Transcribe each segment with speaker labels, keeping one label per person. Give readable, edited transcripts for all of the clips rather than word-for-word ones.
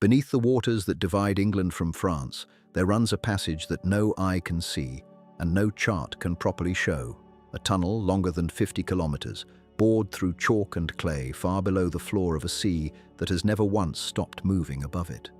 Speaker 1: Beneath the waters that divide England from France, there runs a passage that no eye can see and no chart can properly show, a tunnel longer than 50 kilometres, bored through chalk and clay far below the floor of a sea that has never once stopped moving above it.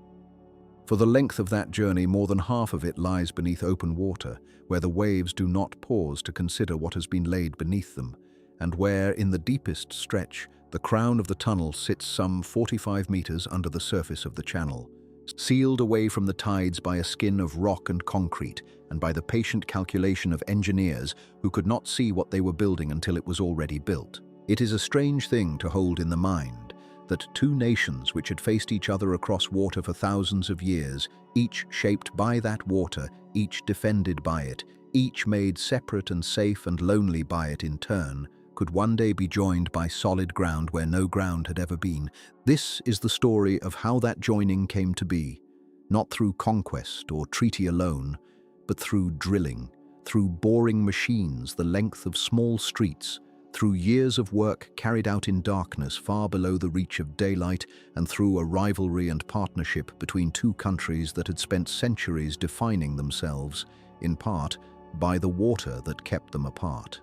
Speaker 1: For the length of that journey, more than half of it lies beneath open water, where the waves do not pause to consider what has been laid beneath them, and where, in the deepest stretch, the crown of the tunnel sits some 45 metres under the surface of the channel, sealed away from the tides by a skin of rock and concrete, and by the patient calculation of engineers who could not see what they were building until it was already built. It is a strange thing to hold in the mind that two nations which had faced each other across water for thousands of years, each shaped by that water, each defended by it, each made separate and safe and lonely by it in turn, could one day be joined by solid ground where no ground had ever been. This is the story of how that joining came to be, not through conquest or treaty alone, but through drilling, through boring machines the length of small streets, through years of work carried out in darkness far below the reach of daylight, and through a rivalry and partnership between two countries that had spent centuries defining themselves, in part, by the water that kept them apart.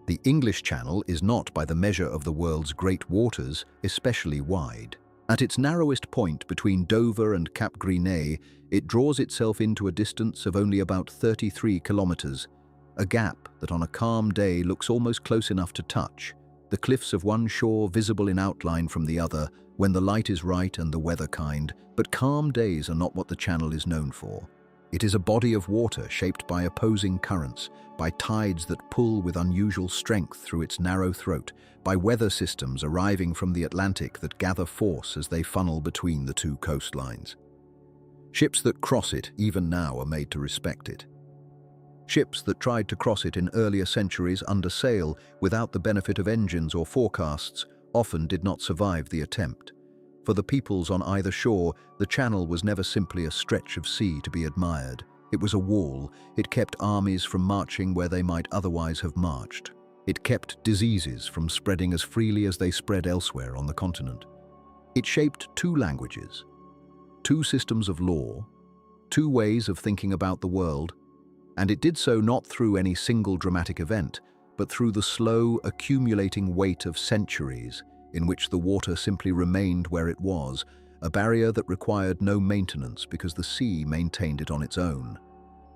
Speaker 1: The English Channel is not, by the measure of the world's great waters, especially wide. At its narrowest point between Dover and Cap Gris-Nez, it draws itself into a distance of only about 33 kilometres, a gap that on a calm day looks almost close enough to touch, the cliffs of one shore visible in outline from the other when the light is right and the weather kind, but calm days are not what the Channel is known for. It is a body of water shaped by opposing currents, by tides that pull with unusual strength through its narrow throat, by weather systems arriving from the Atlantic that gather force as they funnel between the two coastlines. Ships that cross it, even now, are made to respect it. Ships that tried to cross it in earlier centuries under sail without the benefit of engines or forecasts often did not survive the attempt. For the peoples on either shore, the Channel was never simply a stretch of sea to be admired. It was a wall. It kept armies from marching where they might otherwise have marched. It kept diseases from spreading as freely as they spread elsewhere on the continent. It shaped two languages, two systems of law, two ways of thinking about the world, and it did so not through any single dramatic event, but through the slow, accumulating weight of centuries in which the water simply remained where it was, a barrier that required no maintenance because the sea maintained it on its own.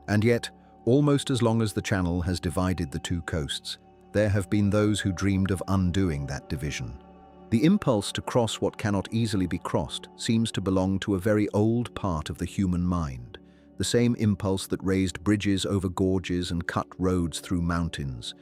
Speaker 1: And yet, almost as long as the Channel has divided the two coasts, there have been those who dreamed of undoing that division. The impulse to cross what cannot easily be crossed seems to belong to a very old part of the human mind, the same impulse that raised bridges over gorges and cut roads through mountains.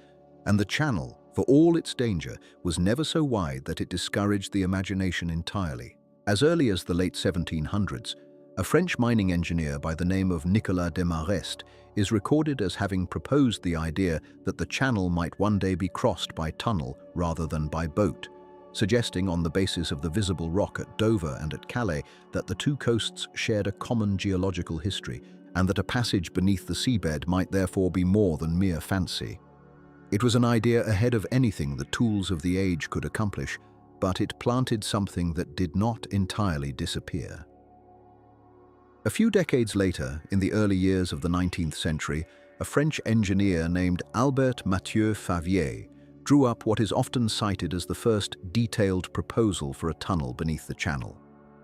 Speaker 1: And the Channel, for all its danger, was never so wide that it discouraged the imagination entirely. As early as the late 1700s, a French mining engineer by the name of Nicolas de Marest is recorded as having proposed the idea that the Channel might one day be crossed by tunnel rather than by boat, suggesting on the basis of the visible rock at Dover and at Calais that the two coasts shared a common geological history and that a passage beneath the seabed might therefore be more than mere fancy. It was an idea ahead of anything the tools of the age could accomplish, but it planted something that did not entirely disappear. A few decades later, in the early years of the 19th century, a French engineer named Albert Mathieu Favier drew up what is often cited as the first detailed proposal for a tunnel beneath the Channel,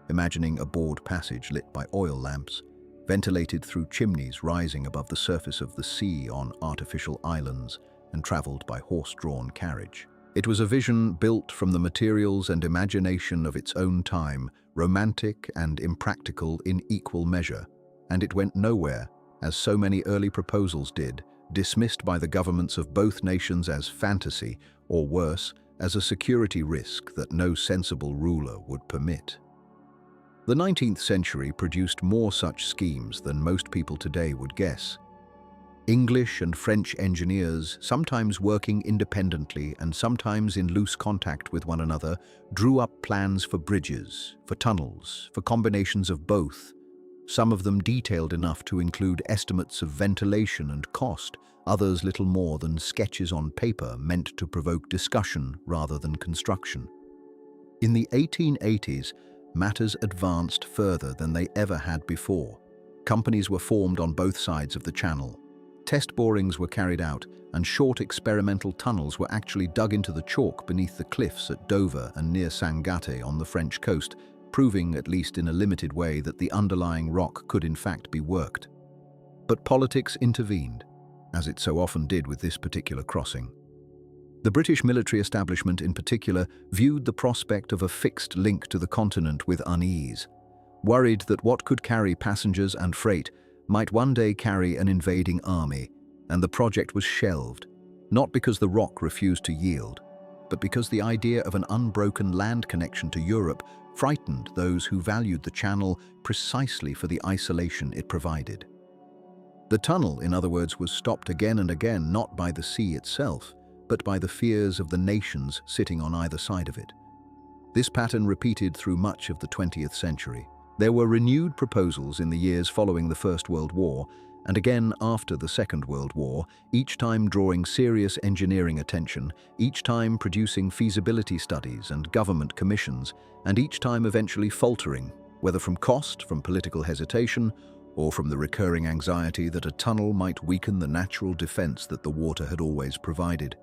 Speaker 1: imagining a bored passage lit by oil lamps, ventilated through chimneys rising above the surface of the sea on artificial islands, and travelled by horse-drawn carriage. It was a vision built from the materials and imagination of its own time, romantic and impractical in equal measure, and it went nowhere, as so many early proposals did, dismissed by the governments of both nations as fantasy, or worse, as a security risk that no sensible ruler would permit. The 19th century produced more such schemes than most people today would guess. English and French engineers, sometimes working independently and sometimes in loose contact with one another, drew up plans for bridges, for tunnels, for combinations of both, some of them detailed enough to include estimates of ventilation and cost, others little more than sketches on paper meant to provoke discussion rather than construction. In the 1880s, matters advanced further than they ever had before. Companies were formed on both sides of the channel. Test borings were carried out, and short experimental tunnels were actually dug into the chalk beneath the cliffs at Dover and near Sangatte on the French coast, proving, at least in a limited way, that the underlying rock could in fact be worked. But politics intervened, as it so often did with this particular crossing. The British military establishment in particular viewed the prospect of a fixed link to the continent with unease, worried that what could carry passengers and freight might one day carry an invading army, and the project was shelved, not because the rock refused to yield, but because the idea of an unbroken land connection to Europe frightened those who valued the channel precisely for the isolation it provided. The tunnel, in other words, was stopped again and again not by the sea itself, but by the fears of the nations sitting on either side of it. This pattern repeated through much of the 20th century. There were renewed proposals in the years following the First World War, and again after the Second World War, each time drawing serious engineering attention, each time producing feasibility studies and government commissions, and each time eventually faltering, whether from cost, from political hesitation, or from the recurring anxiety that a tunnel might weaken the natural defense that the water had always provided.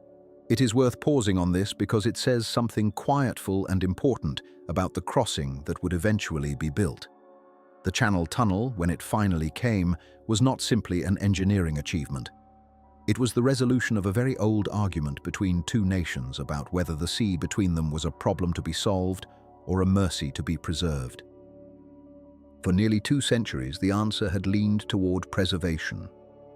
Speaker 1: It is worth pausing on this because it says something quietful and important about the crossing that would eventually be built. The Channel Tunnel, when it finally came, was not simply an engineering achievement. It was the resolution of a very old argument between two nations about whether the sea between them was a problem to be solved or a mercy to be preserved. For nearly 2 centuries, the answer had leaned toward preservation.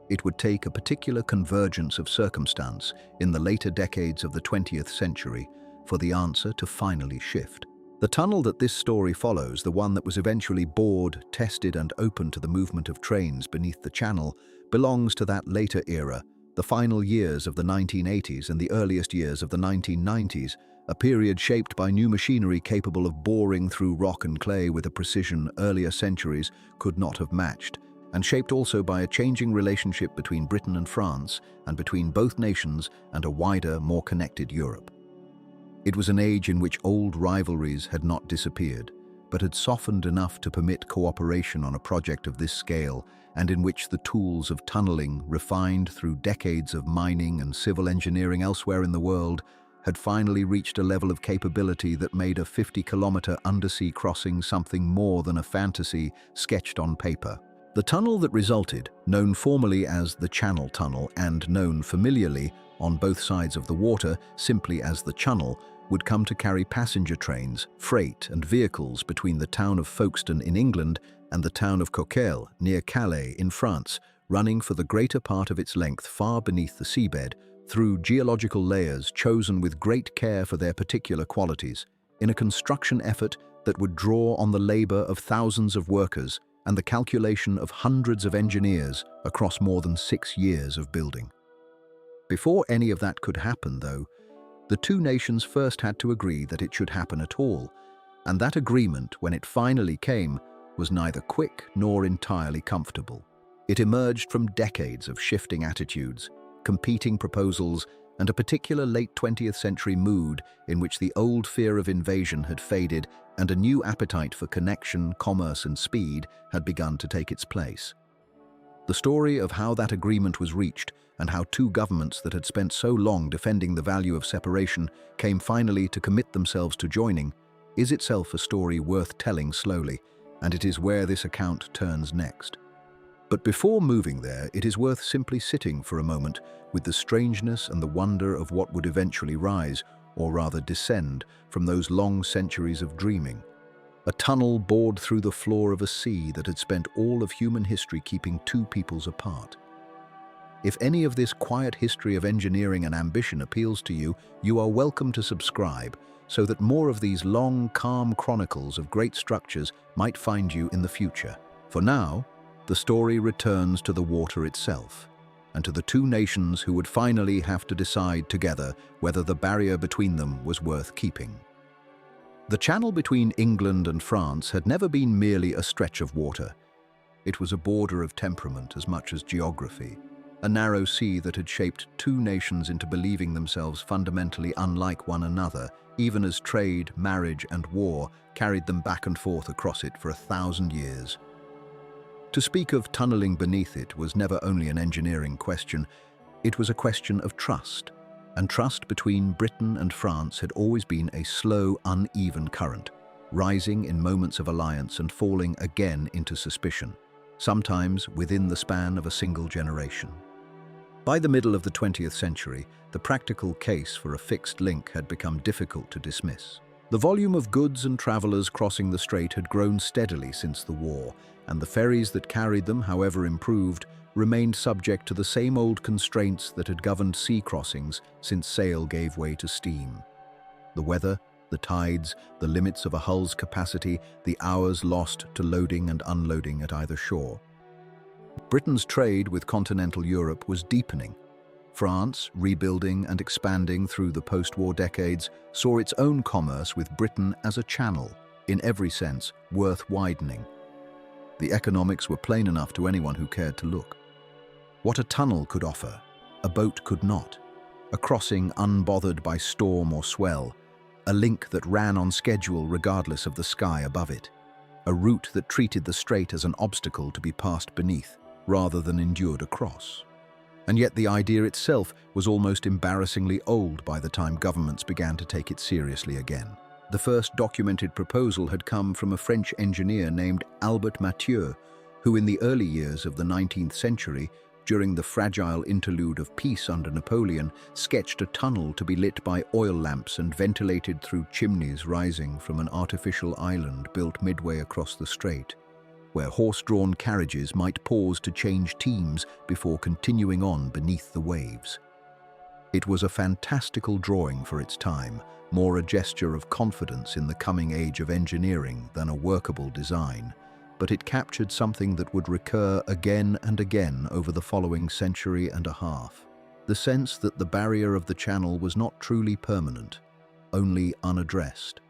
Speaker 1: It would take a particular convergence of circumstance in the later decades of the 20th century for the answer to finally shift. The tunnel that this story follows, the one that was eventually bored, tested and open to the movement of trains beneath the channel, belongs to that later era, the final years of the 1980s and the earliest years of the 1990s, a period shaped by new machinery capable of boring through rock and clay with a precision earlier centuries could not have matched, and shaped also by a changing relationship between Britain and France and between both nations and a wider, more connected Europe. It was an age in which old rivalries had not disappeared, but had softened enough to permit cooperation on a project of this scale, and in which the tools of tunneling, refined through decades of mining and civil engineering elsewhere in the world, had finally reached a level of capability that made a 50-kilometre undersea crossing something more than a fantasy sketched on paper. The tunnel that resulted, known formally as the Channel Tunnel and known familiarly on both sides of the water simply as the Channel, would come to carry passenger trains, freight and vehicles between the town of Folkestone in England and the town of Coquelles near Calais in France, running for the greater part of its length far beneath the seabed, through geological layers chosen with great care for their particular qualities, in a construction effort that would draw on the labor of thousands of workers and the calculation of hundreds of engineers across more than 6 years of building. Before any of that could happen, though, the two nations first had to agree that it should happen at all, and that agreement, when it finally came, was neither quick nor entirely comfortable. It emerged from decades of shifting attitudes, competing proposals, and a particular late 20th century mood in which the old fear of invasion had faded and a new appetite for connection, commerce, and speed had begun to take its place. The story of how that agreement was reached and how two governments that had spent so long defending the value of separation came finally to commit themselves to joining is itself a story worth telling slowly, and it is where this account turns next. But before moving there, it is worth simply sitting for a moment with the strangeness and the wonder of what would eventually rise, or rather descend, from those long centuries of dreaming. A tunnel bored through the floor of a sea that had spent all of human history keeping two peoples apart. If any of this quiet history of engineering and ambition appeals to you, you are welcome to subscribe so that more of these long, calm chronicles of great structures might find you in the future. For now, the story returns to the water itself, and to the two nations who would finally have to decide together whether the barrier between them was worth keeping. The channel between England and France had never been merely a stretch of water. It was a border of temperament as much as geography. a narrow sea that had shaped two nations into believing themselves fundamentally unlike one another, even as trade, marriage, and war carried them back and forth across it for 1,000 years. To speak of tunneling beneath it was never only an engineering question, it was a question of trust. And trust between Britain and France had always been a slow, uneven current, rising in moments of alliance and falling again into suspicion, sometimes within the span of a single generation. By the middle of the 20th century, the practical case for a fixed link had become difficult to dismiss. The volume of goods and travelers crossing the strait had grown steadily since the war, and the ferries that carried them, however improved, remained subject to the same old constraints that had governed sea crossings since sail gave way to steam. The weather, the tides, the limits of a hull's capacity, the hours lost to loading and unloading at either shore. Britain's trade with continental Europe was deepening. France, rebuilding and expanding through the post-war decades, saw its own commerce with Britain as a channel, in every sense, worth widening. The economics were plain enough to anyone who cared to look. What a tunnel could offer, a boat could not. A crossing unbothered by storm or swell, a link that ran on schedule regardless of the sky above it, a route that treated the strait as an obstacle to be passed beneath, rather than endured across. And yet the idea itself was almost embarrassingly old by the time governments began to take it seriously again. The first documented proposal had come from a French engineer named Albert Mathieu, who in the early years of the 19th century, during the fragile interlude of peace under Napoleon, sketched a tunnel to be lit by oil lamps and ventilated through chimneys rising from an artificial island built midway across the strait, where horse-drawn carriages might pause to change teams before continuing on beneath the waves. It was a fantastical drawing for its time, more a gesture of confidence in the coming age of engineering than a workable design, but it captured something that would recur again and again over the following century and a half. The sense that the barrier of the channel was not truly permanent, only unaddressed.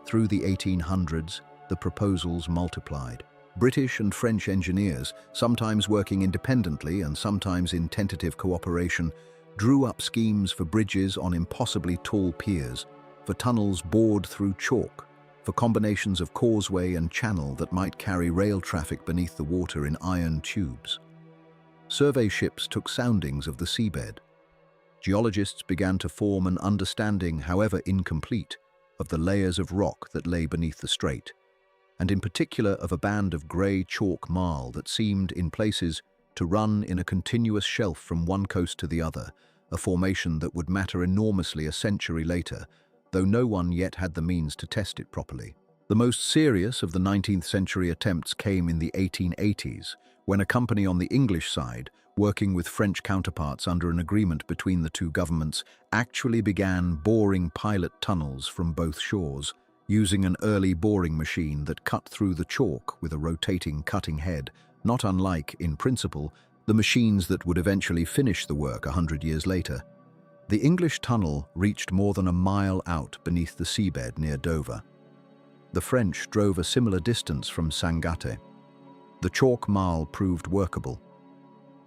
Speaker 1: Through the 1800s, the proposals multiplied. British and French engineers, sometimes working independently and sometimes in tentative cooperation, drew up schemes for bridges on impossibly tall piers, for tunnels bored through chalk, for combinations of causeway and channel that might carry rail traffic beneath the water in iron tubes. Survey ships took soundings of the seabed. Geologists began to form an understanding, however incomplete, of the layers of rock that lay beneath the strait, and in particular of a band of grey chalk marl that seemed, in places, to run in a continuous shelf from one coast to the other, a formation that would matter enormously a century later, though no one yet had the means to test it properly. The most serious of the 19th century attempts came in the 1880s, when a company on the English side, working with French counterparts under an agreement between the two governments, actually began boring pilot tunnels from both shores, using an early boring machine that cut through the chalk with a rotating cutting head, not unlike, in principle, the machines that would eventually finish the work 100 years later. The English tunnel reached more than a mile out beneath the seabed near Dover. The French drove a similar distance from Sangatte. The chalk marl proved workable.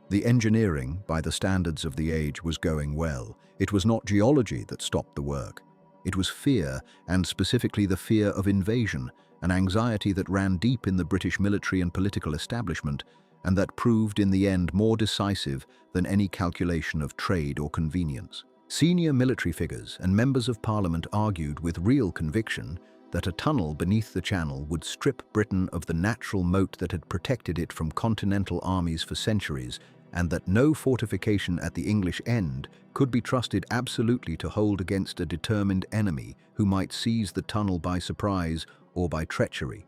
Speaker 1: The engineering, by the standards of the age, was going well. It was not geology that stopped the work. It was fear, and specifically the fear of invasion, an anxiety that ran deep in the British military and political establishment, and that proved in the end more decisive than any calculation of trade or convenience. Senior military figures and members of Parliament argued with real conviction that a tunnel beneath the channel would strip Britain of the natural moat that had protected it from continental armies for centuries, and that no fortification at the English end could be trusted absolutely to hold against a determined enemy who might seize the tunnel by surprise or by treachery.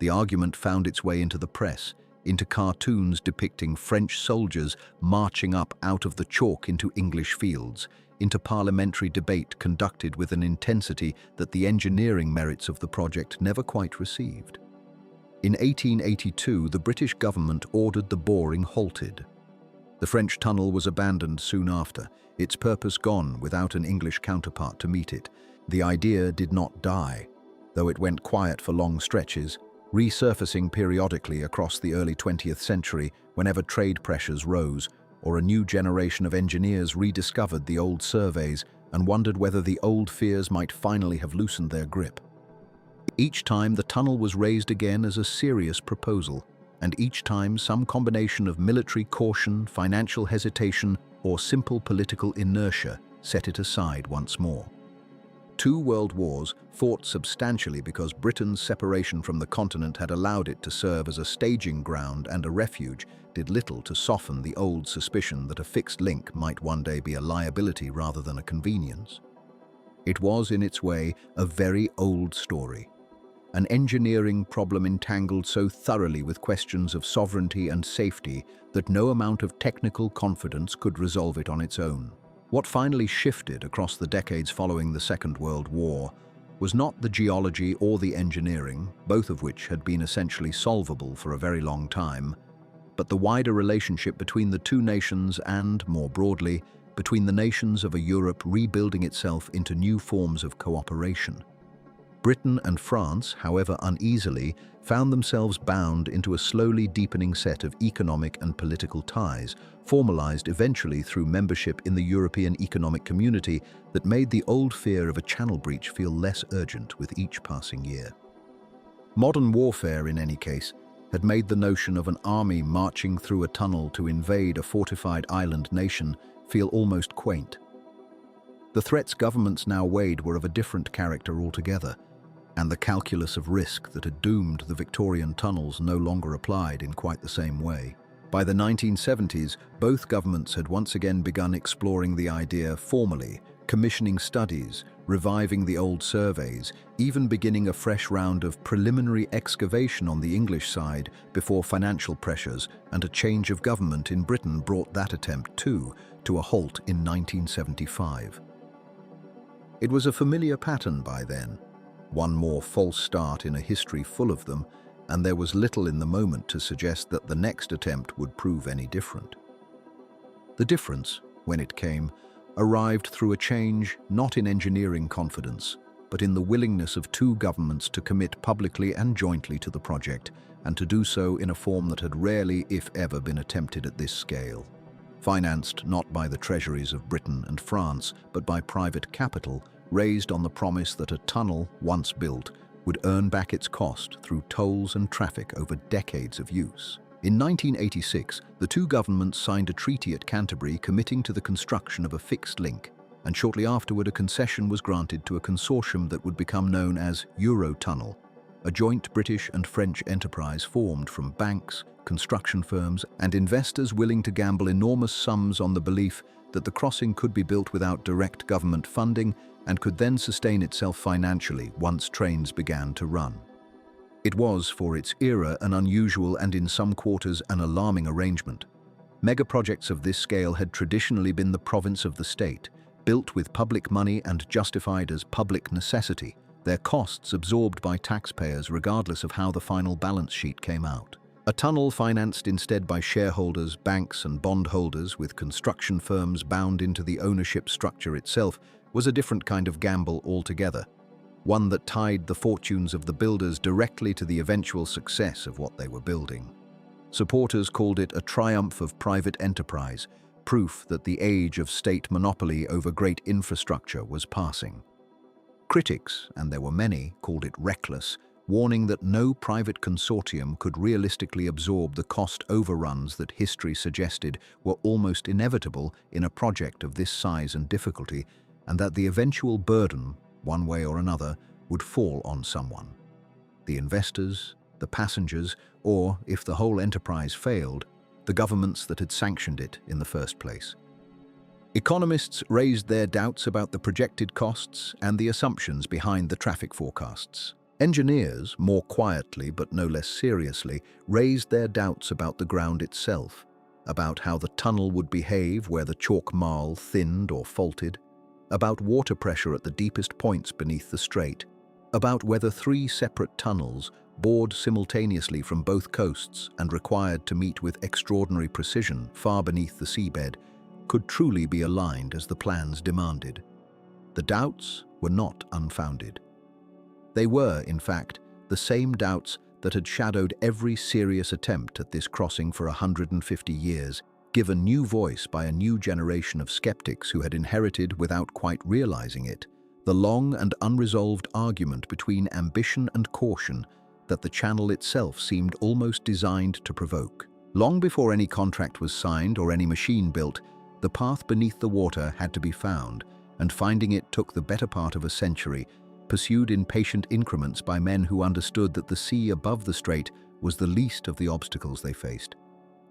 Speaker 1: The argument found its way into the press, into cartoons depicting French soldiers marching up out of the chalk into English fields, into parliamentary debate conducted with an intensity that the engineering merits of the project never quite received. In 1882, the British government ordered the boring halted. The French tunnel was abandoned soon after, its purpose gone without an English counterpart to meet it. The idea did not die, though it went quiet for long stretches. resurfacing periodically across the early 20th century whenever trade pressures rose or a new generation of engineers rediscovered the old surveys and wondered whether the old fears might finally have loosened their grip. Each time the tunnel was raised again as a serious proposal, and each time some combination of military caution, financial hesitation, or simple political inertia set it aside once more. Two world wars, fought substantially because Britain's separation from the continent had allowed it to serve as a staging ground and a refuge, did little to soften the old suspicion that a fixed link might one day be a liability rather than a convenience. It was, in its way, a very old story. An engineering problem entangled so thoroughly with questions of sovereignty and safety that no amount of technical confidence could resolve it on its own. What finally shifted across the decades following the Second World War was not the geology or the engineering, both of which had been essentially solvable for a very long time, but the wider relationship between the two nations and, more broadly, between the nations of a Europe rebuilding itself into new forms of cooperation. Britain and France, however uneasily, found themselves bound into a slowly deepening set of economic and political ties, formalized eventually through membership in the European Economic Community that made the old fear of a channel breach feel less urgent with each passing year. Modern warfare, in any case, had made the notion of an army marching through a tunnel to invade a fortified island nation feel almost quaint. The threats governments now weighed were of a different character altogether, and the calculus of risk that had doomed the Victorian tunnels no longer applied in quite the same way. By the 1970s, both governments had once again begun exploring the idea formally, commissioning studies, reviving the old surveys, even beginning a fresh round of preliminary excavation on the English side before financial pressures and a change of government in Britain brought that attempt too to a halt in 1975. It was a familiar pattern by then. One more false start in a history full of them, and there was little in the moment to suggest that the next attempt would prove any different. The difference, when it came, arrived through a change not in engineering confidence, but in the willingness of two governments to commit publicly and jointly to the project, and to do so in a form that had rarely, if ever, been attempted at this scale. Financed not by the treasuries of Britain and France, but by private capital, raised on the promise that a tunnel, once built, would earn back its cost through tolls and traffic over decades of use. In 1986, the two governments signed a treaty at Canterbury committing to the construction of a fixed link, and shortly afterward a concession was granted to a consortium that would become known as Eurotunnel, a joint British and French enterprise formed from banks, construction firms, and investors willing to gamble enormous sums on the belief that the crossing could be built without direct government funding and could then sustain itself financially once trains began to run. It was, for its era, an unusual and in some quarters an alarming arrangement. Mega-projects of this scale had traditionally been the province of the state, built with public money and justified as public necessity, their costs absorbed by taxpayers regardless of how the final balance sheet came out. A tunnel financed instead by shareholders, banks and bondholders, with construction firms bound into the ownership structure itself, was a different kind of gamble altogether, one that tied the fortunes of the builders directly to the eventual success of what they were building. Supporters called it a triumph of private enterprise, proof that the age of state monopoly over great infrastructure was passing. Critics, and there were many, called it reckless, warning that no private consortium could realistically absorb the cost overruns that history suggested were almost inevitable in a project of this size and difficulty, and that the eventual burden, one way or another, would fall on someone. The investors, the passengers, or, if the whole enterprise failed, the governments that had sanctioned it in the first place. Economists raised their doubts about the projected costs and the assumptions behind the traffic forecasts. Engineers, more quietly but no less seriously, raised their doubts about the ground itself, about how the tunnel would behave where the chalk marl thinned or faulted, about water pressure at the deepest points beneath the strait, about whether three separate tunnels, bored simultaneously from both coasts and required to meet with extraordinary precision far beneath the seabed, could truly be aligned as the plans demanded. The doubts were not unfounded. They were, in fact, the same doubts that had shadowed every serious attempt at this crossing for 150 years, given new voice by a new generation of skeptics who had inherited, without quite realizing it, the long and unresolved argument between ambition and caution that the channel itself seemed almost designed to provoke. Long before any contract was signed or any machine built, the path beneath the water had to be found, and finding it took the better part of a century, pursued in patient increments by men who understood that the sea above the strait was the least of the obstacles they faced.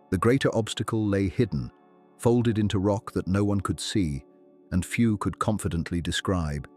Speaker 1: The greater obstacle lay hidden, folded into rock that no one could see and few could confidently describe.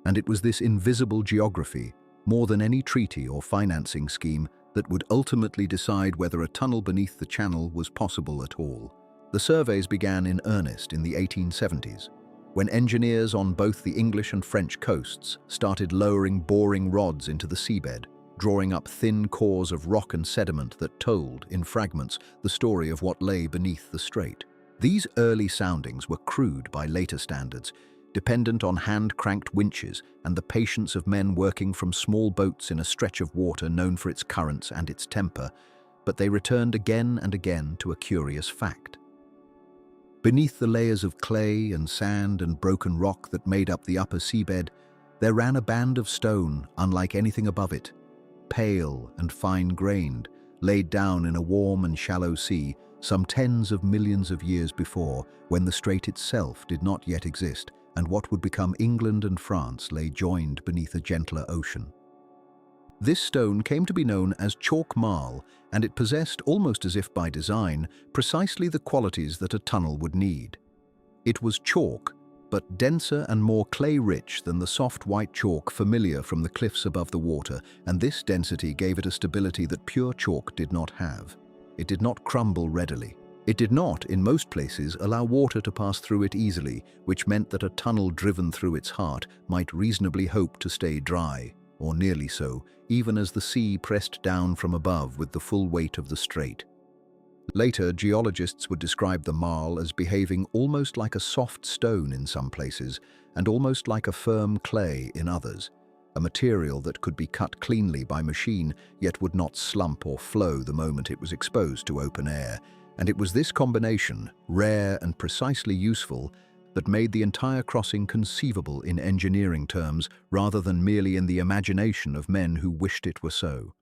Speaker 1: And it was this invisible geography, more than any treaty or financing scheme, that would ultimately decide whether a tunnel beneath the channel was possible at all. The surveys began in earnest in the 1870s, when engineers on both the English and French coasts started lowering boring rods into the seabed, drawing up thin cores of rock and sediment that told, in fragments, the story of what lay beneath the strait. These early soundings were crude by later standards, dependent on hand-cranked winches and the patience of men working from small boats in a stretch of water known for its currents and its temper, but they returned again and again to a curious fact. Beneath the layers of clay and sand and broken rock that made up the upper seabed, there ran a band of stone unlike anything above it, pale and fine-grained, laid down in a warm and shallow sea some tens of millions of years before, when the strait itself did not yet exist, and what would become England and France lay joined beneath a gentler ocean. This stone came to be known as chalk marl, and it possessed, almost as if by design, precisely the qualities that a tunnel would need. It was chalk, but denser and more clay-rich than the soft white chalk familiar from the cliffs above the water, and this density gave it a stability that pure chalk did not have. It did not crumble readily. It did not, in most places, allow water to pass through it easily, which meant that a tunnel driven through its heart might reasonably hope to stay dry, or nearly so, even as the sea pressed down from above with the full weight of the strait. Later, geologists would describe the marl as behaving almost like a soft stone in some places, and almost like a firm clay in others, a material that could be cut cleanly by machine, yet would not slump or flow the moment it was exposed to open air. And it was this combination, rare and precisely useful, that made the entire crossing conceivable in engineering terms rather than merely in the imagination of men who wished it were so.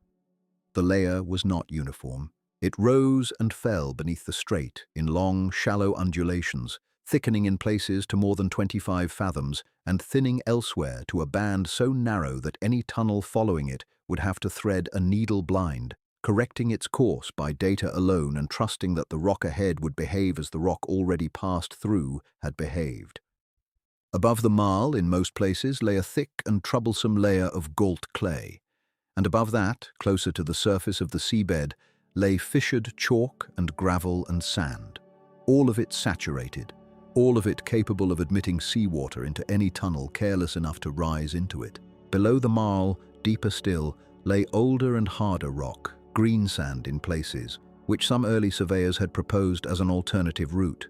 Speaker 1: The layer was not uniform. It rose and fell beneath the strait in long, shallow undulations, thickening in places to more than 25 fathoms and thinning elsewhere to a band so narrow that any tunnel following it would have to thread a needle blind, correcting its course by data alone and trusting that the rock ahead would behave as the rock already passed through had behaved. Above the marl, in most places, lay a thick and troublesome layer of gault clay, and above that, closer to the surface of the seabed, lay fissured chalk and gravel and sand, all of it saturated, all of it capable of admitting seawater into any tunnel careless enough to rise into it. Below the marl, deeper still, lay older and harder rock, green sand in places, which some early surveyors had proposed as an alternative route,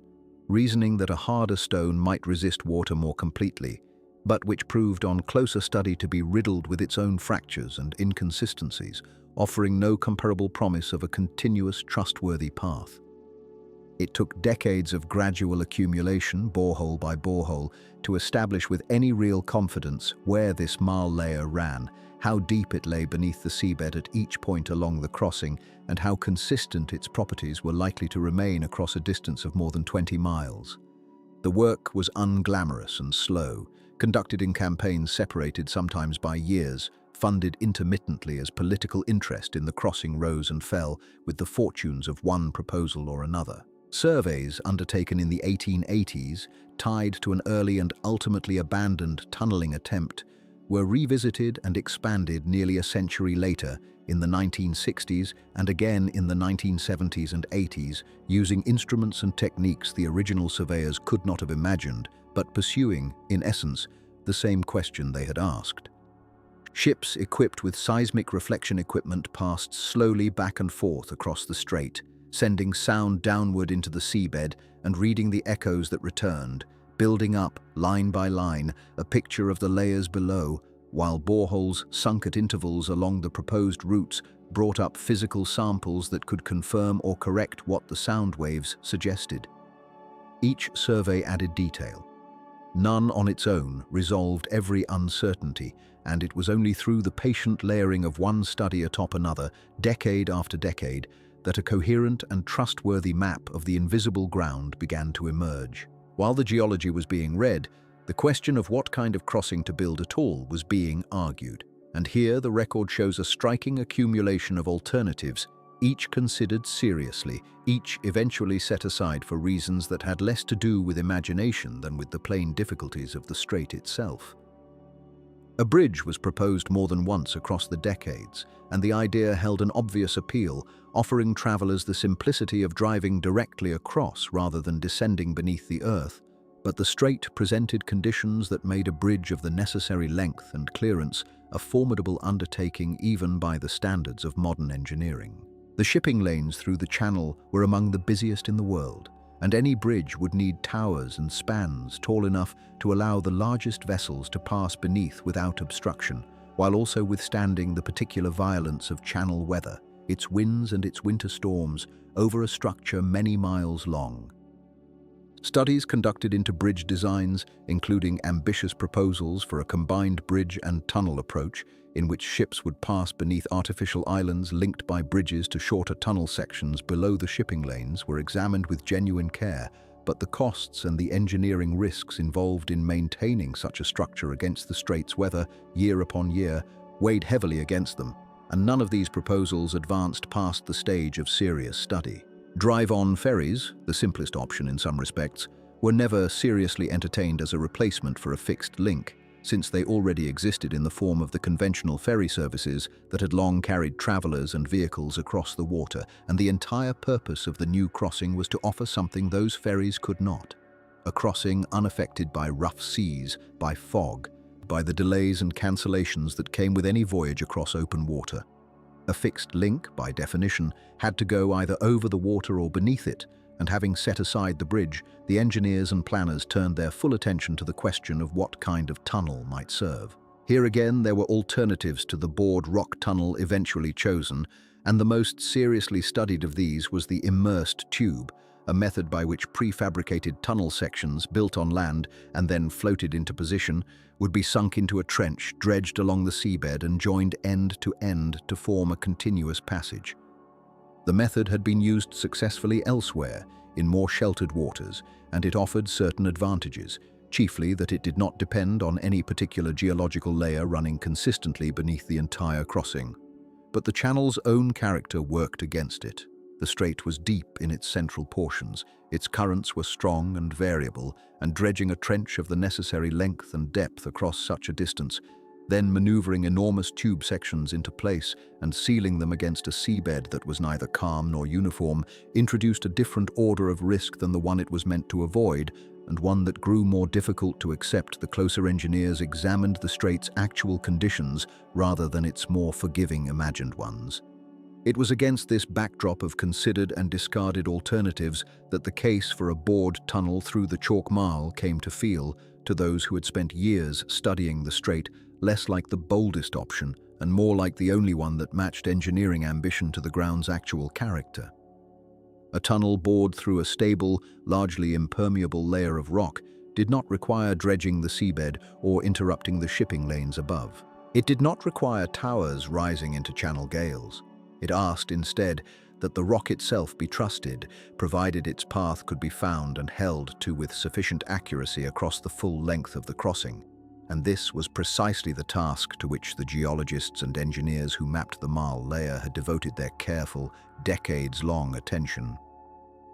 Speaker 1: reasoning that a harder stone might resist water more completely, but which proved on closer study to be riddled with its own fractures and inconsistencies, offering no comparable promise of a continuous, trustworthy path. It took decades of gradual accumulation, borehole by borehole, to establish with any real confidence where this marl layer ran, how deep it lay beneath the seabed at each point along the crossing, and how consistent its properties were likely to remain across a distance of more than 20 miles. The work was unglamorous and slow, conducted in campaigns separated sometimes by years, funded intermittently as political interest in the crossing rose and fell with the fortunes of one proposal or another. Surveys undertaken in the 1880s, tied to an early and ultimately abandoned tunneling attempt, were revisited and expanded nearly a century later in the 1960s and again in the 1970s and 80s, using instruments and techniques the original surveyors could not have imagined, but pursuing, in essence, the same question they had asked. Ships equipped with seismic reflection equipment passed slowly back and forth across the strait, sending sound downward into the seabed and reading the echoes that returned, building up, line by line, a picture of the layers below, while boreholes sunk at intervals along the proposed routes brought up physical samples that could confirm or correct what the sound waves suggested. Each survey added detail. None on its own resolved every uncertainty, and it was only through the patient layering of one study atop another, decade after decade, that a coherent and trustworthy map of the invisible ground began to emerge. While the geology was being read, the question of what kind of crossing to build at all was being argued. And here the record shows a striking accumulation of alternatives, each considered seriously, each eventually set aside for reasons that had less to do with imagination than with the plain difficulties of the strait itself. A bridge was proposed more than once across the decades, and the idea held an obvious appeal, offering travelers the simplicity of driving directly across rather than descending beneath the earth. But the strait presented conditions that made a bridge of the necessary length and clearance a formidable undertaking even by the standards of modern engineering. The shipping lanes through the channel were among the busiest in the world, and any bridge would need towers and spans tall enough to allow the largest vessels to pass beneath without obstruction, while also withstanding the particular violence of channel weather, its winds and its winter storms, over a structure many miles long. Studies conducted into bridge designs, including ambitious proposals for a combined bridge and tunnel approach, in which ships would pass beneath artificial islands linked by bridges to shorter tunnel sections below the shipping lanes, were examined with genuine care, but the costs and the engineering risks involved in maintaining such a structure against the strait's weather year upon year weighed heavily against them, and none of these proposals advanced past the stage of serious study. Drive-on ferries, the simplest option in some respects, were never seriously entertained as a replacement for a fixed link, since they already existed in the form of the conventional ferry services that had long carried travelers and vehicles across the water, and the entire purpose of the new crossing was to offer something those ferries could not: a crossing unaffected by rough seas, by fog, by the delays and cancellations that came with any voyage across open water. A fixed link, by definition, had to go either over the water or beneath it, and having set aside the bridge, the engineers and planners turned their full attention to the question of what kind of tunnel might serve. Here again there were alternatives to the bored rock tunnel eventually chosen, and the most seriously studied of these was the immersed tube, a method by which prefabricated tunnel sections built on land and then floated into position would be sunk into a trench dredged along the seabed and joined end to form a continuous passage. The method had been used successfully elsewhere, in more sheltered waters, and it offered certain advantages, chiefly that it did not depend on any particular geological layer running consistently beneath the entire crossing. But the channel's own character worked against it. The strait was deep in its central portions, its currents were strong and variable, and dredging a trench of the necessary length and depth across such a distance, then maneuvering enormous tube sections into place and sealing them against a seabed that was neither calm nor uniform, introduced a different order of risk than the one it was meant to avoid, and one that grew more difficult to accept the closer engineers examined the strait's actual conditions rather than its more forgiving imagined ones. It was against this backdrop of considered and discarded alternatives that the case for a bored tunnel through the chalk marl came to feel, to those who had spent years studying the strait, less like the boldest option and more like the only one that matched engineering ambition to the ground's actual character. A tunnel bored through a stable, largely impermeable layer of rock did not require dredging the seabed or interrupting the shipping lanes above. It did not require towers rising into channel gales. It asked instead that the rock itself be trusted, provided its path could be found and held to with sufficient accuracy across the full length of the crossing. And this was precisely the task to which the geologists and engineers who mapped the marl layer had devoted their careful, decades-long attention.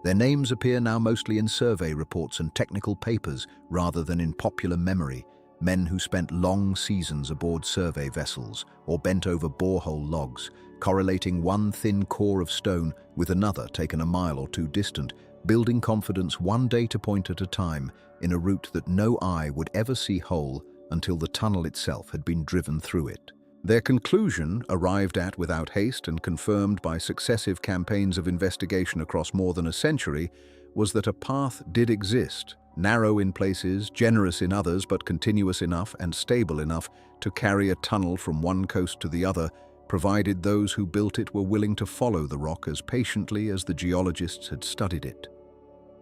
Speaker 1: Their names appear now mostly in survey reports and technical papers rather than in popular memory, men who spent long seasons aboard survey vessels or bent over borehole logs, correlating one thin core of stone with another taken a mile or two distant, building confidence one data point at a time in a route that no eye would ever see whole until the tunnel itself had been driven through it. Their conclusion, arrived at without haste and confirmed by successive campaigns of investigation across more than a century, was that a path did exist, narrow in places, generous in others, but continuous enough and stable enough to carry a tunnel from one coast to the other provided those who built it were willing to follow the rock as patiently as the geologists had studied it.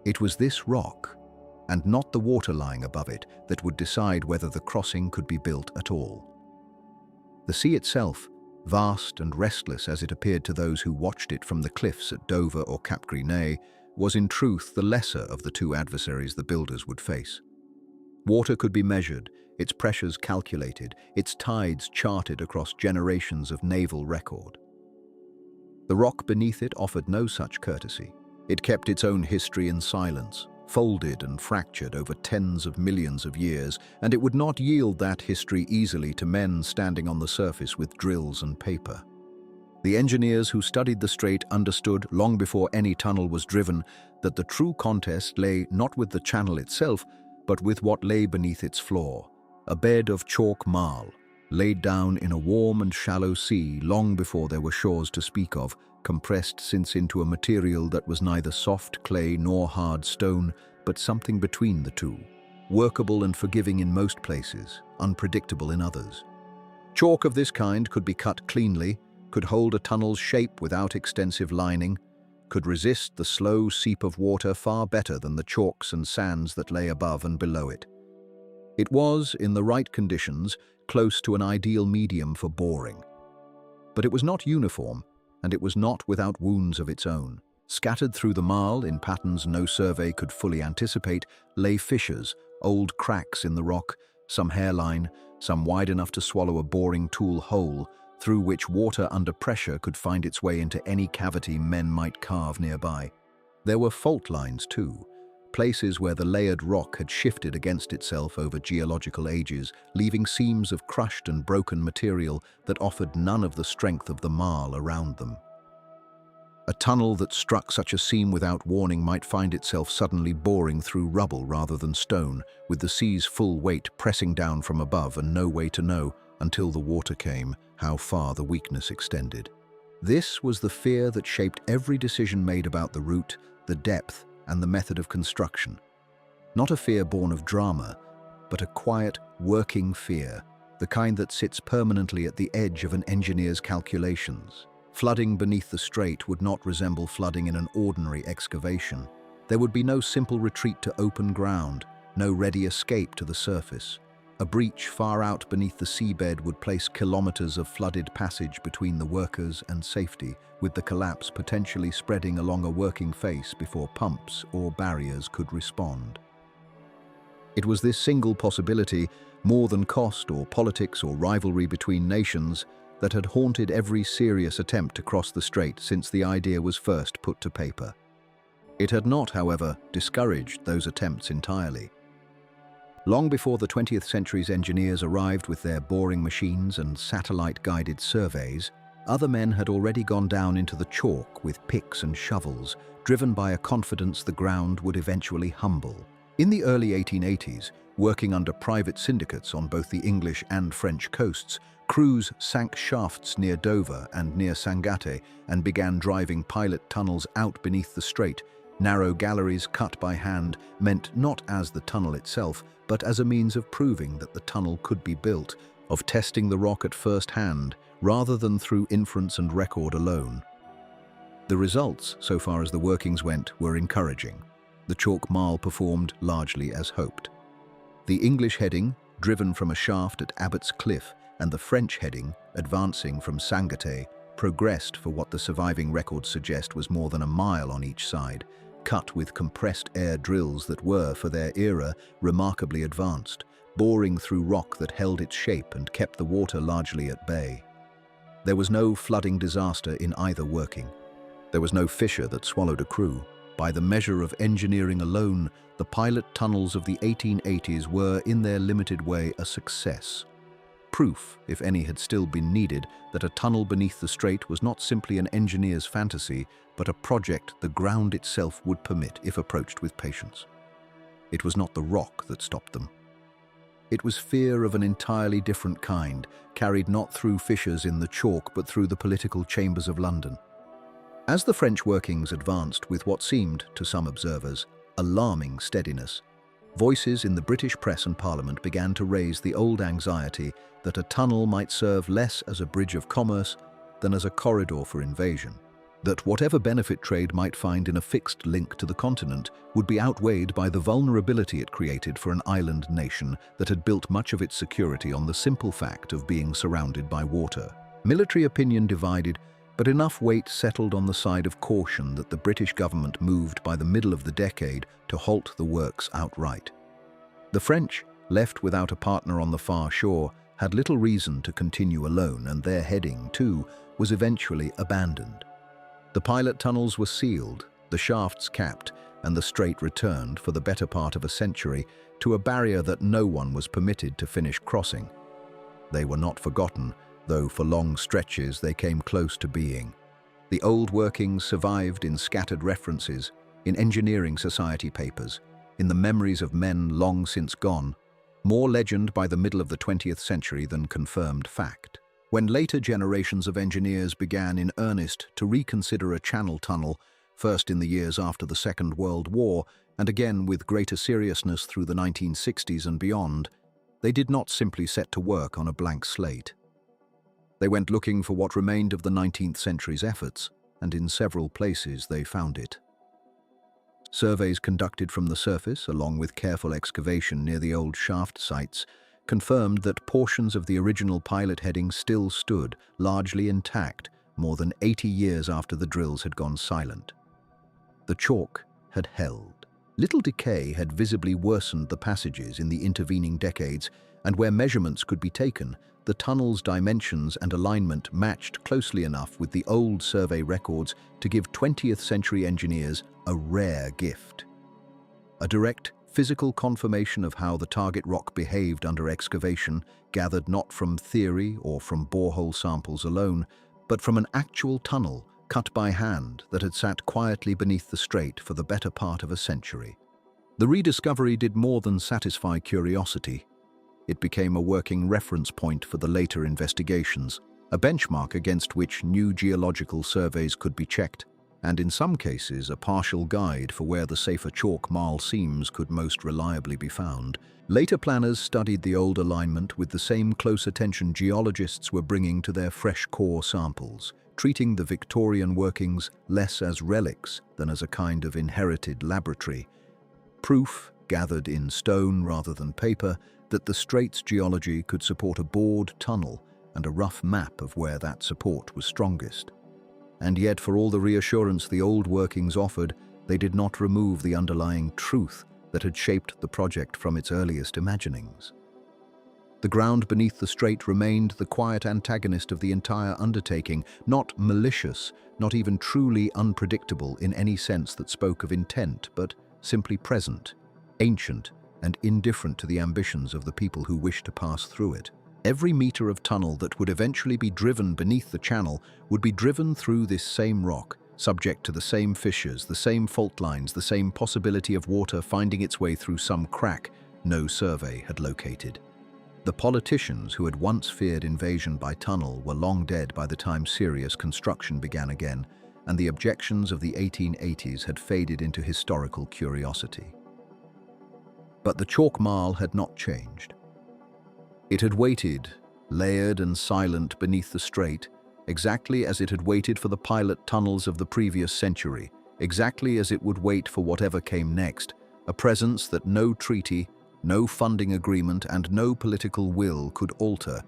Speaker 1: It was this rock, and not the water lying above it, that would decide whether the crossing could be built at all. The sea itself, vast and restless as it appeared to those who watched it from the cliffs at Dover or Cap Gris-Nez, was in truth the lesser of the two adversaries the builders would face. Water could be measured, its pressures calculated, its tides charted across generations of naval record. The rock beneath it offered no such courtesy. It kept its own history in silence, folded and fractured over tens of millions of years, and it would not yield that history easily to men standing on the surface with drills and paper. The engineers who studied the strait understood, long before any tunnel was driven, that the true contest lay not with the channel itself, but with what lay beneath its floor, a bed of chalk marl, laid down in a warm and shallow sea long before there were shores to speak of, compressed since into a material that was neither soft clay nor hard stone, but something between the two, workable and forgiving in most places, unpredictable in others. Chalk of this kind could be cut cleanly, could hold a tunnel's shape without extensive lining, could resist the slow seep of water far better than the chalks and sands that lay above and below it. It was, in the right conditions, close to an ideal medium for boring. But it was not uniform, and it was not without wounds of its own. Scattered through the marl, in patterns no survey could fully anticipate, lay fissures, old cracks in the rock, some hairline, some wide enough to swallow a boring tool whole, through which water under pressure could find its way into any cavity men might carve nearby. There were fault lines too, places where the layered rock had shifted against itself over geological ages, leaving seams of crushed and broken material that offered none of the strength of the marl around them. A tunnel that struck such a seam without warning might find itself suddenly boring through rubble rather than stone, with the sea's full weight pressing down from above and no way to know, until the water came, how far the weakness extended. This was the fear that shaped every decision made about the route, the depth, and the method of construction. Not a fear born of drama, but a quiet, working fear, the kind that sits permanently at the edge of an engineer's calculations. Flooding beneath the strait would not resemble flooding in an ordinary excavation. There would be no simple retreat to open ground, no ready escape to the surface. A breach far out beneath the seabed would place kilometres of flooded passage between the workers and safety, with the collapse potentially spreading along a working face before pumps or barriers could respond. It was this single possibility, more than cost or politics or rivalry between nations, that had haunted every serious attempt to cross the strait since the idea was first put to paper. It had not, however, discouraged those attempts entirely. Long before the 20th century's engineers arrived with their boring machines and satellite-guided surveys, other men had already gone down into the chalk with picks and shovels, driven by a confidence the ground would eventually humble. In the early 1880s, working under private syndicates on both the English and French coasts, crews sank shafts near Dover and near Sangatte and began driving pilot tunnels out beneath the strait. Narrow galleries cut by hand meant not as the tunnel itself, but as a means of proving that the tunnel could be built, of testing the rock at first hand, rather than through inference and record alone. The results, so far as the workings went, were encouraging. The chalk marl performed largely as hoped. The English heading, driven from a shaft at Abbott's Cliff, and the French heading, advancing from Sangatte, progressed for what the surviving records suggest was more than a mile on each side, cut with compressed air drills that were, for their era, remarkably advanced, boring through rock that held its shape and kept the water largely at bay. There was no flooding disaster in either working. There was no fissure that swallowed a crew. By the measure of engineering alone, the pilot tunnels of the 1880s were, in their limited way, a success. Proof, if any had still been needed, that a tunnel beneath the strait was not simply an engineer's fantasy, but a project the ground itself would permit if approached with patience. It was not the rock that stopped them. It was fear of an entirely different kind, carried not through fissures in the chalk but through the political chambers of London. As the French workings advanced with what seemed, to some observers, alarming steadiness, voices in the British press and Parliament began to raise the old anxiety that a tunnel might serve less as a bridge of commerce than as a corridor for invasion. That whatever benefit trade might find in a fixed link to the continent would be outweighed by the vulnerability it created for an island nation that had built much of its security on the simple fact of being surrounded by water. Military opinion divided, but enough weight settled on the side of caution that the British government moved by the middle of the decade to halt the works outright. The French, left without a partner on the far shore, had little reason to continue alone, and their heading, too, was eventually abandoned. The pilot tunnels were sealed, the shafts capped, and the strait returned for the better part of a century to a barrier that no one was permitted to finish crossing. They were not forgotten, though for long stretches they came close to being. The old workings survived in scattered references, in engineering society papers, in the memories of men long since gone, more legend by the middle of the 20th century than confirmed fact. When later generations of engineers began in earnest to reconsider a channel tunnel, first in the years after the Second World War, and again with greater seriousness through the 1960s and beyond, they did not simply set to work on a blank slate. They went looking for what remained of the 19th century's efforts, and in several places they found it. Surveys conducted from the surface, along with careful excavation near the old shaft sites, confirmed that portions of the original pilot heading still stood, largely intact, more than 80 years after the drills had gone silent. The chalk had held. Little decay had visibly worsened the passages in the intervening decades, and where measurements could be taken, the tunnel's dimensions and alignment matched closely enough with the old survey records to give 20th century engineers a rare gift. A direct, physical confirmation of how the target rock behaved under excavation, gathered not from theory or from borehole samples alone, but from an actual tunnel cut by hand that had sat quietly beneath the strait for the better part of a century. The rediscovery did more than satisfy curiosity. It became a working reference point for the later investigations, a benchmark against which new geological surveys could be checked, and in some cases a partial guide for where the safer chalk marl seams could most reliably be found. Later planners studied the old alignment with the same close attention geologists were bringing to their fresh core samples, treating the Victorian workings less as relics than as a kind of inherited laboratory. Proof, gathered in stone rather than paper, that the strait's geology could support a bored tunnel and a rough map of where that support was strongest. And yet, for all the reassurance the old workings offered, they did not remove the underlying truth that had shaped the project from its earliest imaginings. The ground beneath the strait remained the quiet antagonist of the entire undertaking, not malicious, not even truly unpredictable in any sense that spoke of intent, but simply present, ancient, and indifferent to the ambitions of the people who wished to pass through it. Every meter of tunnel that would eventually be driven beneath the channel would be driven through this same rock, subject to the same fissures, the same fault lines, the same possibility of water finding its way through some crack no survey had located. The politicians who had once feared invasion by tunnel were long dead by the time serious construction began again, and the objections of the 1880s had faded into historical curiosity. But the chalk marl had not changed. It had waited, layered and silent beneath the strait, exactly as it had waited for the pilot tunnels of the previous century, exactly as it would wait for whatever came next, a presence that no treaty, no funding agreement, and no political will could alter,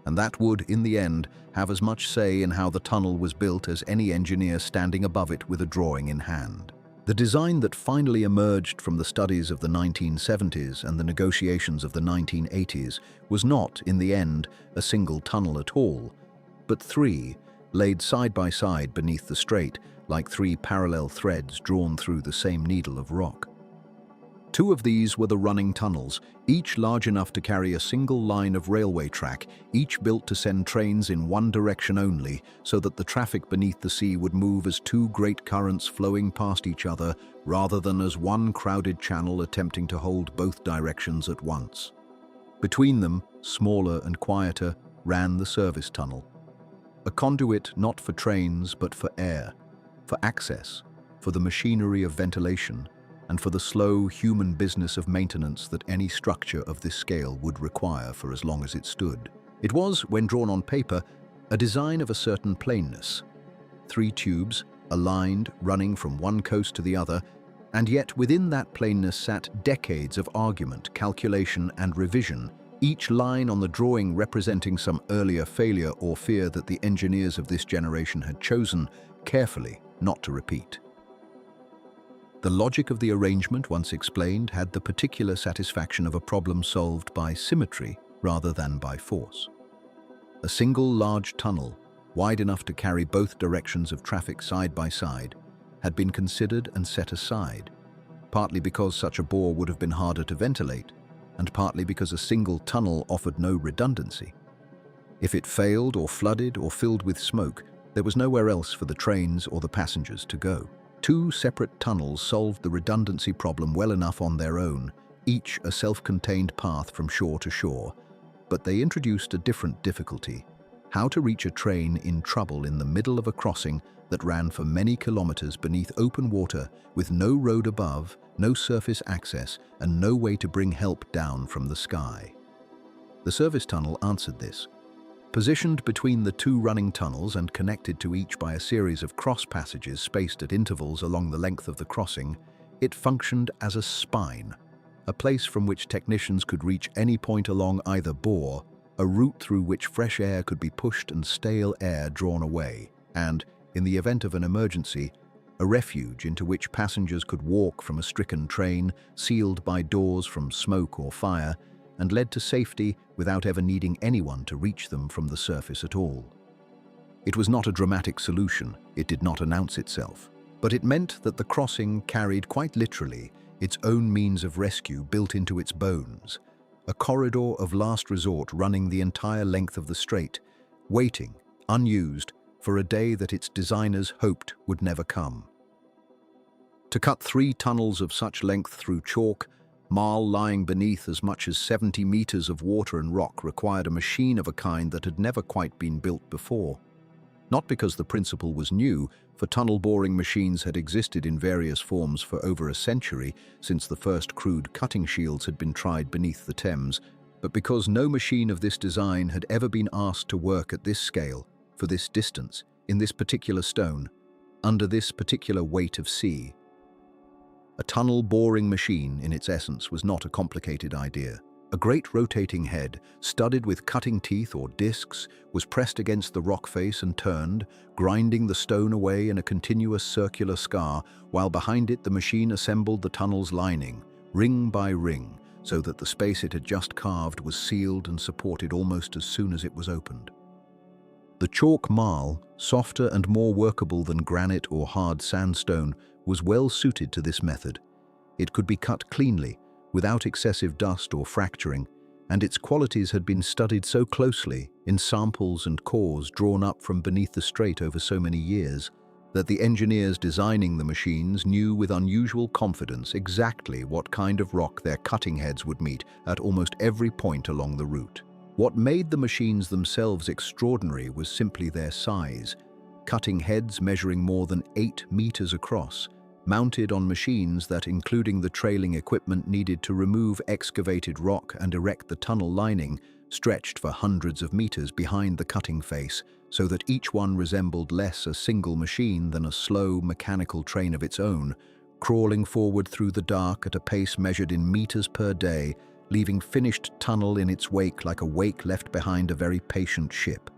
Speaker 1: and that would, in the end, have as much say in how the tunnel was built as any engineer standing above it with a drawing in hand. The design that finally emerged from the studies of the 1970s and the negotiations of the 1980s was not, in the end, a single tunnel at all, but three, laid side by side beneath the strait, like three parallel threads drawn through the same needle of rock. Two of these were the running tunnels, each large enough to carry a single line of railway track, each built to send trains in one direction only, so that the traffic beneath the sea would move as two great currents flowing past each other, rather than as one crowded channel attempting to hold both directions at once. Between them, smaller and quieter, ran the service tunnel. A conduit not for trains but for air, for access, for the machinery of ventilation, and for the slow human business of maintenance that any structure of this scale would require for as long as it stood. It was, when drawn on paper, A design of a certain plainness. 3 tubes, aligned, running from one coast to the other, and yet within that plainness sat decades of argument, calculation, and revision, each line on the drawing representing some earlier failure or fear that the engineers of this generation had chosen carefully not to repeat. The logic of the arrangement, once explained, had the particular satisfaction of a problem solved by symmetry rather than by force. A single large tunnel, wide enough to carry both directions of traffic side by side, had been considered and set aside, partly because such a bore would have been harder to ventilate, and partly because a single tunnel offered no redundancy. If it failed or flooded or filled with smoke, there was nowhere else for the trains or the passengers to go. 2 separate tunnels solved the redundancy problem well enough on their own, each a self-contained path from shore to shore, but they introduced a different difficulty: how to reach a train in trouble in the middle of a crossing that ran for many kilometers beneath open water with no road above, no surface access, and no way to bring help down from the sky. The service tunnel answered this. Positioned between the 2 running tunnels and connected to each by a series of cross passages spaced at intervals along the length of the crossing, it functioned as a spine, a place from which technicians could reach any point along either bore, a route through which fresh air could be pushed and stale air drawn away, and, in the event of an emergency, a refuge into which passengers could walk from a stricken train, sealed by doors from smoke or fire, and led to safety without ever needing anyone to reach them from the surface at all. It was not a dramatic solution, it did not announce itself, but it meant that the crossing carried quite literally its own means of rescue built into its bones, a corridor of last resort running the entire length of the strait, waiting, unused, for a day that its designers hoped would never come. To cut 3 tunnels of such length through chalk, marl lying beneath as much as 70 meters of water and rock, required a machine of a kind that had never quite been built before. Not because the principle was new, for tunnel boring machines had existed in various forms for over a century since the first crude cutting shields had been tried beneath the Thames, but because no machine of this design had ever been asked to work at this scale, for this distance, in this particular stone, under this particular weight of sea. A tunnel boring machine, in its essence, was not a complicated idea. A great rotating head, studded with cutting teeth or discs, was pressed against the rock face and turned, grinding the stone away in a continuous circular scar, while behind it the machine assembled the tunnel's lining, ring by ring, so that the space it had just carved was sealed and supported almost as soon as it was opened. The chalk marl, softer and more workable than granite or hard sandstone, was well suited to this method. It could be cut cleanly, without excessive dust or fracturing, and its qualities had been studied so closely in samples and cores drawn up from beneath the strait over so many years, that the engineers designing the machines knew with unusual confidence exactly what kind of rock their cutting heads would meet at almost every point along the route. What made the machines themselves extraordinary was simply their size, cutting heads measuring more than 8 meters across, mounted on machines that, including the trailing equipment needed to remove excavated rock and erect the tunnel lining, stretched for hundreds of meters behind the cutting face, so that each one resembled less a single machine than a slow, mechanical train of its own, crawling forward through the dark at a pace measured in meters per day, leaving finished tunnel in its wake like a wake left behind a very patient ship.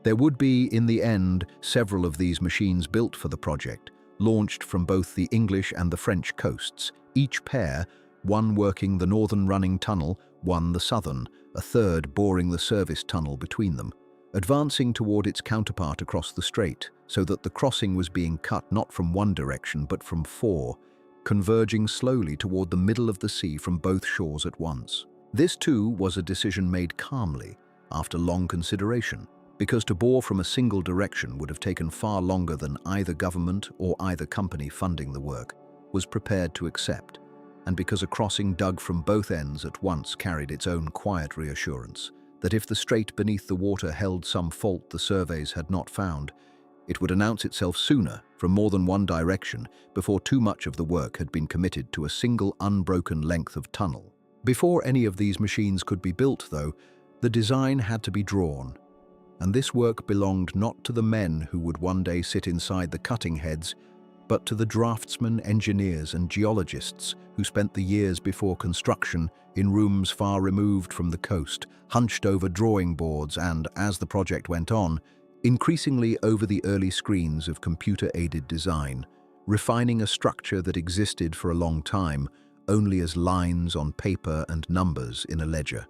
Speaker 1: There would be, in the end, several of these machines built for the project, launched from both the English and the French coasts, each pair, one working the northern running tunnel, one the southern, a third boring the service tunnel between them, advancing toward its counterpart across the strait, so that the crossing was being cut not from one direction but from 4, converging slowly toward the middle of the sea from both shores at once. This too was a decision made calmly, after long consideration, because to bore from a single direction would have taken far longer than either government or either company funding the work was prepared to accept, and because a crossing dug from both ends at once carried its own quiet reassurance that if the strait beneath the water held some fault the surveys had not found, it would announce itself sooner from more than one direction before too much of the work had been committed to a single unbroken length of tunnel. Before any of these machines could be built, though, the design had to be drawn. And this work belonged not to the men who would one day sit inside the cutting heads, but to the draftsmen, engineers, and geologists who spent the years before construction in rooms far removed from the coast, hunched over drawing boards and, as the project went on, increasingly over the early screens of computer-aided design, refining a structure that existed for a long time only as lines on paper and numbers in a ledger.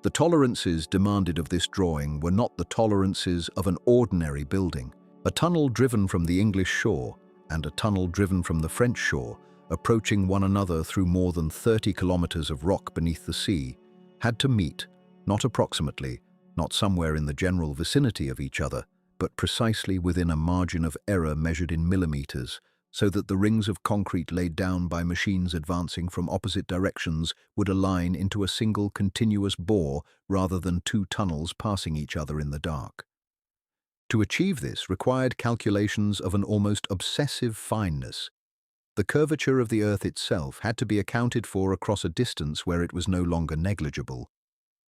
Speaker 1: The tolerances demanded of this drawing were not the tolerances of an ordinary building. A tunnel driven from the English shore and a tunnel driven from the French shore, approaching one another through more than 30 kilometers of rock beneath the sea, had to meet, not approximately, not somewhere in the general vicinity of each other, but precisely within a margin of error measured in millimeters, so that the rings of concrete laid down by machines advancing from opposite directions would align into a single continuous bore rather than two tunnels passing each other in the dark. To achieve this required calculations of an almost obsessive fineness. The curvature of the Earth itself had to be accounted for across a distance where it was no longer negligible.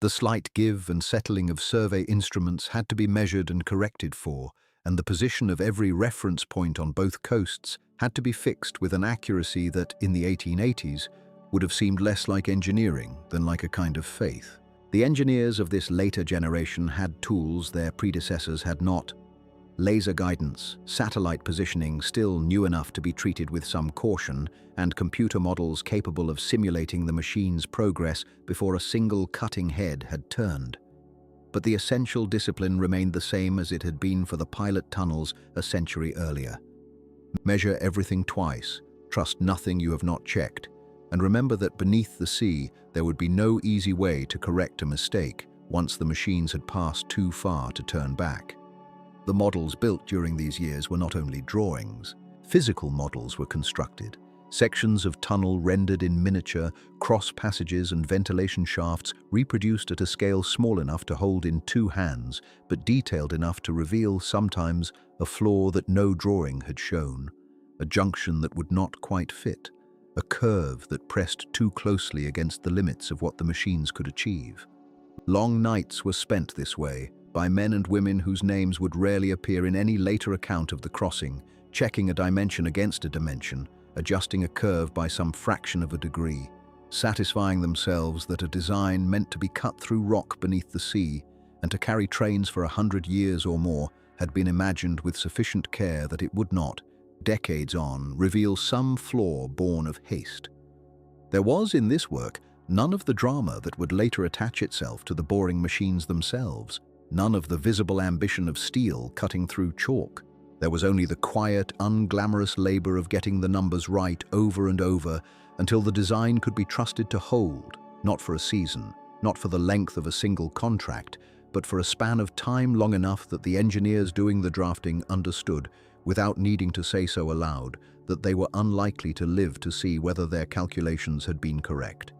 Speaker 1: The slight give and settling of survey instruments had to be measured and corrected for, and the position of every reference point on both coasts had to be fixed with an accuracy that, in the 1880s, would have seemed less like engineering than like a kind of faith. The engineers of this later generation had tools their predecessors had not. Laser guidance, satellite positioning still new enough to be treated with some caution, and computer models capable of simulating the machine's progress before a single cutting head had turned. But the essential discipline remained the same as it had been for the pilot tunnels a century earlier. Measure everything twice, trust nothing you have not checked, and remember that beneath the sea there would be no easy way to correct a mistake once the machines had passed too far to turn back. The models built during these years were not only drawings. Physical models were constructed. Sections of tunnel rendered in miniature, cross passages and ventilation shafts reproduced at a scale small enough to hold in two hands, but detailed enough to reveal sometimes a flaw that no drawing had shown, a junction that would not quite fit, a curve that pressed too closely against the limits of what the machines could achieve. Long nights were spent this way, by men and women whose names would rarely appear in any later account of the crossing, checking a dimension against a dimension, adjusting a curve by some fraction of a degree, satisfying themselves that a design meant to be cut through rock beneath the sea and to carry trains for 100 years or more had been imagined with sufficient care that it would not, decades on, reveal some flaw born of haste. There was in this work none of the drama that would later attach itself to the boring machines themselves, none of the visible ambition of steel cutting through chalk. There was only the quiet, unglamorous labor of getting the numbers right over and over until the design could be trusted to hold, not for a season, not for the length of a single contract, but for a span of time long enough that the engineers doing the drafting understood, without needing to say so aloud, that they were unlikely to live to see whether their calculations had been correct.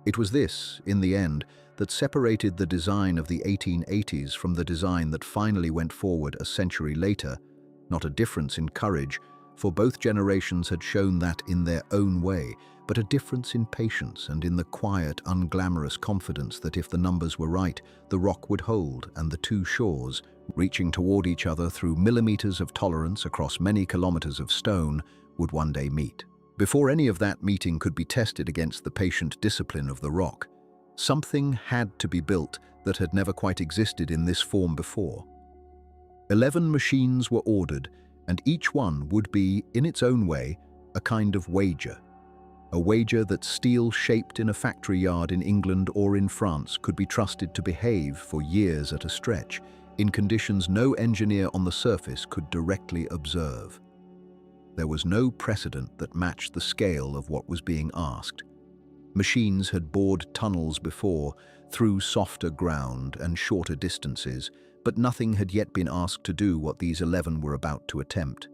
Speaker 1: It was this, in the end, that separated the design of the 1880s from the design that finally went forward a century later, not a difference in courage, for both generations had shown that in their own way, but a difference in patience and in the quiet, unglamorous confidence that if the numbers were right, the rock would hold and the two shores, reaching toward each other through millimeters of tolerance across many kilometers of stone, would one day meet. Before any of that meeting could be tested against the patient discipline of the rock, something had to be built that had never quite existed in this form before. 11 machines were ordered, and each one would be, in its own way, a kind of wager. A wager that steel shaped in a factory yard in England or in France could be trusted to behave for years at a stretch, in conditions no engineer on the surface could directly observe. There was no precedent that matched the scale of what was being asked. Machines had bored tunnels before, through softer ground and shorter distances, but nothing had yet been asked to do what these 11 were about to attempt.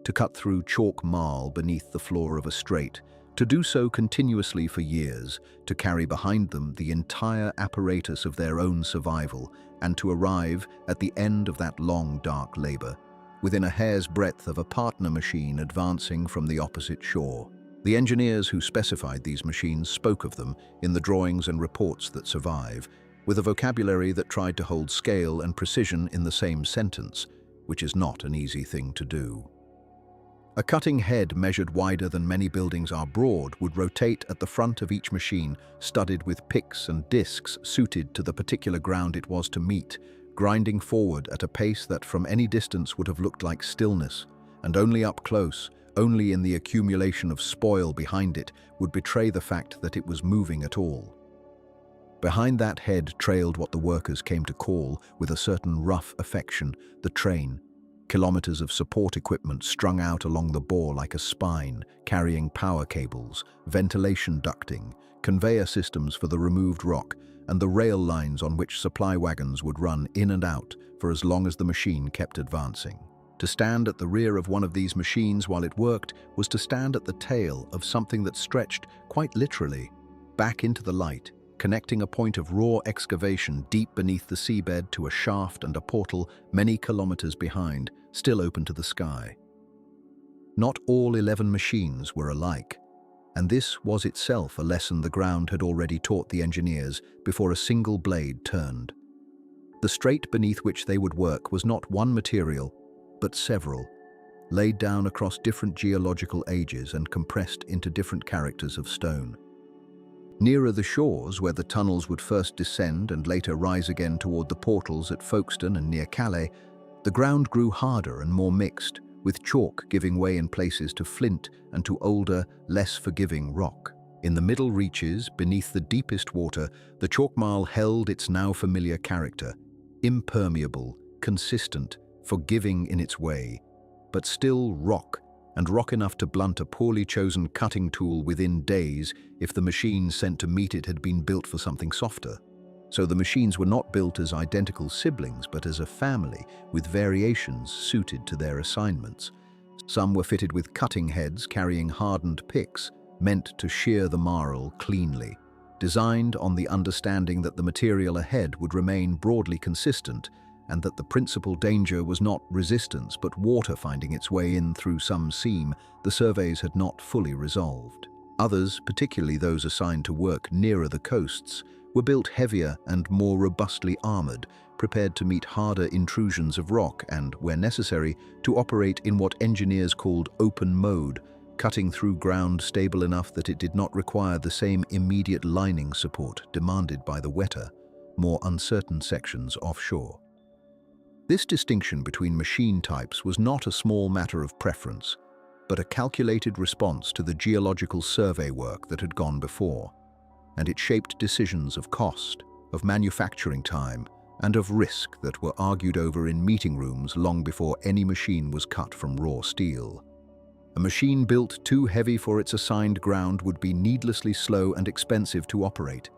Speaker 1: To cut through chalk marl beneath the floor of a strait, to do so continuously for years, to carry behind them the entire apparatus of their own survival, and to arrive, at the end of that long, dark labor, within a hair's breadth of a partner machine advancing from the opposite shore. The engineers who specified these machines spoke of them in the drawings and reports that survive, with a vocabulary that tried to hold scale and precision in the same sentence, which is not an easy thing to do. A cutting head measured wider than many buildings are broad would rotate at the front of each machine, studded with picks and discs suited to the particular ground it was to meet, grinding forward at a pace that from any distance would have looked like stillness, and only up close, only in the accumulation of spoil behind it, would betray the fact that it was moving at all. Behind that head trailed what the workers came to call, with a certain rough affection, the train. Kilometres of support equipment strung out along the bore like a spine, carrying power cables, ventilation ducting, conveyor systems for the removed rock, and the rail lines on which supply wagons would run in and out for as long as the machine kept advancing. To stand at the rear of one of these machines while it worked was to stand at the tail of something that stretched, quite literally, back into the light, connecting a point of raw excavation deep beneath the seabed to a shaft and a portal many kilometres behind, still open to the sky. Not all 11 machines were alike, and this was itself a lesson the ground had already taught the engineers before a single blade turned. The strait beneath which they would work was not one material, but several, laid down across different geological ages and compressed into different characters of stone. Nearer the shores, where the tunnels would first descend and later rise again toward the portals at Folkestone and near Calais, the ground grew harder and more mixed, with chalk giving way in places to flint and to older, less forgiving rock. In the middle reaches, beneath the deepest water, the chalk marl held its now familiar character, impermeable, consistent, forgiving in its way, but still rock, and rock enough to blunt a poorly chosen cutting tool within days if the machine sent to meet it had been built for something softer. So the machines were not built as identical siblings, but as a family, with variations suited to their assignments. Some were fitted with cutting heads carrying hardened picks, meant to shear the marl cleanly, designed on the understanding that the material ahead would remain broadly consistent, and that the principal danger was not resistance but water finding its way in through some seam the surveys had not fully resolved. Others, particularly those assigned to work nearer the coasts, were built heavier and more robustly armoured, prepared to meet harder intrusions of rock and, where necessary, to operate in what engineers called open mode, cutting through ground stable enough that it did not require the same immediate lining support demanded by the wetter, more uncertain sections offshore. This distinction between machine types was not a small matter of preference, but a calculated response to the geological survey work that had gone before, and it shaped decisions of cost, of manufacturing time, and of risk that were argued over in meeting rooms long before any machine was cut from raw steel. A machine built too heavy for its assigned ground would be needlessly slow and expensive to operate.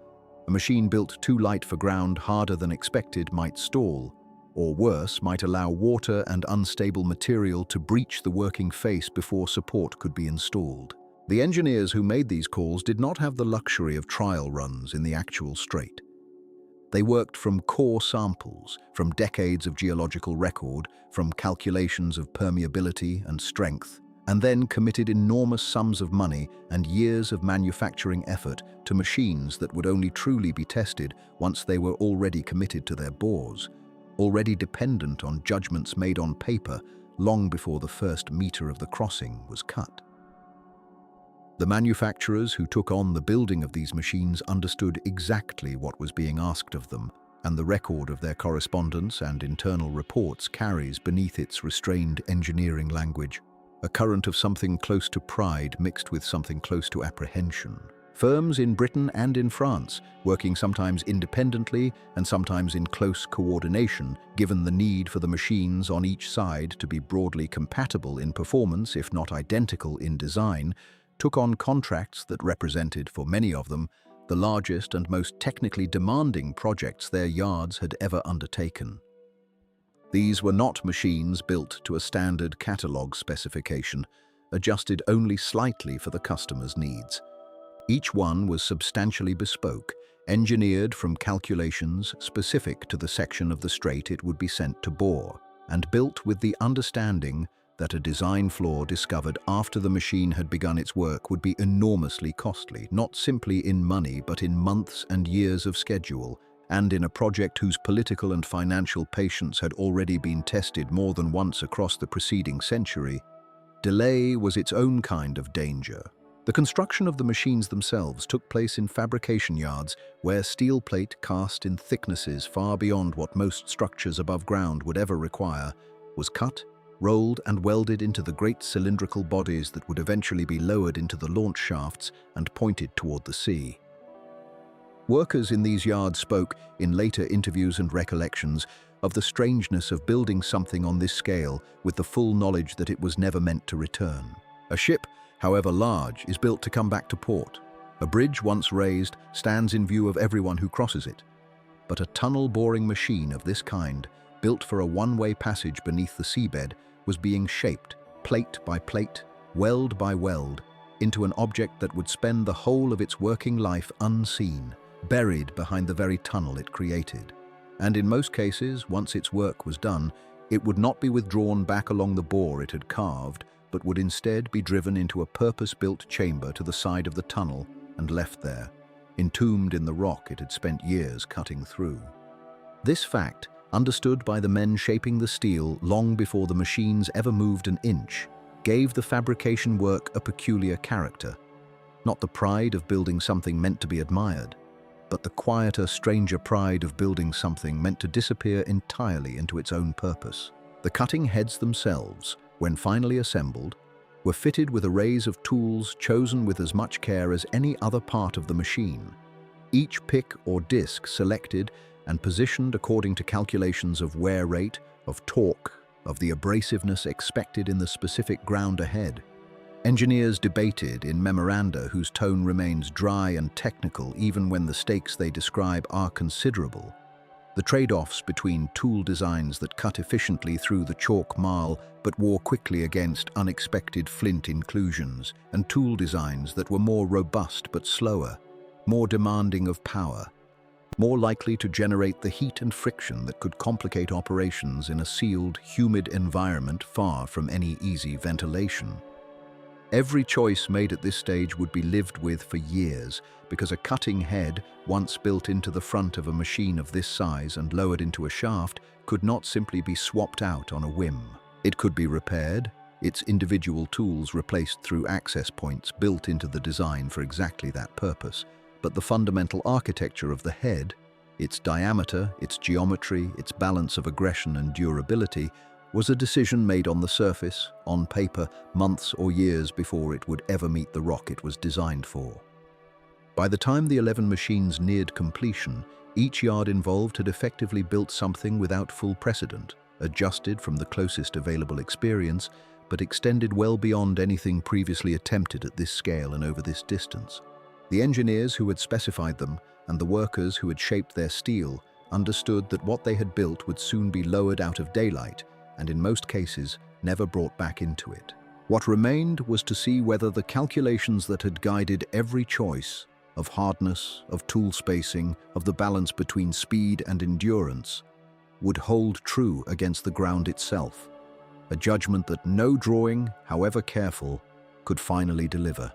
Speaker 1: A machine built too light for ground harder than expected might stall, or worse, might allow water and unstable material to breach the working face before support could be installed. The engineers who made these calls did not have the luxury of trial runs in the actual strait. They worked from core samples, from decades of geological record, from calculations of permeability and strength, and then committed enormous sums of money and years of manufacturing effort to machines that would only truly be tested once they were already committed to their bores, already dependent on judgments made on paper long before the first metre of the crossing was cut. The manufacturers who took on the building of these machines understood exactly what was being asked of them, and the record of their correspondence and internal reports carries beneath its restrained engineering language a current of something close to pride mixed with something close to apprehension. Firms in Britain and in France, working sometimes independently and sometimes in close coordination, given the need for the machines on each side to be broadly compatible in performance, if not identical in design, took on contracts that represented, for many of them, the largest and most technically demanding projects their yards had ever undertaken. These were not machines built to a standard catalogue specification, adjusted only slightly for the customer's needs. Each one was substantially bespoke, engineered from calculations specific to the section of the strait it would be sent to bore, and built with the understanding that a design flaw discovered after the machine had begun its work would be enormously costly, not simply in money but in months and years of schedule, and in a project whose political and financial patience had already been tested more than once across the preceding century, delay was its own kind of danger. The construction of the machines themselves took place in fabrication yards where steel plate cast in thicknesses far beyond what most structures above ground would ever require was cut, rolled and welded into the great cylindrical bodies that would eventually be lowered into the launch shafts and pointed toward the sea. Workers in these yards spoke, in later interviews and recollections, of the strangeness of building something on this scale with the full knowledge that it was never meant to return. A ship, however large, is built to come back to port. A bridge, once raised, stands in view of everyone who crosses it. But a tunnel-boring machine of this kind, built for a one-way passage beneath the seabed, was being shaped, plate by plate, weld by weld, into an object that would spend the whole of its working life unseen, buried behind the very tunnel it created. And in most cases, once its work was done, it would not be withdrawn back along the bore it had carved, but would instead be driven into a purpose-built chamber to the side of the tunnel and left there, entombed in the rock it had spent years cutting through. This fact, understood by the men shaping the steel long before the machines ever moved an inch, gave the fabrication work a peculiar character. Not the pride of building something meant to be admired, but the quieter, stranger pride of building something meant to disappear entirely into its own purpose. The cutting heads themselves, when finally assembled, were fitted with arrays of tools chosen with as much care as any other part of the machine. Each pick or disc selected and positioned according to calculations of wear rate, of torque, of the abrasiveness expected in the specific ground ahead. Engineers debated in memoranda whose tone remains dry and technical even when the stakes they describe are considerable. The trade-offs between tool designs that cut efficiently through the chalk marl but wore quickly against unexpected flint inclusions, and tool designs that were more robust but slower, more demanding of power, more likely to generate the heat and friction that could complicate operations in a sealed, humid environment far from any easy ventilation. Every choice made at this stage would be lived with for years, because a cutting head, once built into the front of a machine of this size and lowered into a shaft, could not simply be swapped out on a whim. It could be repaired, its individual tools replaced through access points built into the design for exactly that purpose. But the fundamental architecture of the head, its diameter, its geometry, its balance of aggression and durability, was a decision made on the surface, on paper, months or years before it would ever meet the rock it was designed for. By the time the 11 machines neared completion, each yard involved had effectively built something without full precedent, adjusted from the closest available experience, but extended well beyond anything previously attempted at this scale and over this distance. The engineers who had specified them and the workers who had shaped their steel understood that what they had built would soon be lowered out of daylight and in most cases never brought back into it. What remained was to see whether the calculations that had guided every choice of hardness, of tool spacing, of the balance between speed and endurance would hold true against the ground itself, a judgment that no drawing, however careful, could finally deliver.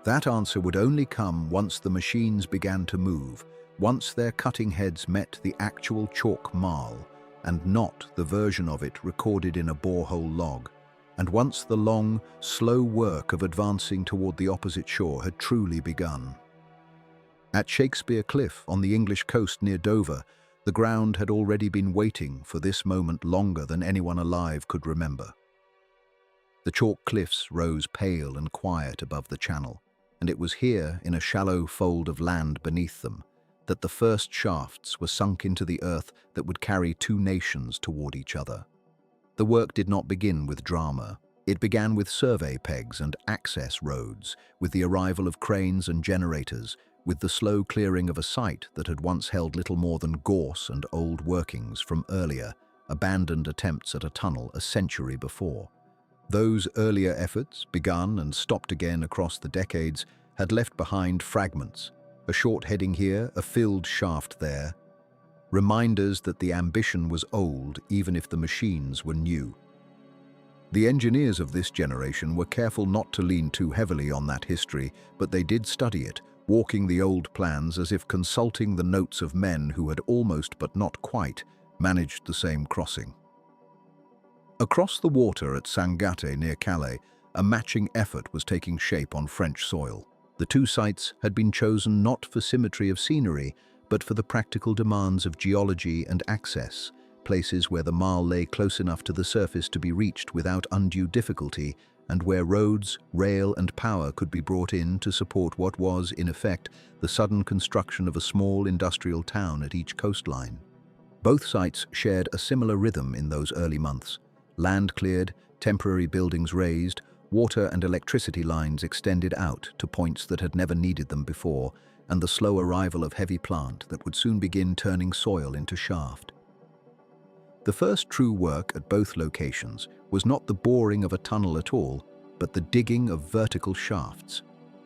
Speaker 1: That answer would only come once the machines began to move, once their cutting heads met the actual chalk marl, and not the version of it recorded in a borehole log, and once the long, slow work of advancing toward the opposite shore had truly begun. At Shakespeare Cliff, on the English coast near Dover, the ground had already been waiting for this moment longer than anyone alive could remember. The chalk cliffs rose pale and quiet above the channel, and it was here, in a shallow fold of land beneath them, that the first shafts were sunk into the earth that would carry two nations toward each other. The work did not begin with drama. It began with survey pegs and access roads, with the arrival of cranes and generators, with the slow clearing of a site that had once held little more than gorse and old workings from earlier, abandoned attempts at a tunnel a century before. Those earlier efforts, begun and stopped again across the decades, had left behind fragments, a short heading here, a filled shaft there, reminders that the ambition was old even if the machines were new. The engineers of this generation were careful not to lean too heavily on that history, but they did study it, walking the old plans as if consulting the notes of men who had almost but not quite managed the same crossing. Across the water at Sangatte near Calais, a matching effort was taking shape on French soil. The two sites had been chosen not for symmetry of scenery, but for the practical demands of geology and access, places where the marl lay close enough to the surface to be reached without undue difficulty, and where roads, rail and power could be brought in to support what was, in effect, the sudden construction of a small industrial town at each coastline. Both sites shared a similar rhythm in those early months. Land cleared, temporary buildings raised, water and electricity lines extended out to points that had never needed them before, and the slow arrival of heavy plant that would soon begin turning soil into shaft. The first true work at both locations was not the boring of a tunnel at all, but the digging of vertical shafts,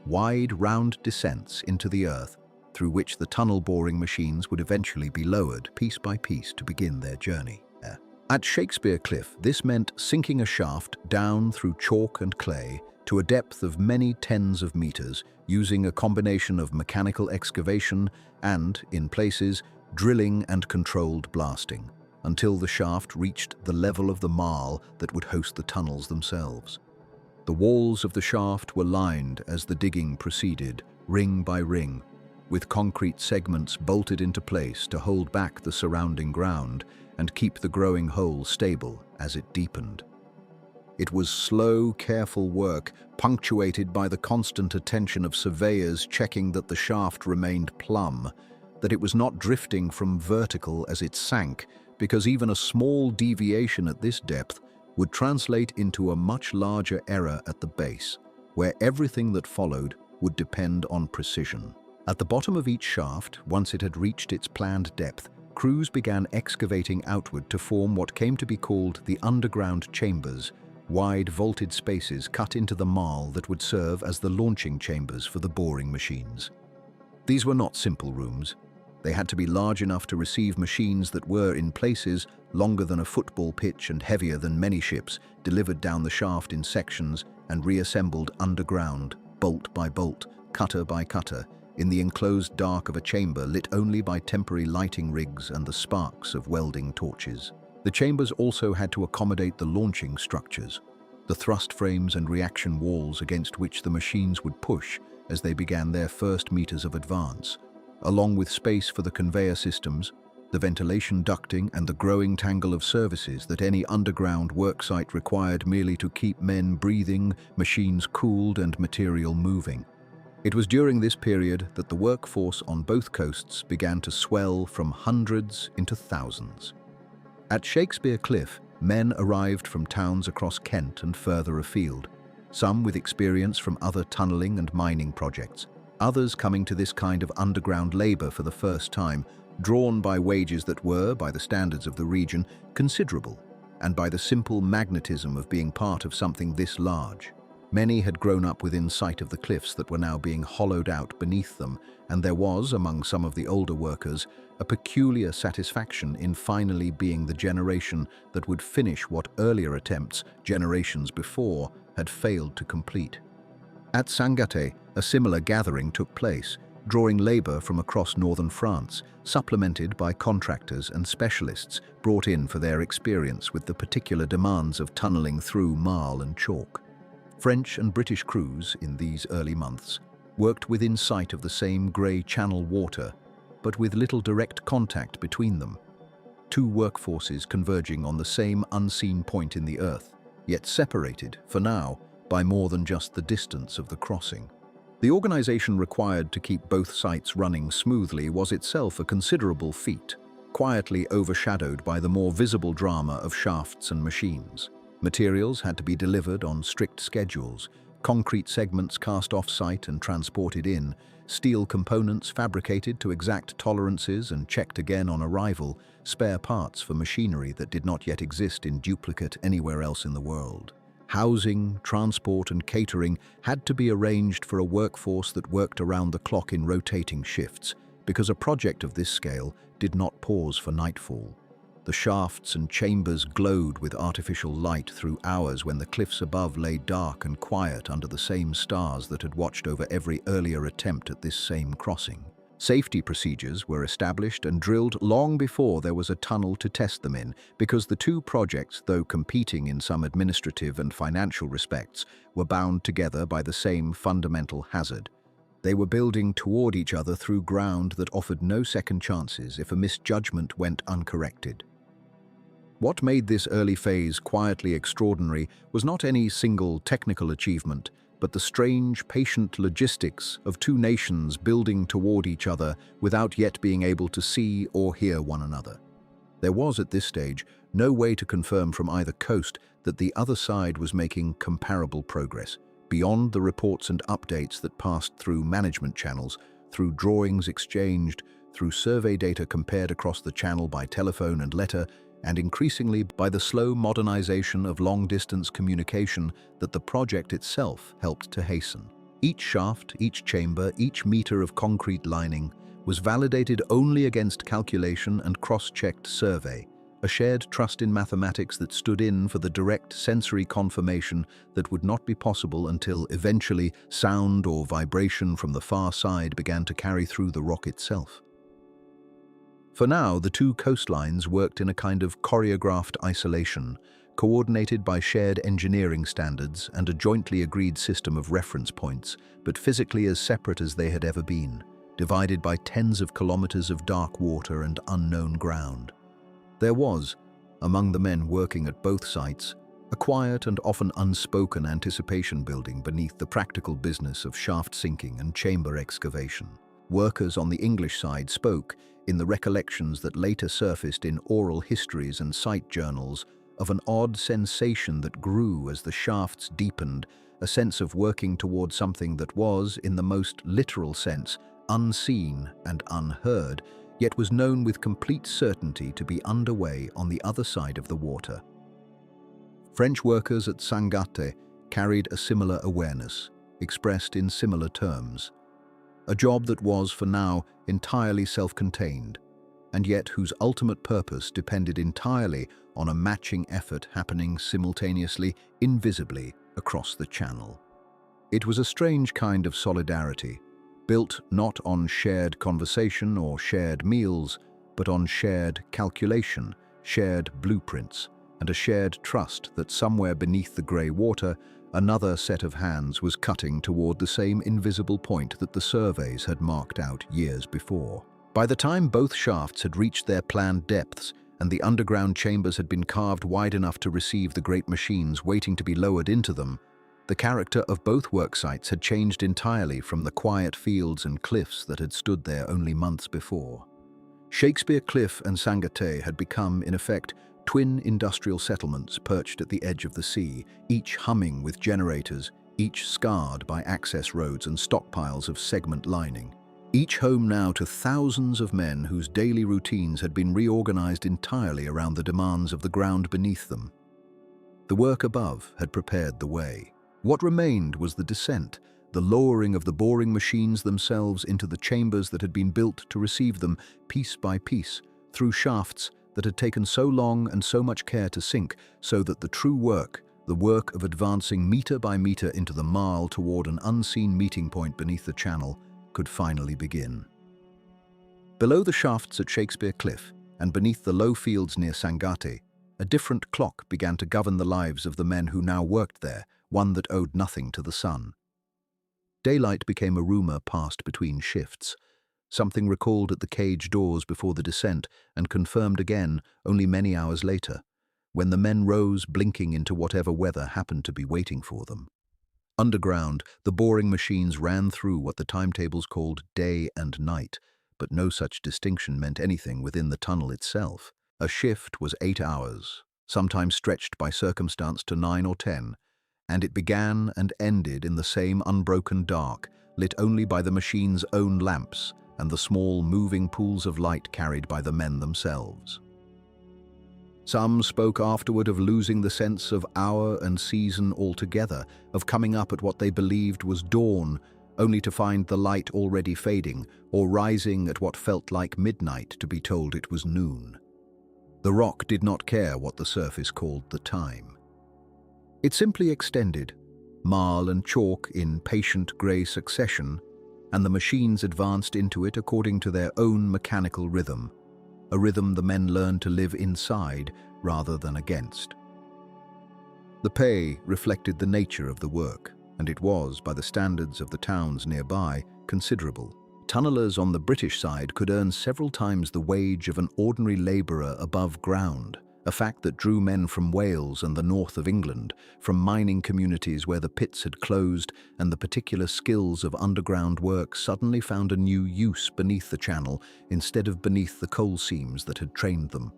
Speaker 1: wide, round descents into the earth, through which the tunnel boring machines would eventually be lowered piece by piece to begin their journey. At Shakespeare Cliff, this meant sinking a shaft down through chalk and clay to a depth of many tens of meters, using a combination of mechanical excavation and, in places, drilling and controlled blasting, until the shaft reached the level of the marl that would host the tunnels themselves. The walls of the shaft were lined as the digging proceeded, ring by ring, with concrete segments bolted into place to hold back the surrounding ground and keep the growing hole stable as it deepened. It was slow, careful work, punctuated by the constant attention of surveyors checking that the shaft remained plumb, that it was not drifting from vertical as it sank, because even a small deviation at this depth would translate into a much larger error at the base, where everything that followed would depend on precision. At the bottom of each shaft, once it had reached its planned depth, crews began excavating outward to form what came to be called the underground chambers, wide vaulted spaces cut into the marl that would serve as the launching chambers for the boring machines. These were not simple rooms. They had to be large enough to receive machines that were, in places, longer than a football pitch and heavier than many ships, delivered down the shaft in sections and reassembled underground, bolt by bolt, cutter by cutter, in the enclosed dark of a chamber lit only by temporary lighting rigs and the sparks of welding torches. The chambers also had to accommodate the launching structures, the thrust frames and reaction walls against which the machines would push as they began their first meters of advance, along with space for the conveyor systems, the ventilation ducting and the growing tangle of services that any underground worksite required merely to keep men breathing, machines cooled and material moving. It was during this period that the workforce on both coasts began to swell from hundreds into thousands. At Shakespeare Cliff, men arrived from towns across Kent and further afield, some with experience from other tunnelling and mining projects, others coming to this kind of underground labour for the first time, drawn by wages that were, by the standards of the region, considerable, and by the simple magnetism of being part of something this large. Many had grown up within sight of the cliffs that were now being hollowed out beneath them, and there was, among some of the older workers, a peculiar satisfaction in finally being the generation that would finish what earlier attempts, generations before, had failed to complete. At Sangatte, a similar gathering took place, drawing labour from across northern France, supplemented by contractors and specialists brought in for their experience with the particular demands of tunnelling through marl and chalk. French and British crews, in these early months, worked within sight of the same grey channel water, but with little direct contact between them. Two workforces converging on the same unseen point in the earth, yet separated, for now, by more than just the distance of the crossing. The organisation required to keep both sites running smoothly was itself a considerable feat, quietly overshadowed by the more visible drama of shafts and machines. Materials had to be delivered on strict schedules, concrete segments cast off-site and transported in, steel components fabricated to exact tolerances and checked again on arrival, spare parts for machinery that did not yet exist in duplicate anywhere else in the world. Housing, transport and catering had to be arranged for a workforce that worked around the clock in rotating shifts, because a project of this scale did not pause for nightfall. The shafts and chambers glowed with artificial light through hours when the cliffs above lay dark and quiet under the same stars that had watched over every earlier attempt at this same crossing. Safety procedures were established and drilled long before there was a tunnel to test them in, because the two projects, though competing in some administrative and financial respects, were bound together by the same fundamental hazard. They were building toward each other through ground that offered no second chances if a misjudgment went uncorrected. What made this early phase quietly extraordinary was not any single technical achievement, but the strange, patient logistics of two nations building toward each other without yet being able to see or hear one another. There was, at this stage, no way to confirm from either coast that the other side was making comparable progress, beyond the reports and updates that passed through management channels, through drawings exchanged, through survey data compared across the channel by telephone and letter, and increasingly by the slow modernization of long-distance communication that the project itself helped to hasten. Each shaft, each chamber, each meter of concrete lining was validated only against calculation and cross-checked survey, a shared trust in mathematics that stood in for the direct sensory confirmation that would not be possible until eventually sound or vibration from the far side began to carry through the rock itself. For now, the two coastlines worked in a kind of choreographed isolation, coordinated by shared engineering standards and a jointly agreed system of reference points, but physically as separate as they had ever been, divided by tens of kilometers of dark water and unknown ground. There was, among the men working at both sites, a quiet and often unspoken anticipation building beneath the practical business of shaft sinking and chamber excavation. Workers on the English side spoke, in the recollections that later surfaced in oral histories and site journals, of an odd sensation that grew as the shafts deepened, a sense of working toward something that was, in the most literal sense, unseen and unheard, yet was known with complete certainty to be underway on the other side of the water. French workers at Sangatte carried a similar awareness, expressed in similar terms. A job that was, for now, entirely self-contained, and yet whose ultimate purpose depended entirely on a matching effort happening simultaneously, invisibly, across the channel. It was a strange kind of solidarity, built not on shared conversation or shared meals, but on shared calculation, shared blueprints, and a shared trust that somewhere beneath the grey water, another set of hands was cutting toward the same invisible point that the surveys had marked out years before. By the time both shafts had reached their planned depths and the underground chambers had been carved wide enough to receive the great machines waiting to be lowered into them, the character of both work sites had changed entirely from the quiet fields and cliffs that had stood there only months before. Shakespeare Cliff and Sangatte had become, in effect, twin industrial settlements perched at the edge of the sea, each humming with generators, each scarred by access roads and stockpiles of segment lining. Each home now to thousands of men whose daily routines had been reorganized entirely around the demands of the ground beneath them. The work above had prepared the way. What remained was the descent, the lowering of the boring machines themselves into the chambers that had been built to receive them piece by piece, through shafts that had taken so long and so much care to sink, so that the true work, the work of advancing meter by meter into the marl toward an unseen meeting point beneath the channel, could finally begin. Below the shafts at Shakespeare Cliff, and beneath the low fields near Sangatte, a different clock began to govern the lives of the men who now worked there, one that owed nothing to the sun. Daylight became a rumor passed between shifts, something recalled at the cage doors before the descent and confirmed again only many hours later, when the men rose blinking into whatever weather happened to be waiting for them. Underground, the boring machines ran through what the timetables called day and night, but no such distinction meant anything within the tunnel itself. A shift was 8 hours, sometimes stretched by circumstance to 9 or 10, and it began and ended in the same unbroken dark, lit only by the machine's own lamps and the small moving pools of light carried by the men themselves. Some spoke afterward of losing the sense of hour and season altogether, of coming up at what they believed was dawn, only to find the light already fading, or rising at what felt like midnight to be told it was noon. The rock did not care what the surface called the time. It simply extended, marl and chalk in patient grey succession, and the machines advanced into it according to their own mechanical rhythm, a rhythm the men learned to live inside rather than against. The pay reflected the nature of the work, and it was, by the standards of the towns nearby, considerable. Tunnellers on the British side could earn several times the wage of an ordinary labourer above ground, a fact that drew men from Wales and the north of England, from mining communities where the pits had closed and the particular skills of underground work suddenly found a new use beneath the channel instead of beneath the coal seams that had trained them.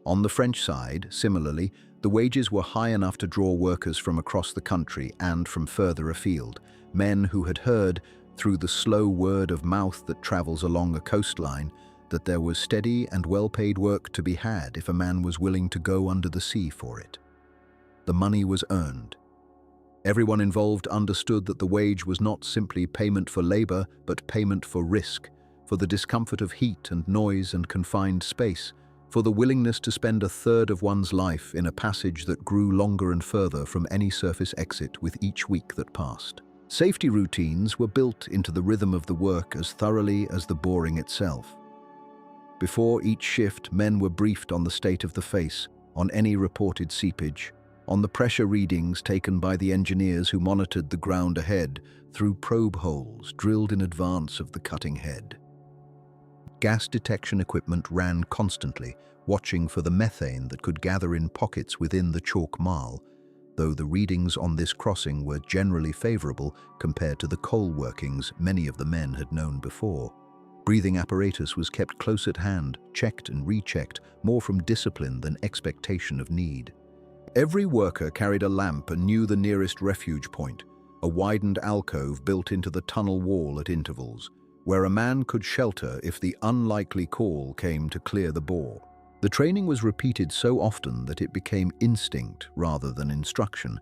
Speaker 1: On the French side, similarly, the wages were high enough to draw workers from across the country and from further afield, men who had heard, through the slow word of mouth that travels along a coastline, that there was steady and well-paid work to be had if a man was willing to go under the sea for it. The money was earned. Everyone involved understood that the wage was not simply payment for labour, but payment for risk, for the discomfort of heat and noise and confined space, for the willingness to spend a third of one's life in a passage that grew longer and further from any surface exit with each week that passed. Safety routines were built into the rhythm of the work as thoroughly as the boring itself. Before each shift, men were briefed on the state of the face, on any reported seepage, on the pressure readings taken by the engineers who monitored the ground ahead through probe holes drilled in advance of the cutting head. Gas detection equipment ran constantly, watching for the methane that could gather in pockets within the chalk marl, though the readings on this crossing were generally favourable compared to the coal workings many of the men had known before. Breathing apparatus was kept close at hand, checked and rechecked, more from discipline than expectation of need. Every worker carried a lamp and knew the nearest refuge point, a widened alcove built into the tunnel wall at intervals, where a man could shelter if the unlikely call came to clear the bore. The training was repeated so often that it became instinct rather than instruction,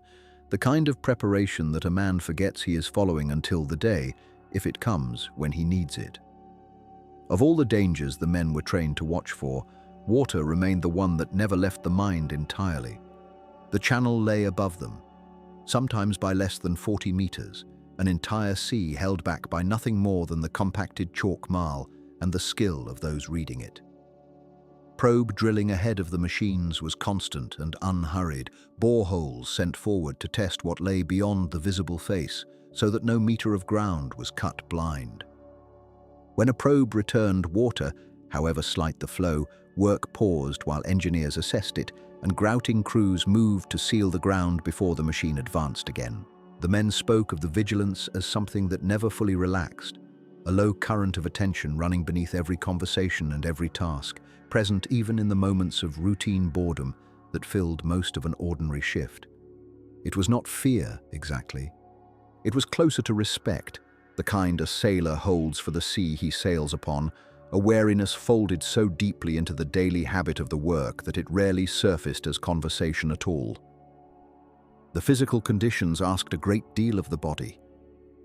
Speaker 1: the kind of preparation that a man forgets he is following until the day, if it comes when he needs it. Of all the dangers the men were trained to watch for, water remained the one that never left the mind entirely. The channel lay above them, sometimes by less than 40 metres, an entire sea held back by nothing more than the compacted chalk marl and the skill of those reading it. Probe drilling ahead of the machines was constant and unhurried, boreholes sent forward to test what lay beyond the visible face, so that no metre of ground was cut blind. When a probe returned water, however slight the flow, work paused while engineers assessed it, and grouting crews moved to seal the ground before the machine advanced again. The men spoke of the vigilance as something that never fully relaxed, a low current of attention running beneath every conversation and every task, present even in the moments of routine boredom that filled most of an ordinary shift. It was not fear, exactly. It was closer to respect, the kind a sailor holds for the sea he sails upon, a wariness folded so deeply into the daily habit of the work that it rarely surfaced as conversation at all. The physical conditions asked a great deal of the body.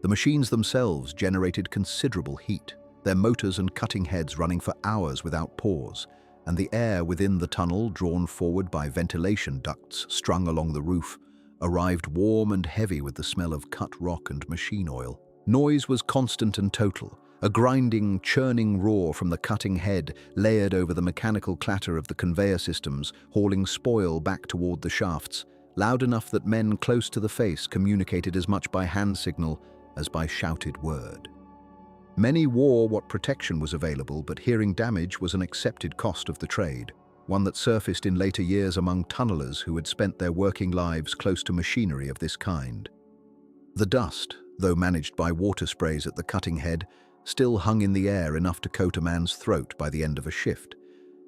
Speaker 1: The machines themselves generated considerable heat, their motors and cutting heads running for hours without pause, and the air within the tunnel, drawn forward by ventilation ducts strung along the roof, arrived warm and heavy with the smell of cut rock and machine oil. Noise was constant and total, a grinding, churning roar from the cutting head layered over the mechanical clatter of the conveyor systems, hauling spoil back toward the shafts, loud enough that men close to the face communicated as much by hand signal as by shouted word. Many wore what protection was available, but hearing damage was an accepted cost of the trade, one that surfaced in later years among tunnellers who had spent their working lives close to machinery of this kind. The dust, though managed by water sprays at the cutting head, still hung in the air enough to coat a man's throat by the end of a shift,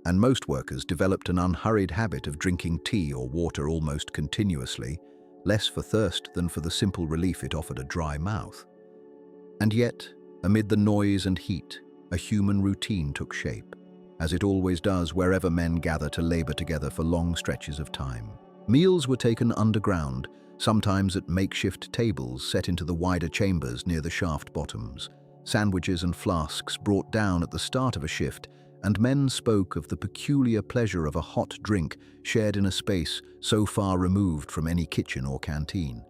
Speaker 1: and most workers developed an unhurried habit of drinking tea or water almost continuously, less for thirst than for the simple relief it offered a dry mouth. And yet, amid the noise and heat, a human routine took shape, as it always does wherever men gather to labour together for long stretches of time. Meals were taken underground, sometimes at makeshift tables set into the wider chambers near the shaft bottoms, sandwiches and flasks brought down at the start of a shift and men spoke of the peculiar pleasure of a hot drink shared in a space so far removed from any kitchen or canteen.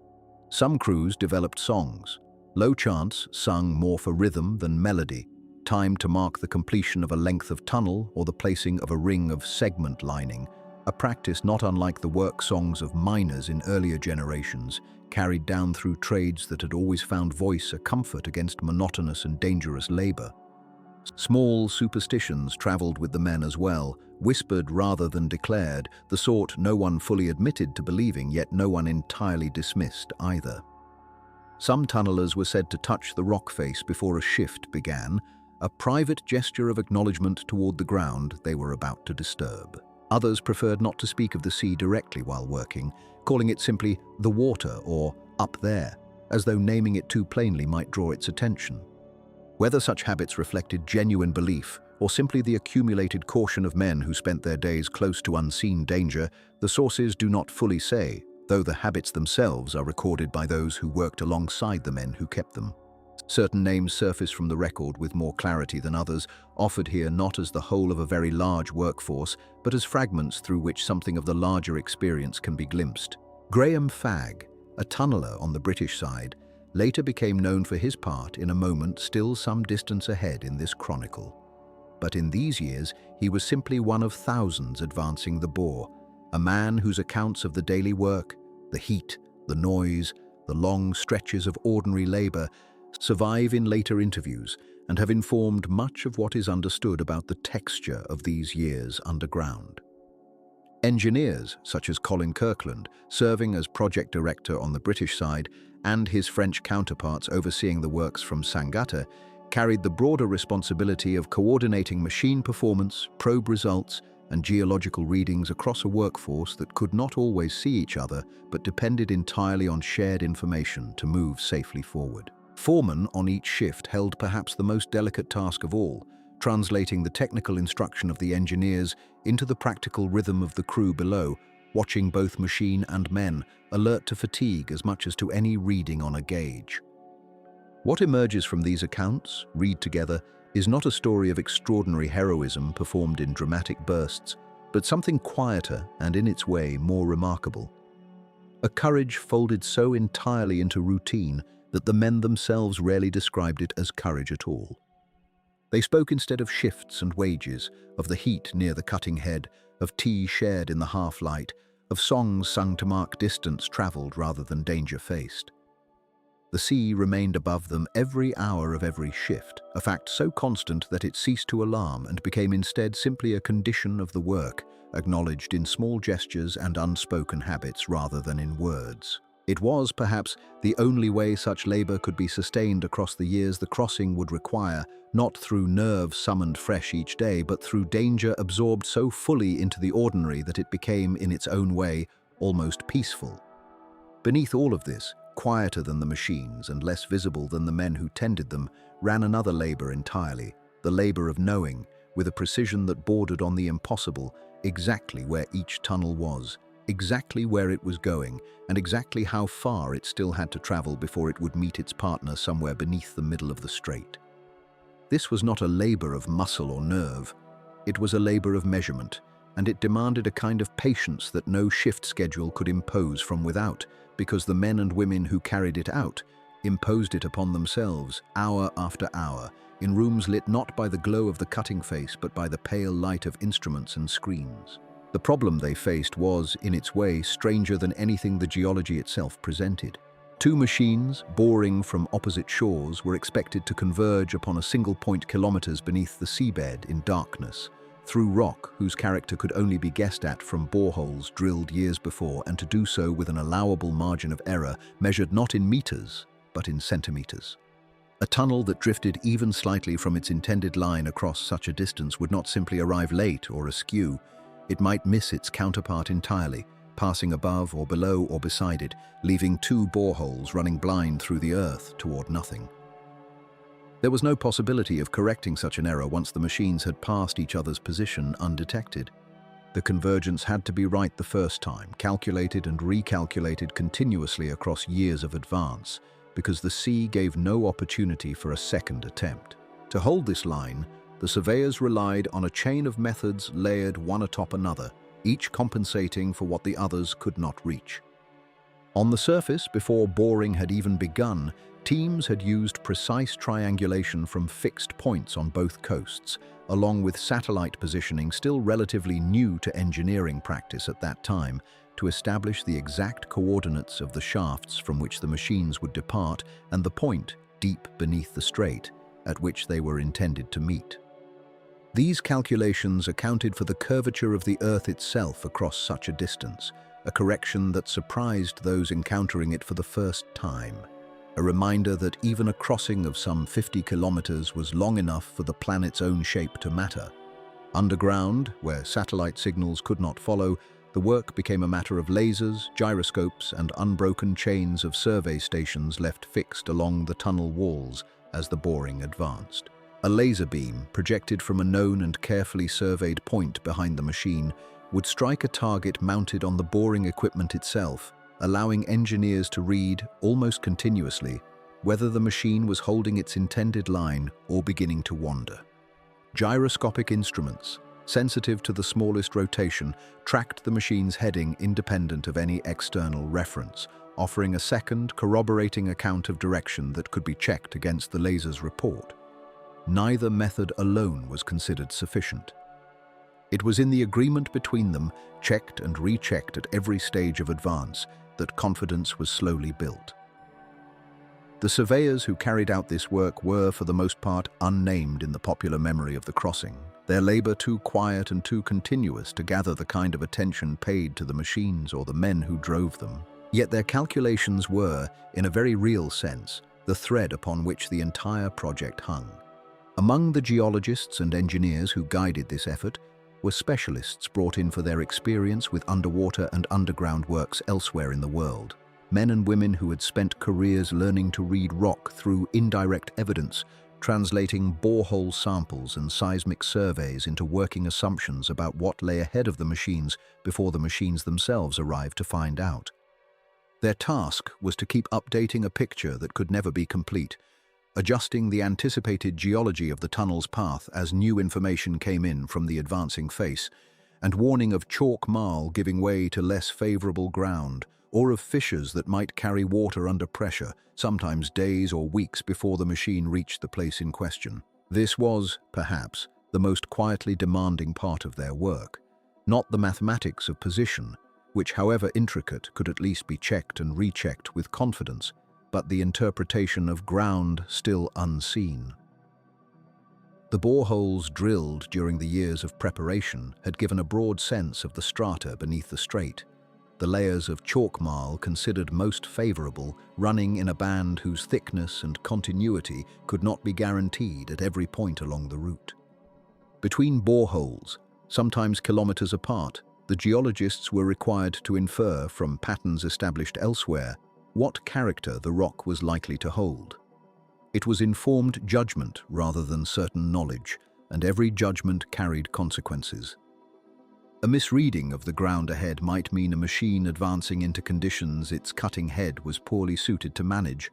Speaker 1: Some crews developed songs, low chants sung more for rhythm than melody, timed to mark the completion of a length of tunnel or the placing of a ring of segment lining, a practice not unlike the work songs of miners in earlier generations, carried down through trades that had always found voice a comfort against monotonous and dangerous labor. Small superstitions traveled with the men as well, whispered rather than declared, the sort no one fully admitted to believing, yet no one entirely dismissed either. Some tunnelers were said to touch the rock face before a shift began, a private gesture of acknowledgement toward the ground they were about to disturb. Others preferred not to speak of the sea directly while working, calling it simply the water or up there, as though naming it too plainly might draw its attention. Whether such habits reflected genuine belief or simply the accumulated caution of men who spent their days close to unseen danger, the sources do not fully say, though the habits themselves are recorded by those who worked alongside the men who kept them. Certain names surface from the record with more clarity than others, offered here not as the whole of a very large workforce, but as fragments through which something of the larger experience can be glimpsed. Graham Fagg, a tunneler on the British side, later became known for his part in a moment still some distance ahead in this chronicle. But in these years, he was simply one of thousands advancing the bore, a man whose accounts of the daily work, the heat, the noise, the long stretches of ordinary labor, survive in later interviews and have informed much of what is understood about the texture of these years underground. Engineers, such as Colin Kirkland, serving as project director on the British side, and his French counterparts overseeing the works from Sangata, carried the broader responsibility of coordinating machine performance, probe results, and geological readings across a workforce that could not always see each other but depended entirely on shared information to move safely forward. Foremen on each shift held perhaps the most delicate task of all, translating the technical instruction of the engineers into the practical rhythm of the crew below, watching both machine and men, alert to fatigue as much as to any reading on a gauge. What emerges from these accounts, read together, is not a story of extraordinary heroism performed in dramatic bursts, but something quieter and in its way more remarkable. A courage folded so entirely into routine that the men themselves rarely described it as courage at all. They spoke instead of shifts and wages, of the heat near the cutting head, of tea shared in the half-light, of songs sung to mark distance traveled rather than danger faced. The sea remained above them every hour of every shift, a fact so constant that it ceased to alarm and became instead simply a condition of the work, acknowledged in small gestures and unspoken habits rather than in words. It was, perhaps, the only way such labor could be sustained across the years the crossing would require, not through nerve summoned fresh each day, but through danger absorbed so fully into the ordinary that it became, in its own way, almost peaceful. Beneath all of this, quieter than the machines and less visible than the men who tended them, ran another labor entirely, the labor of knowing, with a precision that bordered on the impossible, exactly where each tunnel was, exactly where it was going, and exactly how far it still had to travel before it would meet its partner somewhere beneath the middle of the strait. This was not a labor of muscle or nerve. It was a labor of measurement, and it demanded a kind of patience that no shift schedule could impose from without, because the men and women who carried it out imposed it upon themselves, hour after hour, in rooms lit not by the glow of the cutting face but by the pale light of instruments and screens. The problem they faced was, in its way, stranger than anything the geology itself presented. Two machines, boring from opposite shores, were expected to converge upon a single point kilometres beneath the seabed in darkness, through rock whose character could only be guessed at from boreholes drilled years before, and to do so with an allowable margin of error measured not in meters, but in centimetres. A tunnel that drifted even slightly from its intended line across such a distance would not simply arrive late or askew. It might miss its counterpart entirely, passing above or below or beside it, leaving two boreholes running blind through the earth toward nothing. There was no possibility of correcting such an error once the machines had passed each other's position undetected. The convergence had to be right the first time, calculated and recalculated continuously across years of advance, because the sea gave no opportunity for a second attempt. To hold this line, the surveyors relied on a chain of methods layered one atop another, each compensating for what the others could not reach. On the surface, before boring had even begun, teams had used precise triangulation from fixed points on both coasts, along with satellite positioning still relatively new to engineering practice at that time, to establish the exact coordinates of the shafts from which the machines would depart and the point, deep beneath the strait, at which they were intended to meet. These calculations accounted for the curvature of the Earth itself across such a distance, a correction that surprised those encountering it for the first time. A reminder that even a crossing of some 50 kilometers was long enough for the planet's own shape to matter. Underground, where satellite signals could not follow, the work became a matter of lasers, gyroscopes, and unbroken chains of survey stations left fixed along the tunnel walls as the boring advanced. A laser beam, projected from a known and carefully surveyed point behind the machine, would strike a target mounted on the boring equipment itself, allowing engineers to read, almost continuously, whether the machine was holding its intended line or beginning to wander. Gyroscopic instruments, sensitive to the smallest rotation, tracked the machine's heading independent of any external reference, offering a second, corroborating account of direction that could be checked against the laser's report. Neither method alone was considered sufficient. It was in the agreement between them, checked and rechecked at every stage of advance, that confidence was slowly built. The surveyors who carried out this work were, for the most part, unnamed in the popular memory of the crossing, their labor too quiet and too continuous to gather the kind of attention paid to the machines or the men who drove them. Yet their calculations were, in a very real sense, the thread upon which the entire project hung. Among the geologists and engineers who guided this effort were specialists brought in for their experience with underwater and underground works elsewhere in the world. Men and women who had spent careers learning to read rock through indirect evidence, translating borehole samples and seismic surveys into working assumptions about what lay ahead of the machines before the machines themselves arrived to find out. Their task was to keep updating a picture that could never be complete, adjusting the anticipated geology of the tunnel's path as new information came in from the advancing face, and warning of chalk marl giving way to less favorable ground, or of fissures that might carry water under pressure, sometimes days or weeks before the machine reached the place in question. This was, perhaps, the most quietly demanding part of their work, not the mathematics of position, which, however intricate, could at least be checked and rechecked with confidence, but the interpretation of ground still unseen. The boreholes drilled during the years of preparation had given a broad sense of the strata beneath the strait, the layers of chalk marl considered most favorable, running in a band whose thickness and continuity could not be guaranteed at every point along the route. Between boreholes, sometimes kilometers apart, the geologists were required to infer from patterns established elsewhere what character the rock was likely to hold. It was informed judgment rather than certain knowledge, and every judgment carried consequences. A misreading of the ground ahead might mean a machine advancing into conditions its cutting head was poorly suited to manage,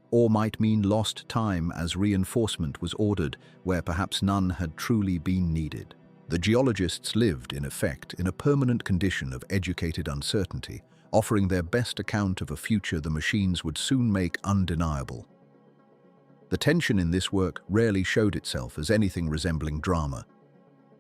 Speaker 1: or might mean lost time as reinforcement was ordered where perhaps none had truly been needed. The geologists lived, in effect, in a permanent condition of educated uncertainty, offering their best account of a future the machines would soon make undeniable. The tension in this work rarely showed itself as anything resembling drama.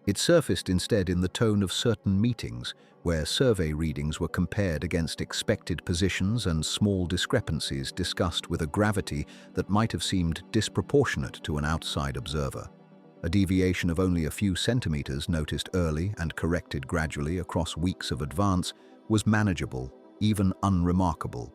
Speaker 1: It surfaced instead in the tone of certain meetings, where survey readings were compared against expected positions and small discrepancies discussed with a gravity that might have seemed disproportionate to an outside observer. A deviation of only a few centimeters noticed early and corrected gradually across weeks of advance was manageable, even unremarkable.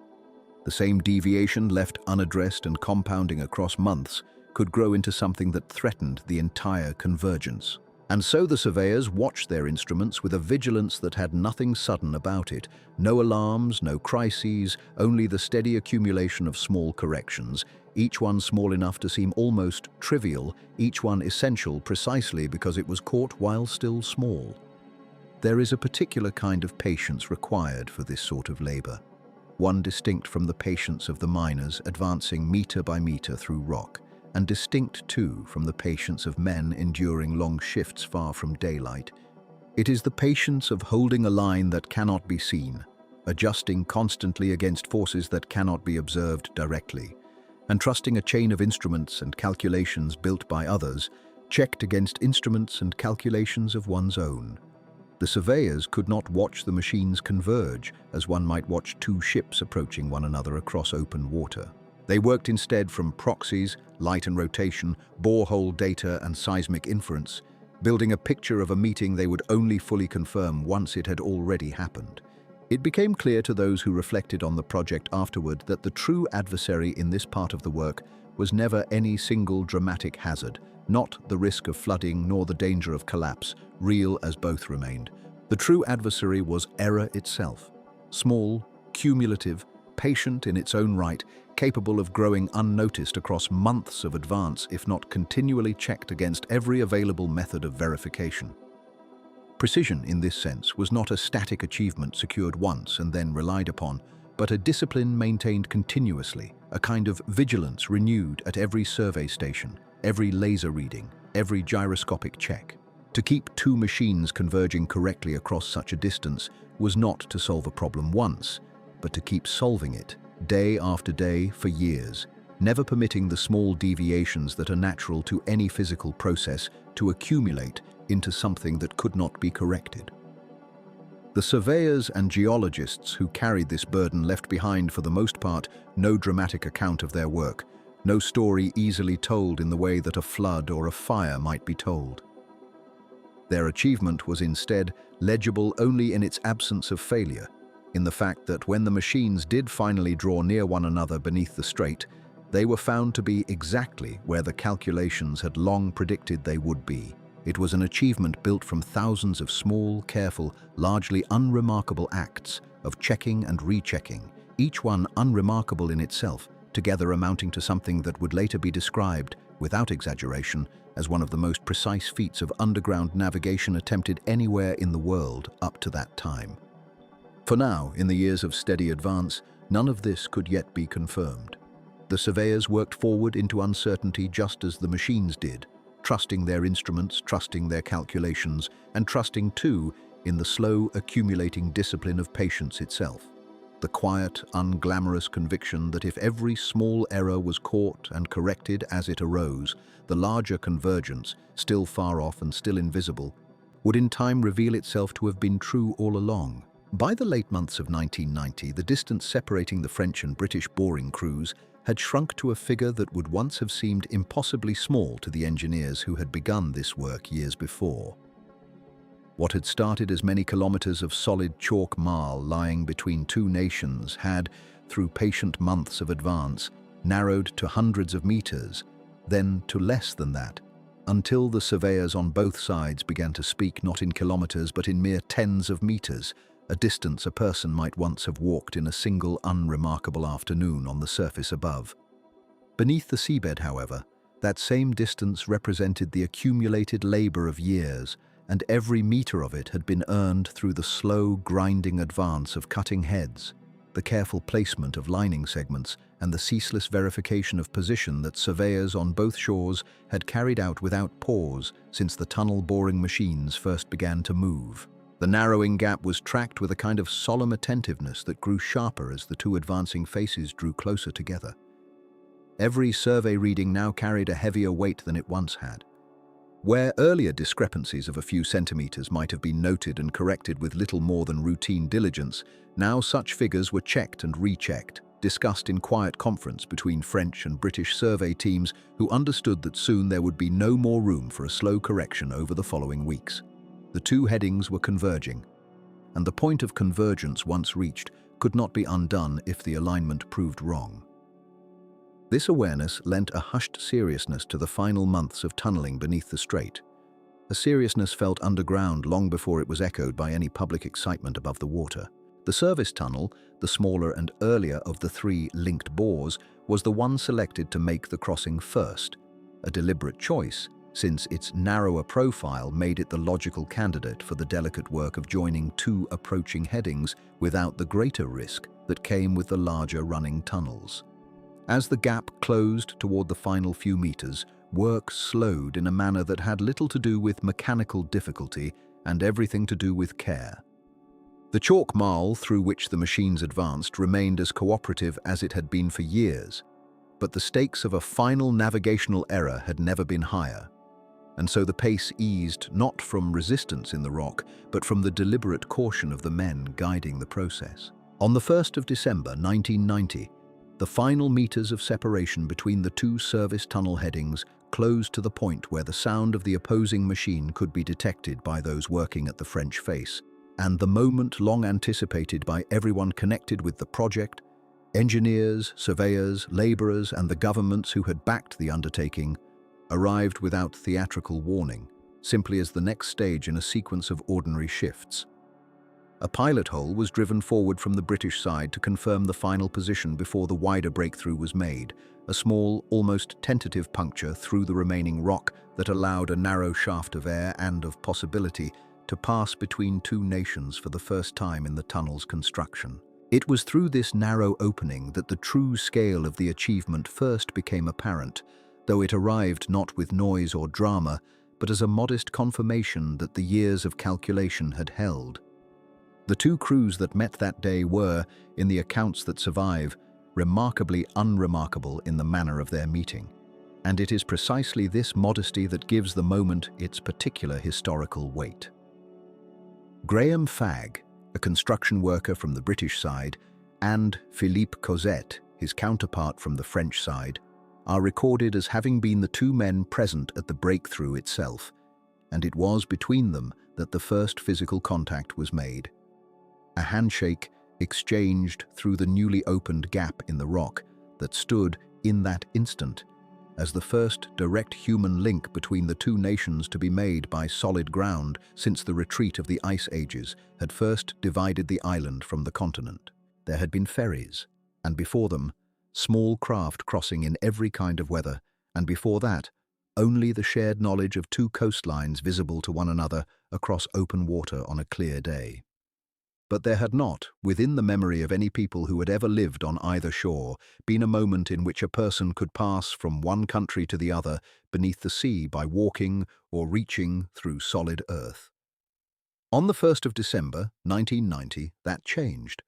Speaker 1: The same deviation left unaddressed and compounding across months could grow into something that threatened the entire convergence. And so the surveyors watched their instruments with a vigilance that had nothing sudden about it, no alarms, no crises, only the steady accumulation of small corrections, each one small enough to seem almost trivial, each one essential precisely because it was caught while still small. There is a particular kind of patience required for this sort of labor, one distinct from the patience of the miners advancing meter by meter through rock, and distinct too from the patience of men enduring long shifts far from daylight. It is the patience of holding a line that cannot be seen, adjusting constantly against forces that cannot be observed directly, and trusting a chain of instruments and calculations built by others, checked against instruments and calculations of one's own. The surveyors could not watch the machines converge as one might watch two ships approaching one another across open water. They worked instead from proxies, light and rotation, borehole data and seismic inference, building a picture of a meeting they would only fully confirm once it had already happened. It became clear to those who reflected on the project afterward that the true adversary in this part of the work was never any single dramatic hazard, not the risk of flooding nor the danger of collapse, real as both remained. The true adversary was error itself, small, cumulative, patient in its own right, capable of growing unnoticed across months of advance if not continually checked against every available method of verification. Precision, in this sense, was not a static achievement secured once and then relied upon, but a discipline maintained continuously, a kind of vigilance renewed at every survey station, every laser reading, every gyroscopic check. To keep two machines converging correctly across such a distance was not to solve a problem once, but to keep solving it, day after day for years, never permitting the small deviations that are natural to any physical process to accumulate into something that could not be corrected. The surveyors and geologists who carried this burden left behind, for the most part, no dramatic account of their work, no story easily told in the way that a flood or a fire might be told. Their achievement was instead legible only in its absence of failure, in the fact that when the machines did finally draw near one another beneath the strait, they were found to be exactly where the calculations had long predicted they would be. It was an achievement built from thousands of small, careful, largely unremarkable acts of checking and rechecking, each one unremarkable in itself, together amounting to something that would later be described, without exaggeration, as one of the most precise feats of underground navigation attempted anywhere in the world up to that time. For now, in the years of steady advance, none of this could yet be confirmed. The surveyors worked forward into uncertainty just as the machines did, trusting their instruments, trusting their calculations, and trusting too in the slow accumulating discipline of patience itself. The quiet, unglamorous conviction that if every small error was caught and corrected as it arose, the larger convergence, still far off and still invisible, would in time reveal itself to have been true all along. By the late months of 1990, the distance separating the French and British boring crews had shrunk to a figure that would once have seemed impossibly small to the engineers who had begun this work years before. What had started as many kilometres of solid chalk marl lying between two nations had, through patient months of advance, narrowed to hundreds of metres, then to less than that, until the surveyors on both sides began to speak not in kilometres but in mere tens of metres, a distance a person might once have walked in a single unremarkable afternoon on the surface above. Beneath the seabed, however, that same distance represented the accumulated labour of years, and every metre of it had been earned through the slow, grinding advance of cutting heads, the careful placement of lining segments, and the ceaseless verification of position that surveyors on both shores had carried out without pause since the tunnel boring machines first began to move. The narrowing gap was tracked with a kind of solemn attentiveness that grew sharper as the two advancing faces drew closer together. Every survey reading now carried a heavier weight than it once had. Where earlier discrepancies of a few centimetres might have been noted and corrected with little more than routine diligence, now such figures were checked and rechecked, discussed in quiet conference between French and British survey teams who understood that soon there would be no more room for a slow correction over the following weeks. The two headings were converging, and the point of convergence once reached could not be undone if the alignment proved wrong. This awareness lent a hushed seriousness to the final months of tunnelling beneath the strait, a seriousness felt underground long before it was echoed by any public excitement above the water. The service tunnel, the smaller and earlier of the three linked bores, was the one selected to make the crossing first, a deliberate choice, since its narrower profile made it the logical candidate for the delicate work of joining two approaching headings without the greater risk that came with the larger running tunnels. As the gap closed toward the final few meters, work slowed in a manner that had little to do with mechanical difficulty and everything to do with care. The chalk marl through which the machines advanced remained as cooperative as it had been for years, but the stakes of a final navigational error had never been higher, and so the pace eased not from resistance in the rock, but from the deliberate caution of the men guiding the process. On the 1st of December 1990, the final meters of separation between the two service tunnel headings closed to the point where the sound of the opposing machine could be detected by those working at the French face, and the moment long anticipated by everyone connected with the project, engineers, surveyors, labourers, and the governments who had backed the undertaking, arrived without theatrical warning, simply as the next stage in a sequence of ordinary shifts. A pilot hole was driven forward from the British side to confirm the final position before the wider breakthrough was made, a small, almost tentative puncture through the remaining rock that allowed a narrow shaft of air and of possibility to pass between two nations for the first time in the tunnel's construction. It was through this narrow opening that the true scale of the achievement first became apparent, though it arrived not with noise or drama, but as a modest confirmation that the years of calculation had held. The two crews that met that day were, in the accounts that survive, remarkably unremarkable in the manner of their meeting, and it is precisely this modesty that gives the moment its particular historical weight. Graham Fagg, a construction worker from the British side, and Philippe Cosette, his counterpart from the French side, are recorded as having been the two men present at the breakthrough itself, and it was between them that the first physical contact was made. A handshake exchanged through the newly opened gap in the rock that stood in that instant as the first direct human link between the two nations to be made by solid ground since the retreat of the ice ages had first divided the island from the continent. There had been ferries, and before them, small craft crossing in every kind of weather, and before that, only the shared knowledge of two coastlines visible to one another across open water on a clear day. But there had not, within the memory of any people who had ever lived on either shore, been a moment in which a person could pass from one country to the other beneath the sea by walking or reaching through solid earth. On the 1st of December, 1990, that changed.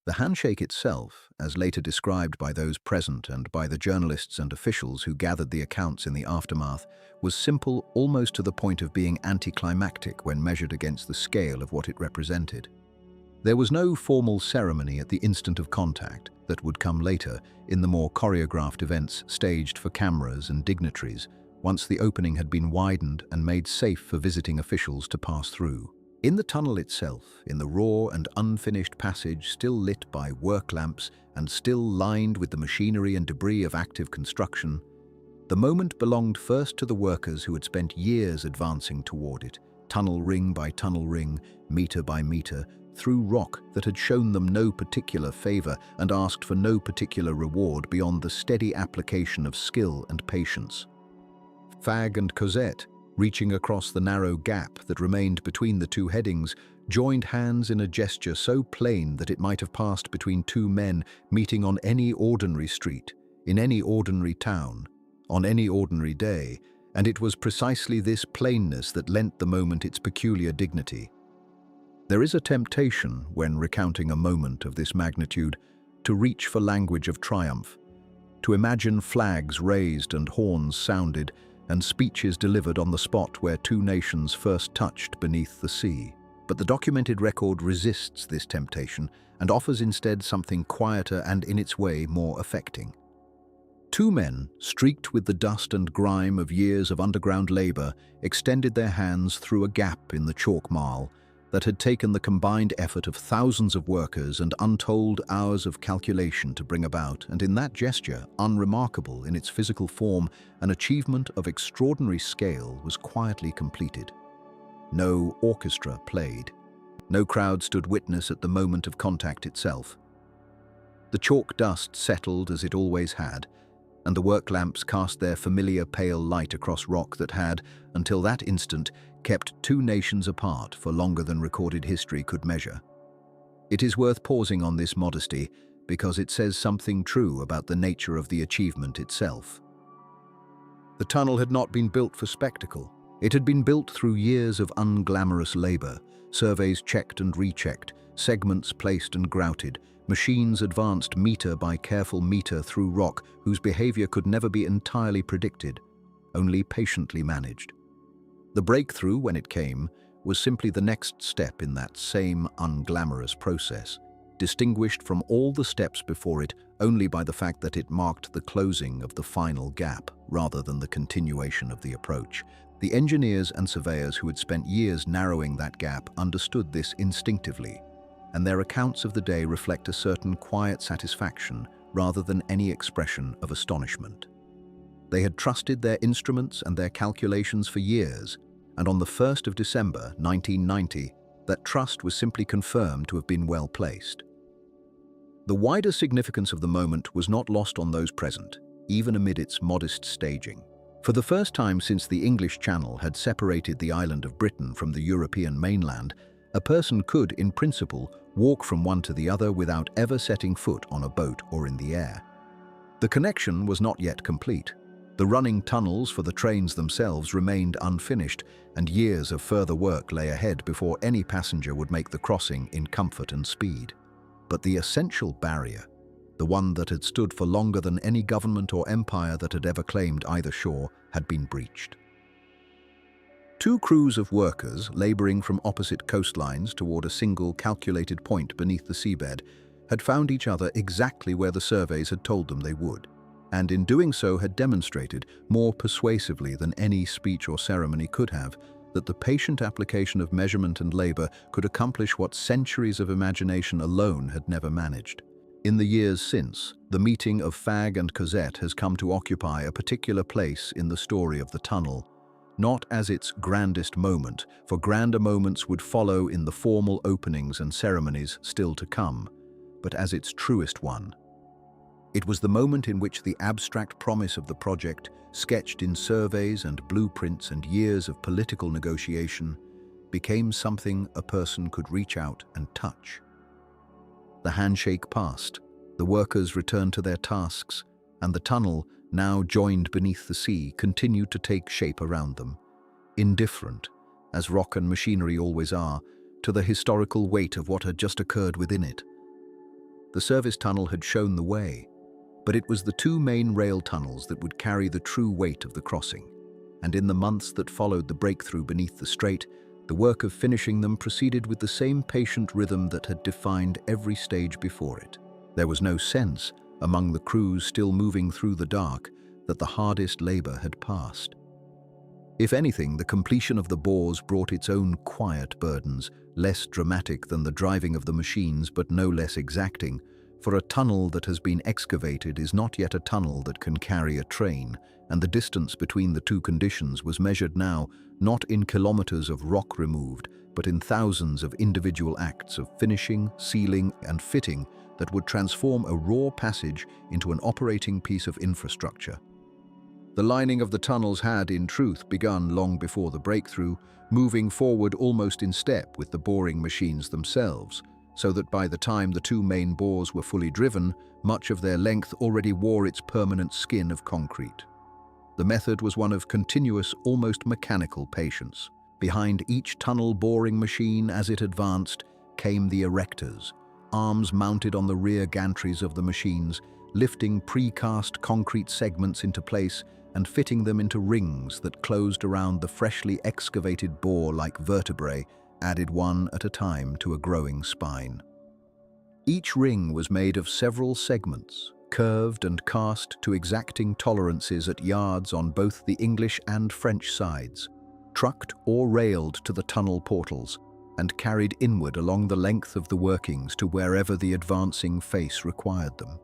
Speaker 1: The handshake itself, as later described by those present and by the journalists and officials who gathered the accounts in the aftermath, was simple almost to the point of being anticlimactic when measured against the scale of what it represented. There was no formal ceremony at the instant of contact that would come later in the more choreographed events staged for cameras and dignitaries once the opening had been widened and made safe for visiting officials to pass through. In the tunnel itself, in the raw and unfinished passage still lit by work lamps and still lined with the machinery and debris of active construction, the moment belonged first to the workers who had spent years advancing toward it, tunnel ring by tunnel ring, meter by meter, through rock that had shown them no particular favor and asked for no particular reward beyond the steady application of skill and patience. Fagg and Cosette, reaching across the narrow gap that remained between the two headings, joined hands in a gesture so plain that it might have passed between two men meeting on any ordinary street, in any ordinary town, on any ordinary day, and it was precisely this plainness that lent the moment its peculiar dignity. There is a temptation, when recounting a moment of this magnitude, to reach for language of triumph, to imagine flags raised and horns sounded, and speeches delivered on the spot where two nations first touched beneath the sea. But the documented record resists this temptation and offers instead something quieter and in its way more affecting. Two men, streaked with the dust and grime of years of underground labor, extended their hands through a gap in the chalk marl that had taken the combined effort of thousands of workers and untold hours of calculation to bring about, and in that gesture, unremarkable in its physical form, an achievement of extraordinary scale was quietly completed. No orchestra played. No crowd stood witness at the moment of contact itself. The chalk dust settled as it always had, and the work lamps cast their familiar pale light across rock that had, until that instant, kept two nations apart for longer than recorded history could measure. It is worth pausing on this modesty, because it says something true about the nature of the achievement itself. The tunnel had not been built for spectacle. It had been built through years of unglamorous labor, surveys checked and rechecked, segments placed and grouted, machines advanced meter by careful meter through rock whose behavior could never be entirely predicted, only patiently managed. The breakthrough, when it came, was simply the next step in that same unglamorous process, distinguished from all the steps before it only by the fact that it marked the closing of the final gap rather than the continuation of the approach. The engineers and surveyors who had spent years narrowing that gap understood this instinctively, and their accounts of the day reflect a certain quiet satisfaction rather than any expression of astonishment. They had trusted their instruments and their calculations for years, and on the 1st of December 1990, that trust was simply confirmed to have been well placed. The wider significance of the moment was not lost on those present, even amid its modest staging. For the first time since the English Channel had separated the island of Britain from the European mainland, a person could, in principle, walk from one to the other without ever setting foot on a boat or in the air. The connection was not yet complete. The running tunnels for the trains themselves remained unfinished, and years of further work lay ahead before any passenger would make the crossing in comfort and speed. But the essential barrier, the one that had stood for longer than any government or empire that had ever claimed either shore, had been breached. Two crews of workers, laboring from opposite coastlines toward a single calculated point beneath the seabed, had found each other exactly where the surveys had told them they would, and in doing so had demonstrated, more persuasively than any speech or ceremony could have, that the patient application of measurement and labor could accomplish what centuries of imagination alone had never managed. In the years since, the meeting of Fag and Cosette has come to occupy a particular place in the story of the tunnel, not as its grandest moment, for grander moments would follow in the formal openings and ceremonies still to come, but as its truest one. It was the moment in which the abstract promise of the project, sketched in surveys and blueprints and years of political negotiation, became something a person could reach out and touch. The handshake passed, the workers returned to their tasks, and the tunnel, now joined beneath the sea, continued to take shape around them, indifferent, as rock and machinery always are, to the historical weight of what had just occurred within it. The service tunnel had shown the way, but it was the two main rail tunnels that would carry the true weight of the crossing, and in the months that followed the breakthrough beneath the strait, the work of finishing them proceeded with the same patient rhythm that had defined every stage before it. There was no sense, among the crews still moving through the dark, that the hardest labor had passed. If anything, the completion of the bores brought its own quiet burdens, less dramatic than the driving of the machines but no less exacting, for a tunnel that has been excavated is not yet a tunnel that can carry a train, and the distance between the two conditions was measured now not in kilometres of rock removed, but in thousands of individual acts of finishing, sealing, and fitting that would transform a raw passage into an operating piece of infrastructure. The lining of the tunnels had, in truth, begun long before the breakthrough, moving forward almost in step with the boring machines themselves, so that by the time the two main bores were fully driven, much of their length already wore its permanent skin of concrete. The method was one of continuous, almost mechanical patience. Behind each tunnel boring machine as it advanced came the erectors, arms mounted on the rear gantries of the machines, lifting precast concrete segments into place and fitting them into rings that closed around the freshly excavated bore like vertebrae, added one at a time to a growing spine. Each ring was made of several segments, curved and cast to exacting tolerances at yards on both the English and French sides, trucked or railed to the tunnel portals, and carried inward along the length of the workings to wherever the advancing face required them.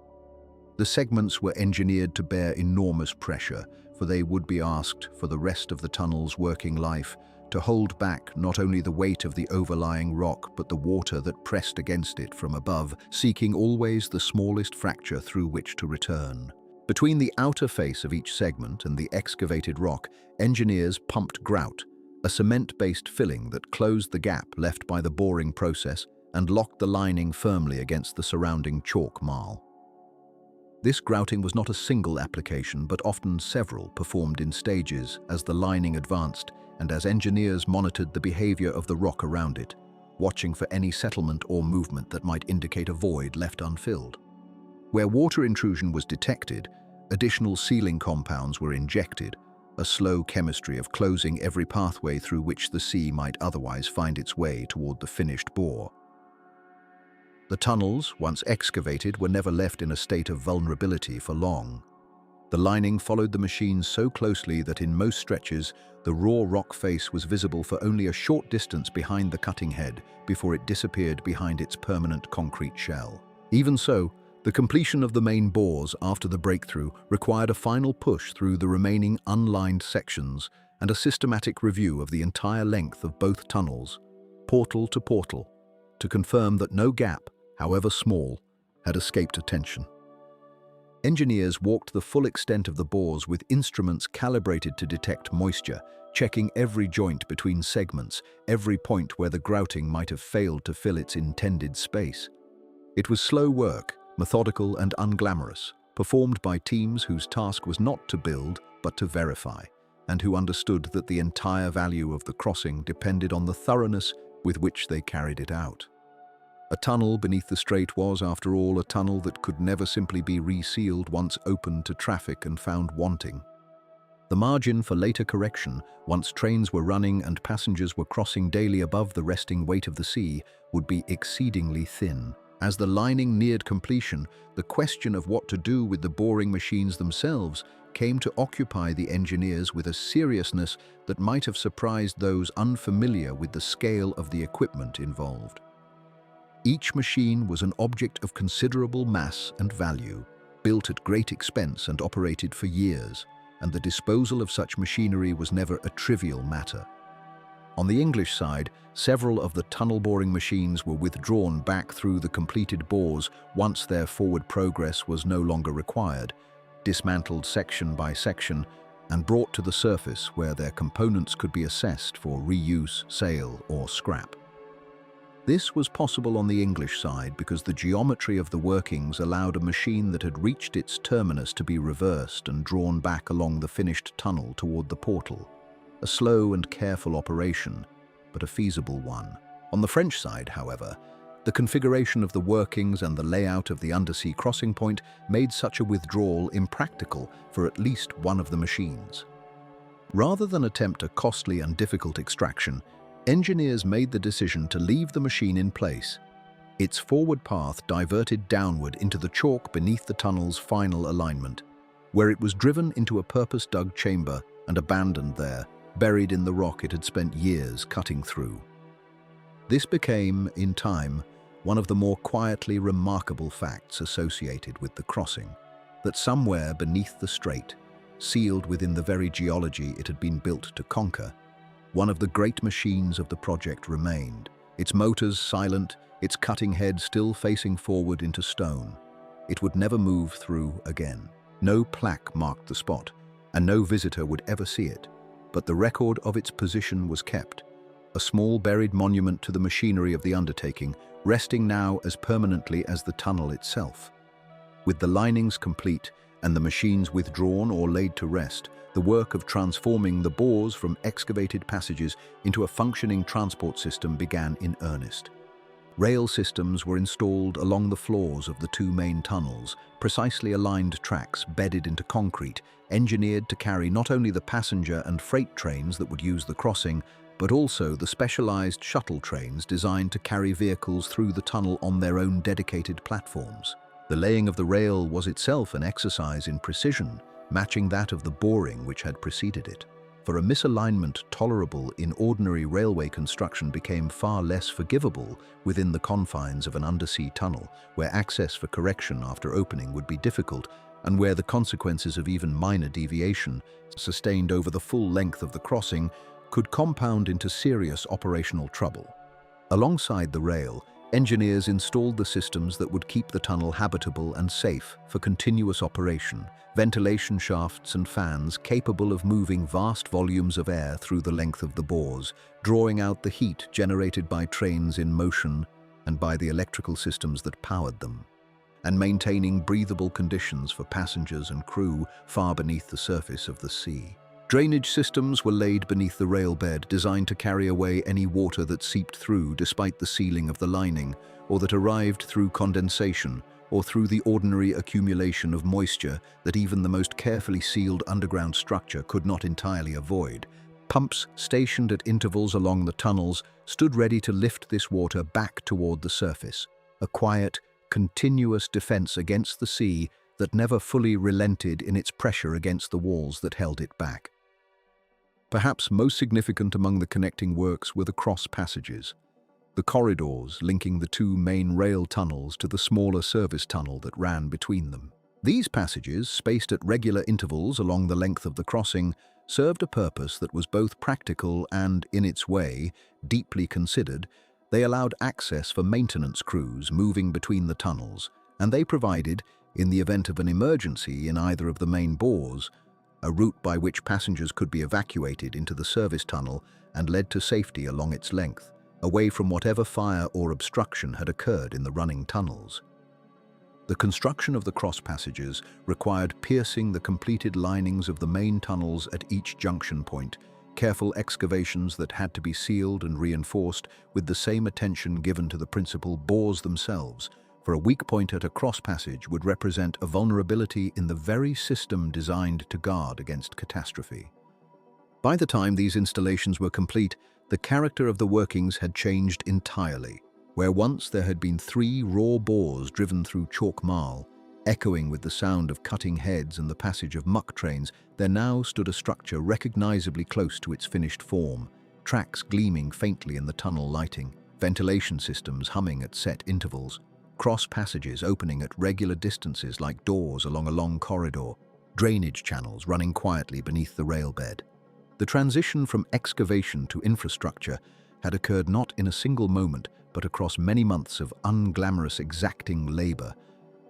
Speaker 1: The segments were engineered to bear enormous pressure, for they would be asked, for the rest of the tunnel's working life, to hold back not only the weight of the overlying rock but the water that pressed against it from above, seeking always the smallest fracture through which to return. Between the outer face of each segment and the excavated rock, engineers pumped grout, a cement-based filling that closed the gap left by the boring process and locked the lining firmly against the surrounding chalk marl. This grouting was not a single application, but often several, performed in stages as the lining advanced and as engineers monitored the behavior of the rock around it, watching for any settlement or movement that might indicate a void left unfilled. Where water intrusion was detected, additional sealing compounds were injected, a slow chemistry of closing every pathway through which the sea might otherwise find its way toward the finished bore. The tunnels, once excavated, were never left in a state of vulnerability for long. The lining followed the machines so closely that in most stretches, the raw rock face was visible for only a short distance behind the cutting head before it disappeared behind its permanent concrete shell. Even so, the completion of the main bores after the breakthrough required a final push through the remaining unlined sections and a systematic review of the entire length of both tunnels, portal to portal, to confirm that no gap, however small, had escaped attention. Engineers walked the full extent of the bores with instruments calibrated to detect moisture, checking every joint between segments, every point where the grouting might have failed to fill its intended space. It was slow work, methodical and unglamorous, performed by teams whose task was not to build, but to verify, and who understood that the entire value of the crossing depended on the thoroughness with which they carried it out. A tunnel beneath the strait was, after all, a tunnel that could never simply be resealed once opened to traffic and found wanting. The margin for later correction, once trains were running and passengers were crossing daily above the resting weight of the sea, would be exceedingly thin. As the lining neared completion, the question of what to do with the boring machines themselves came to occupy the engineers with a seriousness that might have surprised those unfamiliar with the scale of the equipment involved. Each machine was an object of considerable mass and value, built at great expense and operated for years, and the disposal of such machinery was never a trivial matter. On the English side, several of the tunnel-boring machines were withdrawn back through the completed bores once their forward progress was no longer required, dismantled section by section, and brought to the surface where their components could be assessed for reuse, sale, or scrap. This was possible on the English side because the geometry of the workings allowed a machine that had reached its terminus to be reversed and drawn back along the finished tunnel toward the portal. A slow and careful operation, but a feasible one. On the French side, however, the configuration of the workings and the layout of the undersea crossing point made such a withdrawal impractical for at least one of the machines. Rather than attempt a costly and difficult extraction, engineers made the decision to leave the machine in place. Its forward path diverted downward into the chalk beneath the tunnel's final alignment, where it was driven into a purpose-dug chamber and abandoned there, buried in the rock it had spent years cutting through. This became, in time, one of the more quietly remarkable facts associated with the crossing, that somewhere beneath the strait, sealed within the very geology it had been built to conquer, one of the great machines of the project remained, its motors silent, its cutting head still facing forward into stone. It would never move through again. No plaque marked the spot, and no visitor would ever see it. But the record of its position was kept, a small buried monument to the machinery of the undertaking, resting now as permanently as the tunnel itself. With the linings complete and the machines withdrawn or laid to rest, the work of transforming the bores from excavated passages into a functioning transport system began in earnest. Rail systems were installed along the floors of the two main tunnels, precisely aligned tracks bedded into concrete, engineered to carry not only the passenger and freight trains that would use the crossing, but also the specialized shuttle trains designed to carry vehicles through the tunnel on their own dedicated platforms. The laying of the rail was itself an exercise in precision, matching that of the boring which had preceded it. For a misalignment tolerable in ordinary railway construction became far less forgivable within the confines of an undersea tunnel, where access for correction after opening would be difficult and where the consequences of even minor deviation, sustained over the full length of the crossing, could compound into serious operational trouble. Alongside the rail, engineers installed the systems that would keep the tunnel habitable and safe for continuous operation, ventilation shafts and fans capable of moving vast volumes of air through the length of the bores, drawing out the heat generated by trains in motion and by the electrical systems that powered them, and maintaining breathable conditions for passengers and crew far beneath the surface of the sea. Drainage systems were laid beneath the rail bed, designed to carry away any water that seeped through despite the sealing of the lining, or that arrived through condensation, or through the ordinary accumulation of moisture that even the most carefully sealed underground structure could not entirely avoid. Pumps stationed at intervals along the tunnels stood ready to lift this water back toward the surface, a quiet, continuous defense against the sea that never fully relented in its pressure against the walls that held it back. Perhaps most significant among the connecting works were the cross passages, the corridors linking the two main rail tunnels to the smaller service tunnel that ran between them. These passages, spaced at regular intervals along the length of the crossing, served a purpose that was both practical and, in its way, deeply considered. They allowed access for maintenance crews moving between the tunnels, and they provided, in the event of an emergency in either of the main bores, a route by which passengers could be evacuated into the service tunnel and led to safety along its length, away from whatever fire or obstruction had occurred in the running tunnels. The construction of the cross passages required piercing the completed linings of the main tunnels at each junction point, careful excavations that had to be sealed and reinforced with the same attention given to the principal bores themselves, for a weak point at a cross passage would represent a vulnerability in the very system designed to guard against catastrophe. By the time these installations were complete, the character of the workings had changed entirely. Where once there had been 3 raw bores driven through chalk marl, echoing with the sound of cutting heads and the passage of muck trains, there now stood a structure recognizably close to its finished form, tracks gleaming faintly in the tunnel lighting, ventilation systems humming at set intervals, cross passages opening at regular distances like doors along a long corridor, drainage channels running quietly beneath the rail bed. The transition from excavation to infrastructure had occurred not in a single moment, but across many months of unglamorous, exacting labor,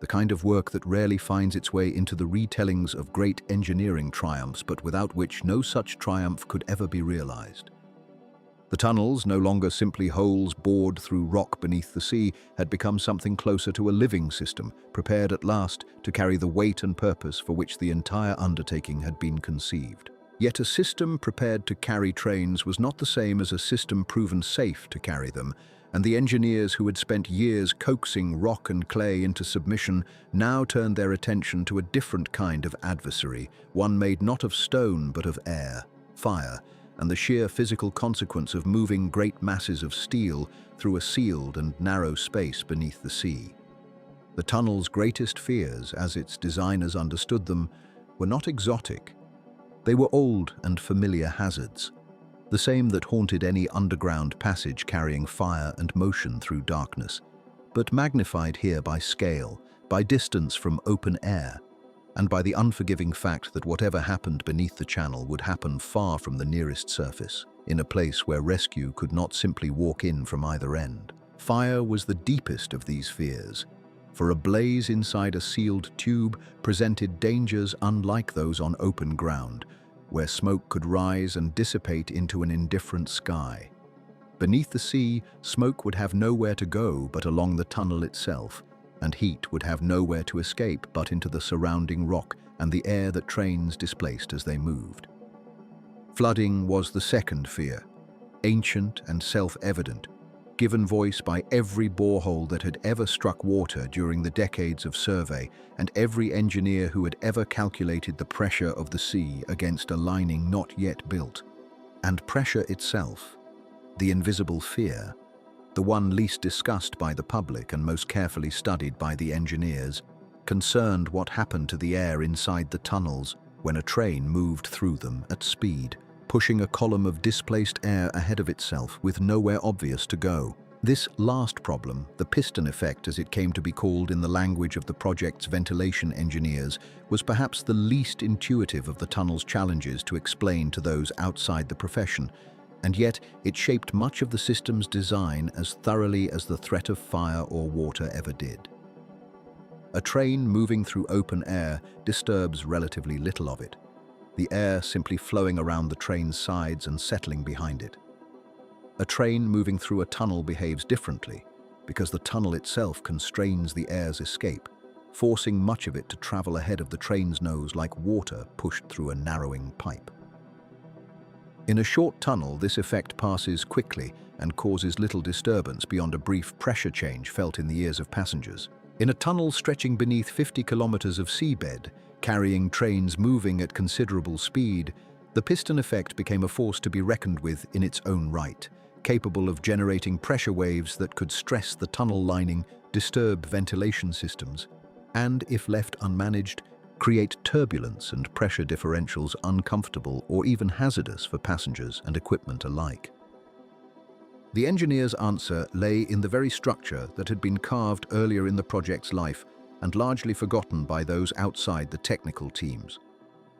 Speaker 1: the kind of work that rarely finds its way into the retellings of great engineering triumphs, but without which no such triumph could ever be realized. The tunnels, no longer simply holes bored through rock beneath the sea, had become something closer to a living system, prepared at last to carry the weight and purpose for which the entire undertaking had been conceived. Yet a system prepared to carry trains was not the same as a system proven safe to carry them, and the engineers who had spent years coaxing rock and clay into submission now turned their attention to a different kind of adversary, one made not of stone but of air, fire, and the sheer physical consequence of moving great masses of steel through a sealed and narrow space beneath the sea. The tunnel's greatest fears, as its designers understood them, were not exotic. They were old and familiar hazards, the same that haunted any underground passage carrying fire and motion through darkness, but magnified here by scale, by distance from open air, and by the unforgiving fact that whatever happened beneath the channel would happen far from the nearest surface, in a place where rescue could not simply walk in from either end. Fire was the deepest of these fears, for a blaze inside a sealed tube presented dangers unlike those on open ground, where smoke could rise and dissipate into an indifferent sky. Beneath the sea, smoke would have nowhere to go but along the tunnel itself, and heat would have nowhere to escape but into the surrounding rock and the air that trains displaced as they moved. Flooding was the second fear, ancient and self-evident, given voice by every borehole that had ever struck water during the decades of survey and every engineer who had ever calculated the pressure of the sea against a lining not yet built. And pressure itself, the invisible fear, the one least discussed by the public and most carefully studied by the engineers, concerned what happened to the air inside the tunnels when a train moved through them at speed, pushing a column of displaced air ahead of itself with nowhere obvious to go. This last problem, the piston effect as it came to be called in the language of the project's ventilation engineers, was perhaps the least intuitive of the tunnel's challenges to explain to those outside the profession, and yet it shaped much of the system's design as thoroughly as the threat of fire or water ever did. A train moving through open air disturbs relatively little of it, the air simply flowing around the train's sides and settling behind it. A train moving through a tunnel behaves differently. because the tunnel itself constrains the air's escape, forcing much of it to travel ahead of the train's nose like water pushed through a narrowing pipe. In a short tunnel, this effect passes quickly and causes little disturbance beyond a brief pressure change felt in the ears of passengers. In a tunnel stretching beneath 50 kilometres of seabed, carrying trains moving at considerable speed, the piston effect became a force to be reckoned with in its own right, capable of generating pressure waves that could stress the tunnel lining, disturb ventilation systems, and, if left unmanaged, create turbulence and pressure differentials uncomfortable or even hazardous for passengers and equipment alike. The engineer's answer lay in the very structure that had been carved earlier in the project's life and largely forgotten by those outside the technical teams.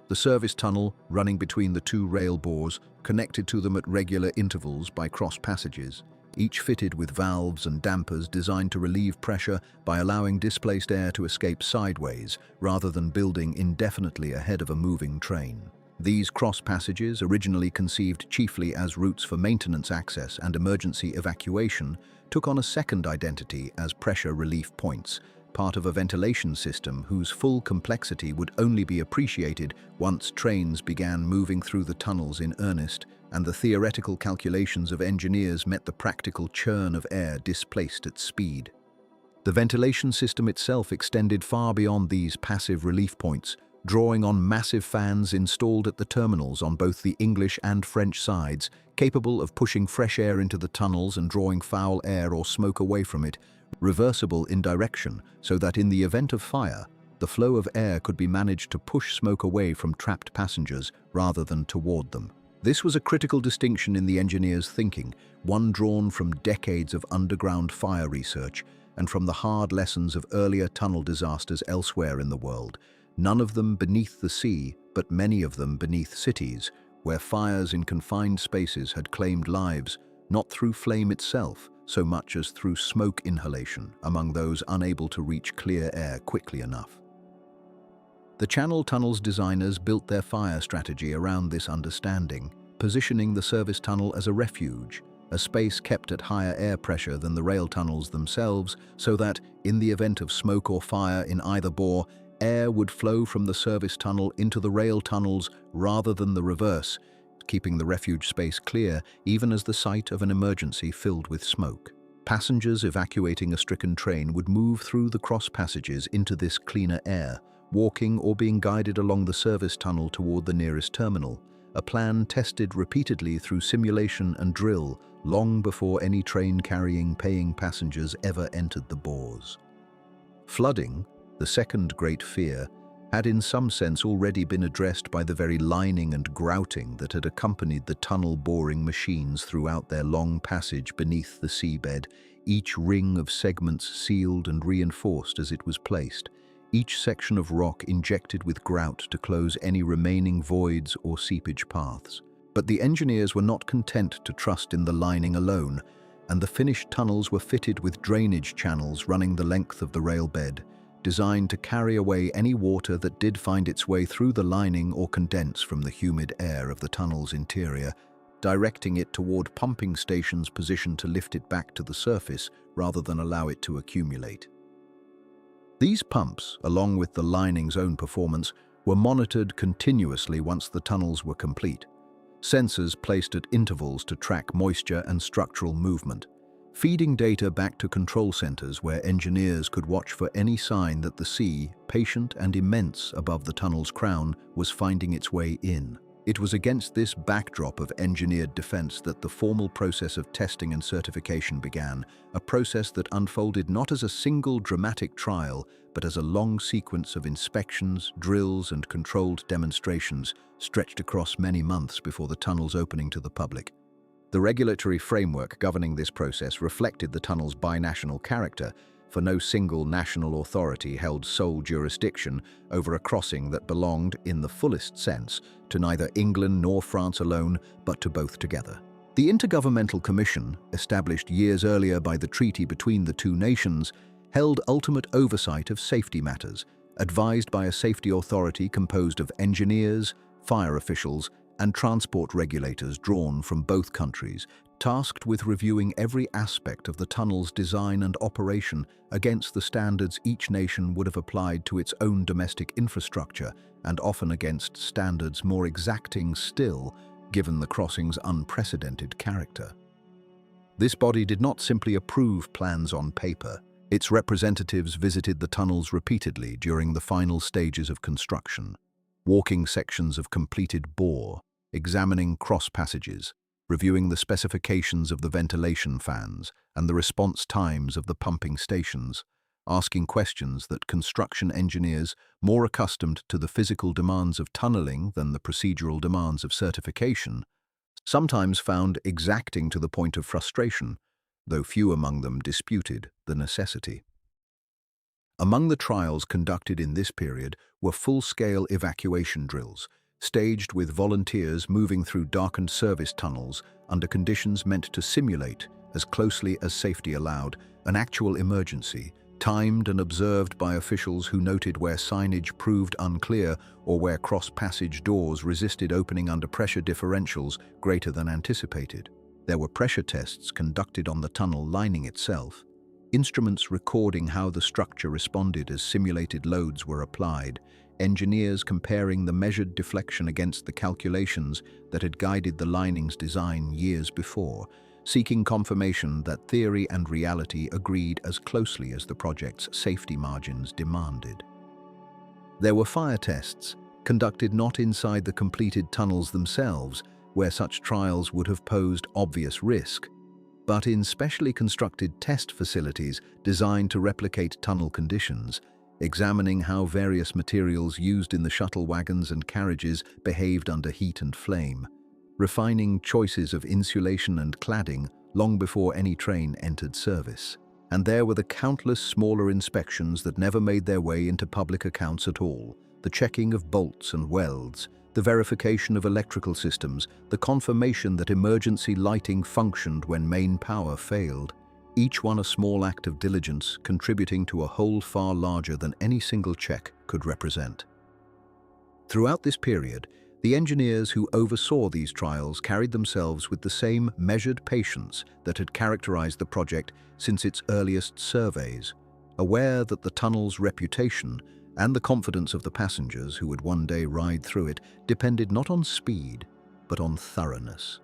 Speaker 1: The service tunnel, running between the two rail bores, connected to them at regular intervals by cross passages, each fitted with valves and dampers designed to relieve pressure by allowing displaced air to escape sideways rather than building indefinitely ahead of a moving train. These cross passages, originally conceived chiefly as routes for maintenance access and emergency evacuation, took on a second identity as pressure relief points, part of a ventilation system whose full complexity would only be appreciated once trains began moving through the tunnels in earnest and the theoretical calculations of engineers met the practical churn of air displaced at speed. The ventilation system itself extended far beyond these passive relief points, drawing on massive fans installed at the terminals on both the English and French sides, capable of pushing fresh air into the tunnels and drawing foul air or smoke away from it, reversible in direction so that in the event of fire, the flow of air could be managed to push smoke away from trapped passengers rather than toward them. This was a critical distinction in the engineers' thinking, one drawn from decades of underground fire research and from the hard lessons of earlier tunnel disasters elsewhere in the world, none of them beneath the sea, but many of them beneath cities, where fires in confined spaces had claimed lives, not through flame itself, so much as through smoke inhalation among those unable to reach clear air quickly enough. The Channel Tunnel's designers built their fire strategy around this understanding, positioning the service tunnel as a refuge, a space kept at higher air pressure than the rail tunnels themselves, so that, in the event of smoke or fire in either bore, air would flow from the service tunnel into the rail tunnels rather than the reverse, keeping the refuge space clear even as the site of an emergency filled with smoke. Passengers evacuating a stricken train would move through the cross passages into this cleaner air, walking or being guided along the service tunnel toward the nearest terminal, a plan tested repeatedly through simulation and drill long before any train carrying paying passengers ever entered the bores. Flooding, the second great fear, had in some sense already been addressed by the very lining and grouting that had accompanied the tunnel boring machines throughout their long passage beneath the seabed, each ring of segments sealed and reinforced as it was placed, each section of rock injected with grout to close any remaining voids or seepage paths. But the engineers were not content to trust in the lining alone, and the finished tunnels were fitted with drainage channels running the length of the rail bed, designed to carry away any water that did find its way through the lining or condense from the humid air of the tunnel's interior, directing it toward pumping stations positioned to lift it back to the surface rather than allow it to accumulate. These pumps, along with the lining's own performance, were monitored continuously once the tunnels were complete. Sensors placed at intervals to track moisture and structural movement, feeding data back to control centers where engineers could watch for any sign that the sea, patient and immense above the tunnel's crown, was finding its way in. It was against this backdrop of engineered defense that the formal process of testing and certification began, a process that unfolded not as a single dramatic trial, but as a long sequence of inspections, drills, and controlled demonstrations stretched across many months before the tunnel's opening to the public. The regulatory framework governing this process reflected the tunnel's binational character, for no single national authority held sole jurisdiction over a crossing that belonged, in the fullest sense, to neither England nor France alone, but to both together. The Intergovernmental Commission, established years earlier by the treaty between the two nations, held ultimate oversight of safety matters, advised by a safety authority composed of engineers, fire officials, and transport regulators drawn from both countries, tasked with reviewing every aspect of the tunnel's design and operation against the standards each nation would have applied to its own domestic infrastructure, and often against standards more exacting still, given the crossing's unprecedented character. This body did not simply approve plans on paper. Its representatives visited the tunnels repeatedly during the final stages of construction, walking sections of completed bore, examining cross passages, reviewing the specifications of the ventilation fans and the response times of the pumping stations, asking questions that construction engineers, more accustomed to the physical demands of tunneling than the procedural demands of certification, sometimes found exacting to the point of frustration, though few among them disputed the necessity. Among the trials conducted in this period were full-scale evacuation drills, staged with volunteers moving through darkened service tunnels under conditions meant to simulate, as closely as safety allowed, an actual emergency, timed and observed by officials who noted where signage proved unclear or where cross-passage doors resisted opening under pressure differentials greater than anticipated. There were pressure tests conducted on the tunnel lining itself, instruments recording how the structure responded as simulated loads were applied, engineers comparing the measured deflection against the calculations that had guided the lining's design years before, seeking confirmation that theory and reality agreed as closely as the project's safety margins demanded. There were fire tests, conducted not inside the completed tunnels themselves, where such trials would have posed obvious risk, but in specially constructed test facilities designed to replicate tunnel conditions, examining how various materials used in the shuttle wagons and carriages behaved under heat and flame, refining choices of insulation and cladding long before any train entered service. And there were the countless smaller inspections that never made their way into public accounts at all, the checking of bolts and welds, the verification of electrical systems, the confirmation that emergency lighting functioned when main power failed, each one a small act of diligence contributing to a whole far larger than any single check could represent. Throughout this period, the engineers who oversaw these trials carried themselves with the same measured patience that had characterized the project since its earliest surveys, aware that the tunnel's reputation and the confidence of the passengers who would one day ride through it depended not on speed, but on thoroughness.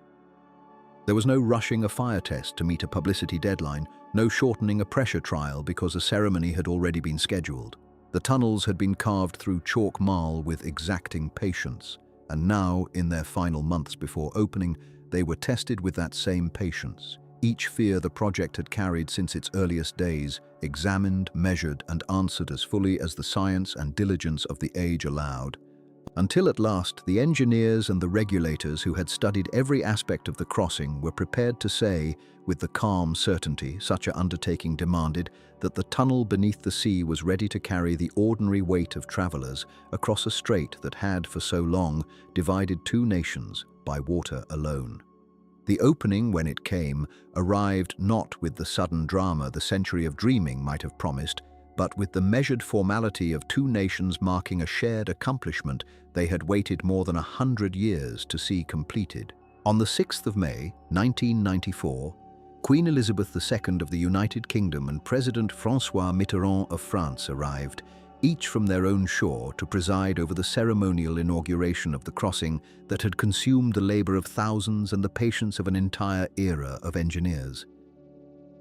Speaker 1: There was no rushing a fire test to meet a publicity deadline, no shortening a pressure trial because a ceremony had already been scheduled. The tunnels had been carved through chalk marl with exacting patience, and now, in their final months before opening, they were tested with that same patience. Each fear the project had carried since its earliest days, examined, measured, and answered as fully as the science and diligence of the age allowed. Until at last, the engineers and the regulators who had studied every aspect of the crossing were prepared to say, with the calm certainty such an undertaking demanded, that the tunnel beneath the sea was ready to carry the ordinary weight of travelers across a strait that had, for so long, divided two nations by water alone. The opening, when it came, arrived not with the sudden drama the century of dreaming might have promised, but with the measured formality of two nations marking a shared accomplishment they had waited more than 100 years to see completed. On the 6th of May, 1994, Queen Elizabeth II of the United Kingdom and President François Mitterrand of France arrived, each from their own shore, to preside over the ceremonial inauguration of the crossing that had consumed the labor of thousands and the patience of an entire era of engineers.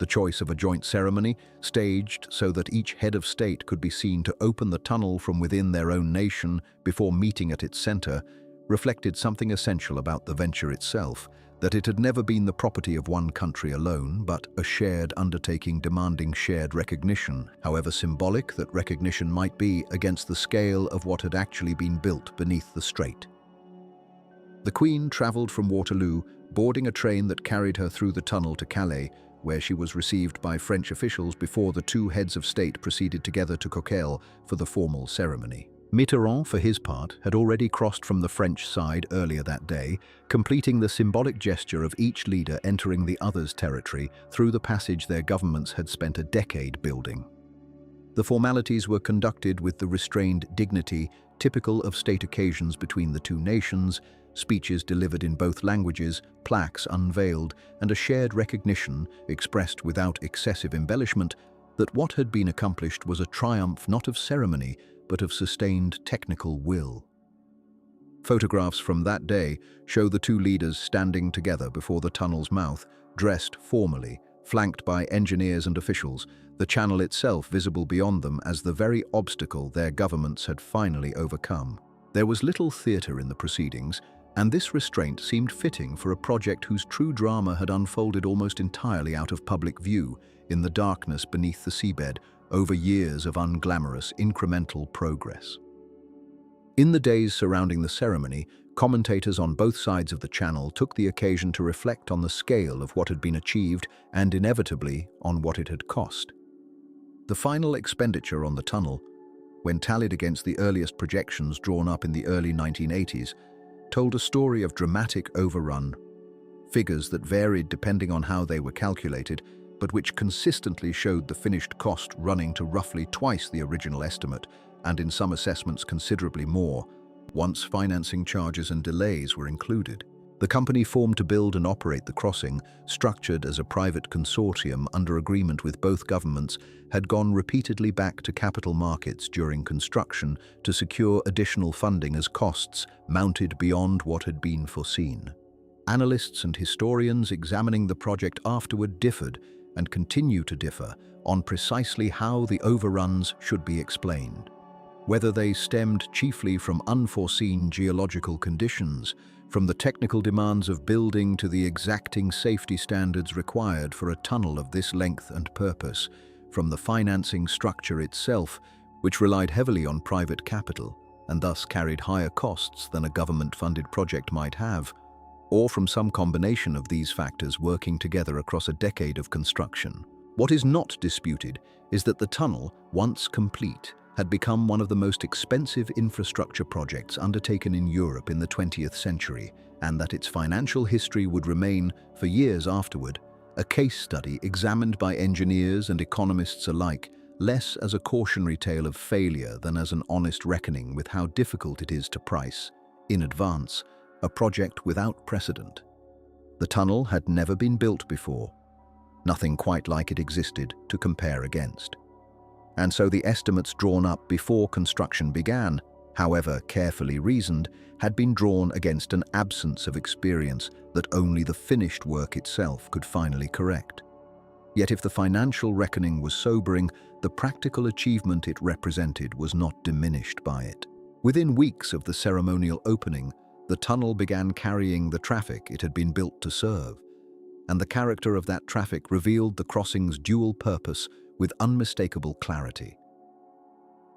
Speaker 1: The choice of a joint ceremony, staged so that each head of state could be seen to open the tunnel from within their own nation before meeting at its center, reflected something essential about the venture itself, that it had never been the property of one country alone, but a shared undertaking demanding shared recognition, however symbolic that recognition might be against the scale of what had actually been built beneath the strait. The Queen travelled from Waterloo, boarding a train that carried her through the tunnel to Calais, where she was received by French officials before the two heads of state proceeded together to Coquelles for the formal ceremony. Mitterrand, for his part, had already crossed from the French side earlier that day, completing the symbolic gesture of each leader entering the other's territory through the passage their governments had spent a decade building. The formalities were conducted with the restrained dignity typical of state occasions between the two nations, speeches delivered in both languages, plaques unveiled, and a shared recognition, expressed without excessive embellishment, that what had been accomplished was a triumph not of ceremony, but of sustained technical will. Photographs from that day show the two leaders standing together before the tunnel's mouth, dressed formally, flanked by engineers and officials, the channel itself visible beyond them as the very obstacle their governments had finally overcome. There was little theatre in the proceedings, and this restraint seemed fitting for a project whose true drama had unfolded almost entirely out of public view, in the darkness beneath the seabed, over years of unglamorous, incremental progress. In the days surrounding the ceremony, commentators on both sides of the channel took the occasion to reflect on the scale of what had been achieved and, inevitably, on what it had cost. The final expenditure on the tunnel, when tallied against the earliest projections drawn up in the early 1980s, told a story of dramatic overrun, figures that varied depending on how they were calculated, but which consistently showed the finished cost running to roughly twice the original estimate, and in some assessments considerably more, once financing charges and delays were included. The company formed to build and operate the crossing, structured as a private consortium under agreement with both governments, had gone repeatedly back to capital markets during construction to secure additional funding as costs mounted beyond what had been foreseen. Analysts and historians examining the project afterward differed, and continue to differ, on precisely how the overruns should be explained. Whether they stemmed chiefly from unforeseen geological conditions, from the technical demands of building to the exacting safety standards required for a tunnel of this length and purpose, from the financing structure itself, which relied heavily on private capital and thus carried higher costs than a government-funded project might have, or from some combination of these factors working together across a decade of construction. What is not disputed is that the tunnel, once complete, had become one of the most expensive infrastructure projects undertaken in Europe in the 20th century, and that its financial history would remain, for years afterward, a case study examined by engineers and economists alike, less as a cautionary tale of failure than as an honest reckoning with how difficult it is to price, in advance, a project without precedent. The tunnel had never been built before. Nothing quite like it existed to compare against. And so the estimates drawn up before construction began, however carefully reasoned, had been drawn against an absence of experience that only the finished work itself could finally correct. Yet if the financial reckoning was sobering, the practical achievement it represented was not diminished by it. Within weeks of the ceremonial opening, the tunnel began carrying the traffic it had been built to serve, and the character of that traffic revealed the crossing's dual purpose with unmistakable clarity.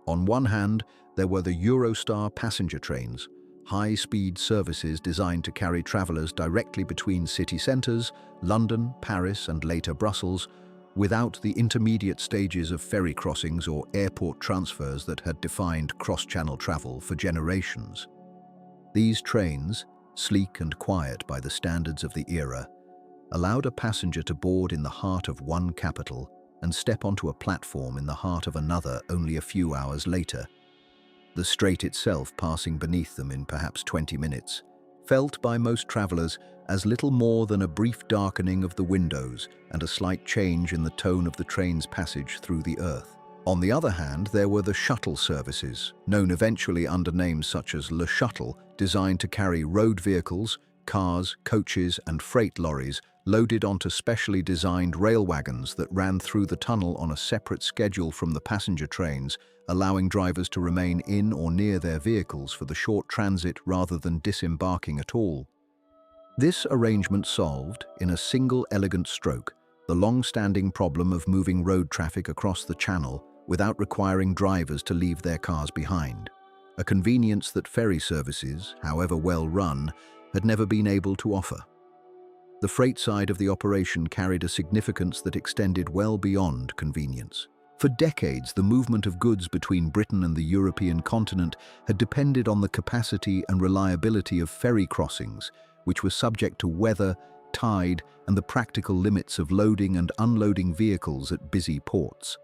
Speaker 1: On one hand, there were the Eurostar passenger trains, high-speed services designed to carry travelers directly between city centres, London, Paris, and later Brussels, without the intermediate stages of ferry crossings or airport transfers that had defined cross-channel travel for generations. These trains, sleek and quiet by the standards of the era, allowed a passenger to board in the heart of one capital and step onto a platform in the heart of another only a few hours later, the strait itself passing beneath them in perhaps 20 minutes, felt by most travellers as little more than a brief darkening of the windows and a slight change in the tone of the train's passage through the earth. On the other hand, there were the shuttle services, known eventually under names such as Le Shuttle, designed to carry road vehicles, cars, coaches, and freight lorries loaded onto specially designed rail wagons that ran through the tunnel on a separate schedule from the passenger trains, allowing drivers to remain in or near their vehicles for the short transit rather than disembarking at all. This arrangement solved, in a single elegant stroke, the long-standing problem of moving road traffic across the channel without requiring drivers to leave their cars behind, a convenience that ferry services, however well run, had never been able to offer. The freight side of the operation carried a significance that extended well beyond convenience. For decades, the movement of goods between Britain and the European continent had depended on the capacity and reliability of ferry crossings, which were subject to weather, tide, and the practical limits of loading and unloading vehicles at busy ports.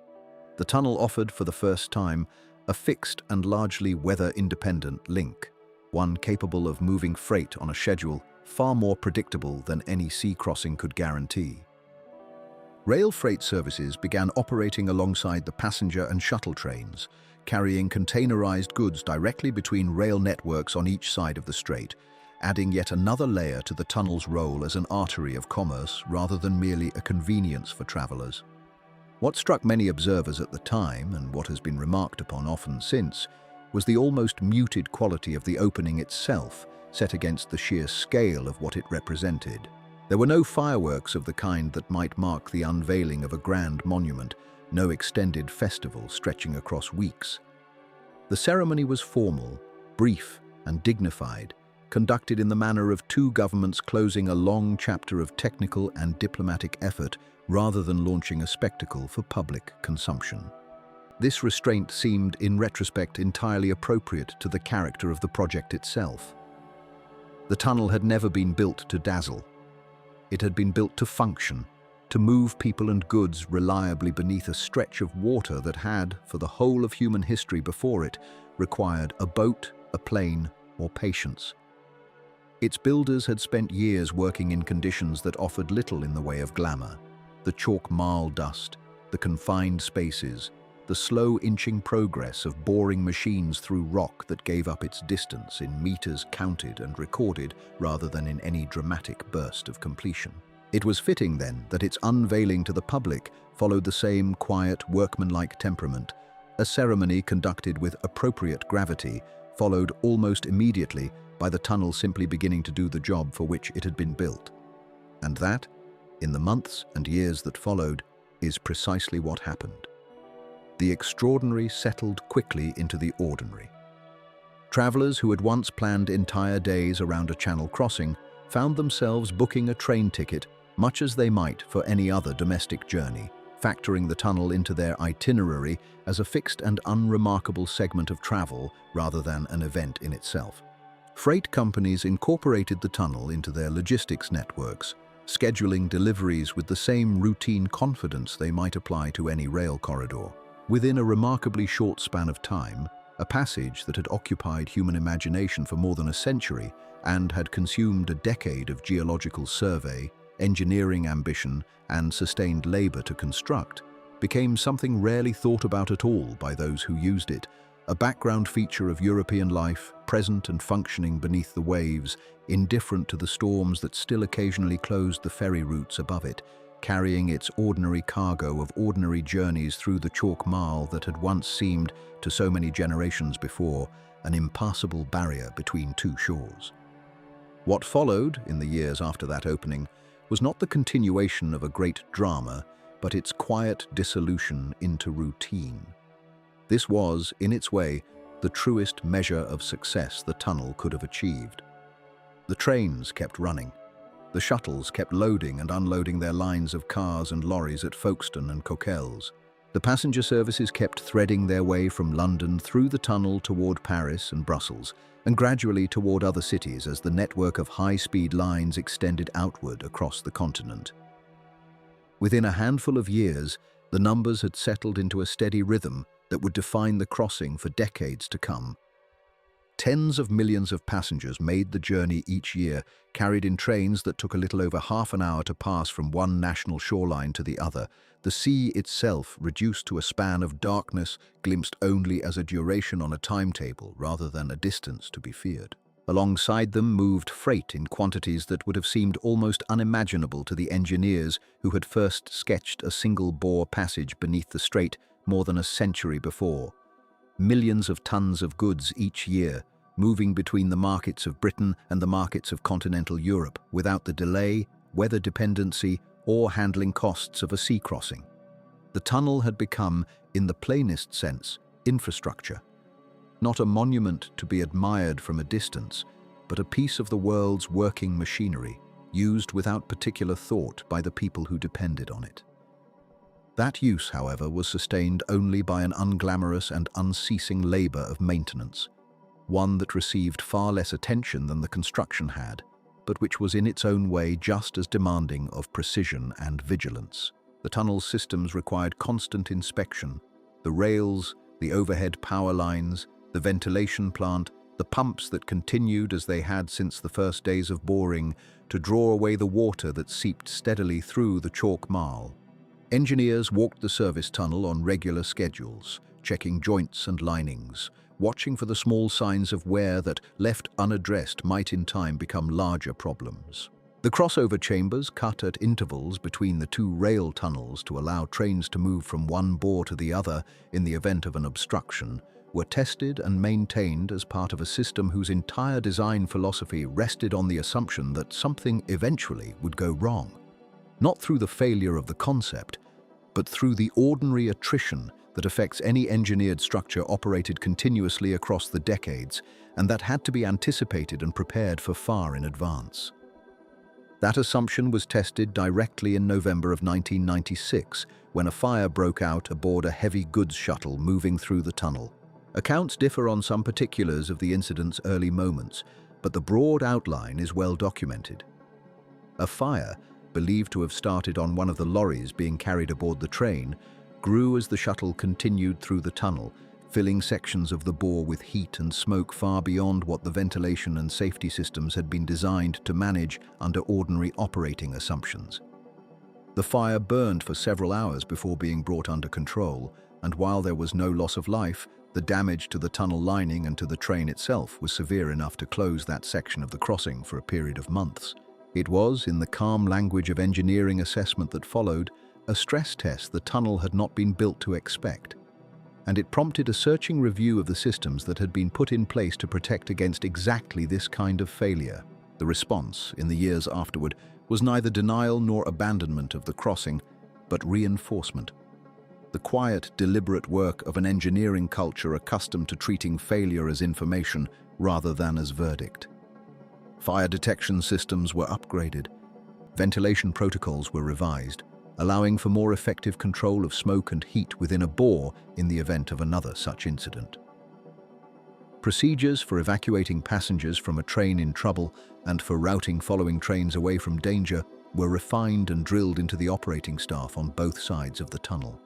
Speaker 1: The tunnel offered, for the first time, a fixed and largely weather-independent link, one capable of moving freight on a schedule far more predictable than any sea crossing could guarantee. Rail freight services began operating alongside the passenger and shuttle trains, carrying containerized goods directly between rail networks on each side of the strait, adding yet another layer to the tunnel's role as an artery of commerce rather than merely a convenience for travelers. What struck many observers at the time, and what has been remarked upon often since, was the almost muted quality of the opening itself, set against the sheer scale of what it represented. There were no fireworks of the kind that might mark the unveiling of a grand monument, no extended festival stretching across weeks. The ceremony was formal, brief, and dignified, conducted in the manner of two governments closing a long chapter of technical and diplomatic effort rather than launching a spectacle for public consumption. This restraint seemed, in retrospect, entirely appropriate to the character of the project itself. The tunnel had never been built to dazzle. It had been built to function, to move people and goods reliably beneath a stretch of water that had, for the whole of human history before it, required a boat, a plane, or patience. Its builders had spent years working in conditions that offered little in the way of glamour. The chalk marl dust, the confined spaces, the slow inching progress of boring machines through rock that gave up its distance in meters counted and recorded rather than in any dramatic burst of completion. It was fitting, then, that its unveiling to the public followed the same quiet, workmanlike temperament. A ceremony conducted with appropriate gravity, followed almost immediately by the tunnel simply beginning to do the job for which it had been built. And that, in the months and years that followed, is precisely what happened. The extraordinary settled quickly into the ordinary. Travelers who had once planned entire days around a channel crossing found themselves booking a train ticket much as they might for any other domestic journey, factoring the tunnel into their itinerary as a fixed and unremarkable segment of travel rather than an event in itself. Freight companies incorporated the tunnel into their logistics networks, scheduling deliveries with the same routine confidence they might apply to any rail corridor. Within a remarkably short span of time, a passage that had occupied human imagination for more than a century and had consumed a decade of geological survey, engineering ambition, and sustained labor to construct, became something rarely thought about at all by those who used it, a background feature of European life, present and functioning beneath the waves, indifferent to the storms that still occasionally closed the ferry routes above it, carrying its ordinary cargo of ordinary journeys through the chalk marl that had once seemed, to so many generations before, an impassable barrier between two shores. What followed, in the years after that opening, was not the continuation of a great drama, but its quiet dissolution into routine. This was, in its way, the truest measure of success the tunnel could have achieved. The trains kept running. The shuttles kept loading and unloading their lines of cars and lorries at Folkestone and Coquelles. The passenger services kept threading their way from London through the tunnel toward Paris and Brussels, and gradually toward other cities as the network of high-speed lines extended outward across the continent. Within a handful of years, the numbers had settled into a steady rhythm that would define the crossing for decades to come. Tens of millions of passengers made the journey each year, carried in trains that took a little over half an hour to pass from one national shoreline to the other. The sea itself, reduced to a span of darkness, glimpsed only as a duration on a timetable rather than a distance to be feared. Alongside them moved freight in quantities that would have seemed almost unimaginable to the engineers who had first sketched a single-bore passage beneath the strait more than a century before. Millions of tons of goods each year, moving between the markets of Britain and the markets of continental Europe without the delay, weather dependency, or handling costs of a sea crossing. The tunnel had become, in the plainest sense, infrastructure. Not a monument to be admired from a distance, but a piece of the world's working machinery, used without particular thought by the people who depended on it. That use, however, was sustained only by an unglamorous and unceasing labor of maintenance, one that received far less attention than the construction had, but which was in its own way just as demanding of precision and vigilance. The tunnel's systems required constant inspection. The rails, the overhead power lines, the ventilation plant, the pumps that continued as they had since the first days of boring to draw away the water that seeped steadily through the chalk marl. Engineers walked the service tunnel on regular schedules, checking joints and linings, watching for the small signs of wear that, left unaddressed, might in time become larger problems. The crossover chambers, cut at intervals between the two rail tunnels to allow trains to move from one bore to the other in the event of an obstruction, were tested and maintained as part of a system whose entire design philosophy rested on the assumption that something eventually would go wrong. Not through the failure of the concept, but through the ordinary attrition that affects any engineered structure operated continuously across the decades, and that had to be anticipated and prepared for far in advance. That assumption was tested directly in November of 1996, when a fire broke out aboard a heavy goods shuttle moving through the tunnel. Accounts differ on some particulars of the incident's early moments, but the broad outline is well documented. A fire, believed to have started on one of the lorries being carried aboard the train, grew as the shuttle continued through the tunnel, filling sections of the bore with heat and smoke far beyond what the ventilation and safety systems had been designed to manage under ordinary operating assumptions. The fire burned for several hours before being brought under control, and while there was no loss of life, the damage to the tunnel lining and to the train itself was severe enough to close that section of the crossing for a period of months. It was, in the calm language of engineering assessment that followed, a stress test the tunnel had not been built to expect, and it prompted a searching review of the systems that had been put in place to protect against exactly this kind of failure. The response, in the years afterward, was neither denial nor abandonment of the crossing, but reinforcement. The quiet, deliberate work of an engineering culture accustomed to treating failure as information rather than as verdict. Fire detection systems were upgraded. Ventilation protocols were revised, allowing for more effective control of smoke and heat within a bore in the event of another such incident. Procedures for evacuating passengers from a train in trouble and for routing following trains away from danger were refined and drilled into the operating staff on both sides of the tunnel.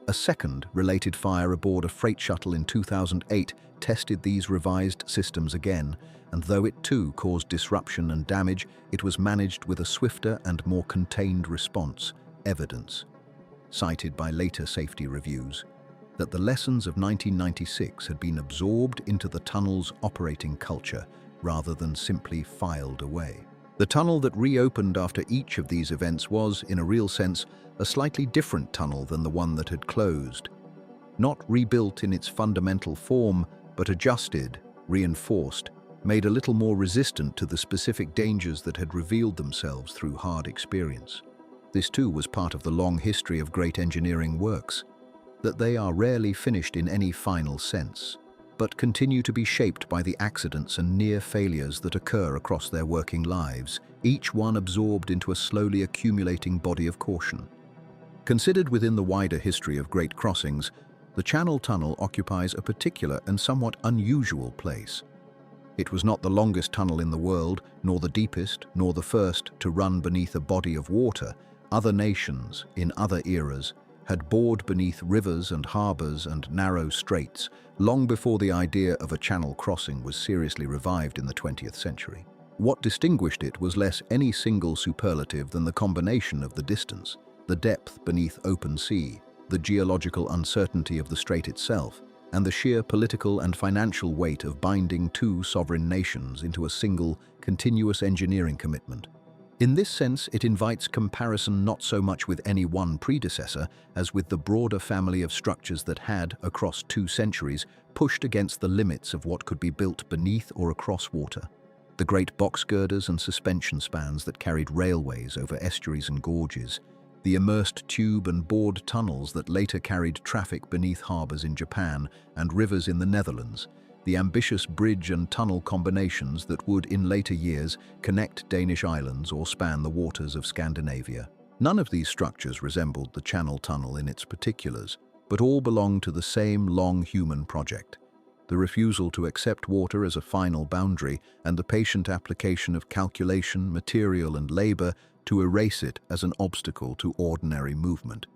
Speaker 1: A second related fire aboard a freight shuttle in 2008 tested these revised systems again, and though it too caused disruption and damage, it was managed with a swifter and more contained response. Evidence, cited by later safety reviews, that the lessons of 1996 had been absorbed into the tunnel's operating culture rather than simply filed away. The tunnel that reopened after each of these events was, in a real sense, a slightly different tunnel than the one that had closed. Not rebuilt in its fundamental form, but adjusted, reinforced, made a little more resistant to the specific dangers that had revealed themselves through hard experience. This too was part of the long history of great engineering works, that they are rarely finished in any final sense, but continue to be shaped by the accidents and near failures that occur across their working lives, each one absorbed into a slowly accumulating body of caution. Considered within the wider history of great crossings, the Channel Tunnel occupies a particular and somewhat unusual place. It was not the longest tunnel in the world, nor the deepest, nor the first to run beneath a body of water. Other nations, in other eras, had bored beneath rivers and harbours and narrow straits long before the idea of a channel crossing was seriously revived in the 20th century. What distinguished it was less any single superlative than the combination of the distance, the depth beneath open sea, the geological uncertainty of the strait itself, and the sheer political and financial weight of binding two sovereign nations into a single, continuous engineering commitment. In this sense, it invites comparison not so much with any one predecessor as with the broader family of structures that had, across 2 centuries, pushed against the limits of what could be built beneath or across water. The great box girders and suspension spans that carried railways over estuaries and gorges, the immersed tube and bored tunnels that later carried traffic beneath harbours in Japan and rivers in the Netherlands, the ambitious bridge and tunnel combinations that would, in later years, connect Danish islands or span the waters of Scandinavia. None of these structures resembled the Channel Tunnel in its particulars, but all belonged to the same long human project: the refusal to accept water as a final boundary and the patient application of calculation, material and labour to erase it as an obstacle to ordinary movement.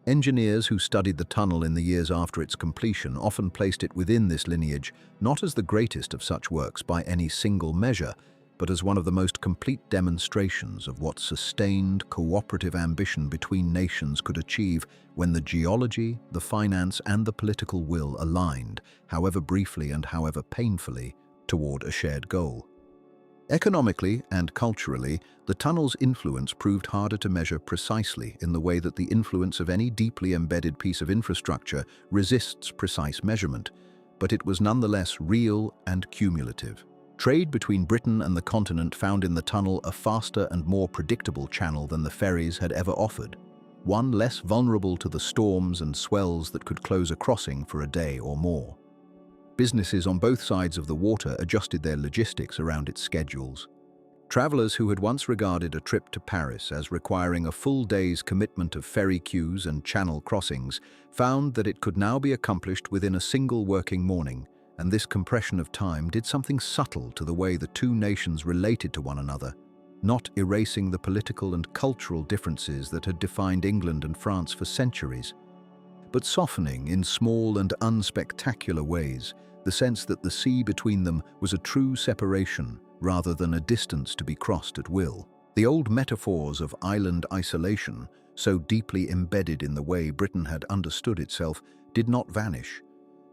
Speaker 1: Engineers who studied the tunnel in the years after its completion often placed it within this lineage, not as the greatest of such works by any single measure, but as one of the most complete demonstrations of what sustained, cooperative ambition between nations could achieve when the geology, the finance, and the political will aligned, however briefly and however painfully, toward a shared goal. Economically and culturally, the tunnel's influence proved harder to measure precisely in the way that the influence of any deeply embedded piece of infrastructure resists precise measurement, but it was nonetheless real and cumulative. Trade between Britain and the continent found in the tunnel a faster and more predictable channel than the ferries had ever offered, one less vulnerable to the storms and swells that could close a crossing for a day or more. Businesses on both sides of the water adjusted their logistics around its schedules. Travelers who had once regarded a trip to Paris as requiring a full day's commitment of ferry queues and channel crossings found that it could now be accomplished within a single working morning, and this compression of time did something subtle to the way the two nations related to one another, not erasing the political and cultural differences that had defined England and France for centuries, but softening in small and unspectacular ways the sense that the sea between them was a true separation rather than a distance to be crossed at will. The old metaphors of island isolation, so deeply embedded in the way Britain had understood itself, did not vanish,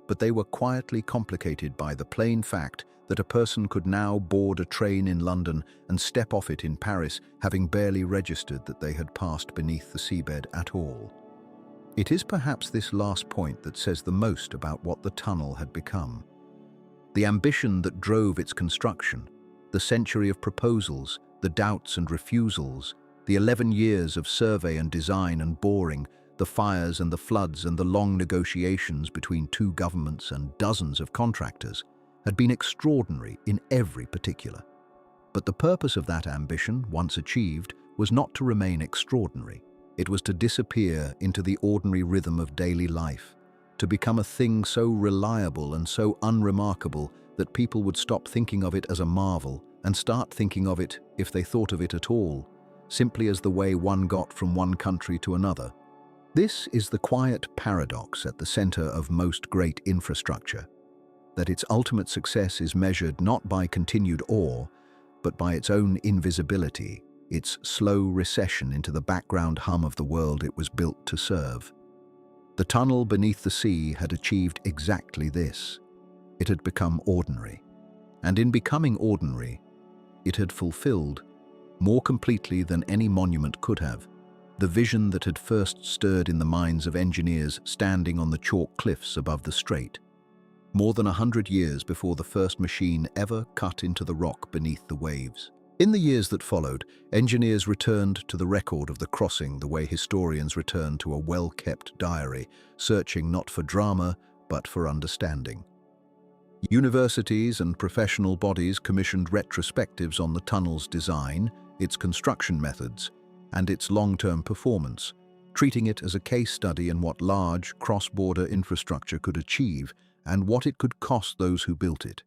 Speaker 1: but they were quietly complicated by the plain fact that a person could now board a train in London and step off it in Paris, having barely registered that they had passed beneath the seabed at all. It is perhaps this last point that says the most about what the tunnel had become. The ambition that drove its construction, the century of proposals, the doubts and refusals, the 11 years of survey and design and boring, the fires and the floods and the long negotiations between two governments and dozens of contractors, had been extraordinary in every particular. But the purpose of that ambition, once achieved, was not to remain extraordinary. It was to disappear into the ordinary rhythm of daily life, to become a thing so reliable and so unremarkable that people would stop thinking of it as a marvel and start thinking of it, if they thought of it at all, simply as the way one got from one country to another. This is the quiet paradox at the center of most great infrastructure, that its ultimate success is measured not by continued awe, but by its own invisibility, its slow recession into the background hum of the world it was built to serve. The tunnel beneath the sea had achieved exactly this. It had become ordinary. And in becoming ordinary, it had fulfilled, more completely than any monument could have, the vision that had first stirred in the minds of engineers standing on the chalk cliffs above the strait, more than 100 years before the first machine ever cut into the rock beneath the waves. In the years that followed, engineers returned to the record of the crossing the way historians return to a well-kept diary, searching not for drama, but for understanding. Universities and professional bodies commissioned retrospectives on the tunnel's design, its construction methods, and its long-term performance, treating it as a case study in what large, cross-border infrastructure could achieve and what it could cost those who built it.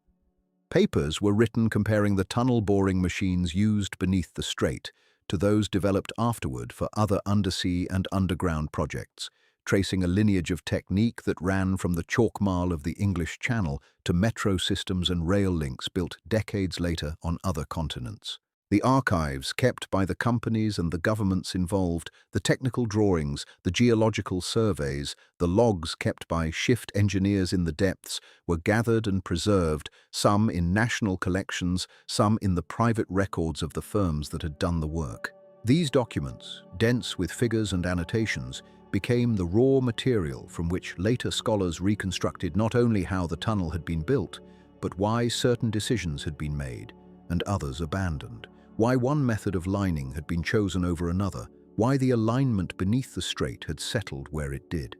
Speaker 1: Papers were written comparing the tunnel boring machines used beneath the strait to those developed afterward for other undersea and underground projects, tracing a lineage of technique that ran from the chalk marl of the English Channel to metro systems and rail links built decades later on other continents. The archives kept by the companies and the governments involved, the technical drawings, the geological surveys, the logs kept by shift engineers in the depths were gathered and preserved, some in national collections, some in the private records of the firms that had done the work. These documents, dense with figures and annotations, became the raw material from which later scholars reconstructed not only how the tunnel had been built, but why certain decisions had been made and others abandoned. Why one method of lining had been chosen over another, why the alignment beneath the strait had settled where it did.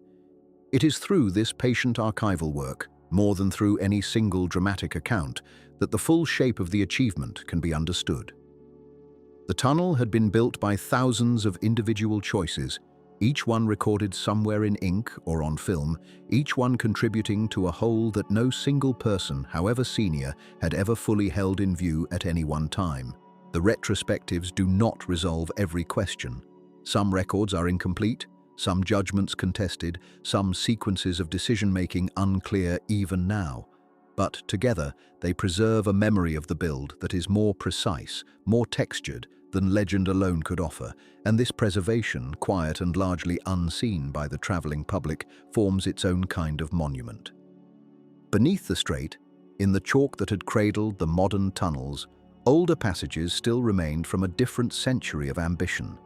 Speaker 1: It is through this patient archival work, more than through any single dramatic account, that the full shape of the achievement can be understood. The tunnel had been built by thousands of individual choices, each one recorded somewhere in ink or on film, each one contributing to a whole that no single person, however senior, had ever fully held in view at any one time. The retrospectives do not resolve every question. Some records are incomplete, some judgments contested, some sequences of decision-making unclear even now. But together, they preserve a memory of the build that is more precise, more textured than legend alone could offer, and this preservation, quiet and largely unseen by the travelling public, forms its own kind of monument. Beneath the strait, in the chalk that had cradled the modern tunnels, older passages still remained from a different century of ambition.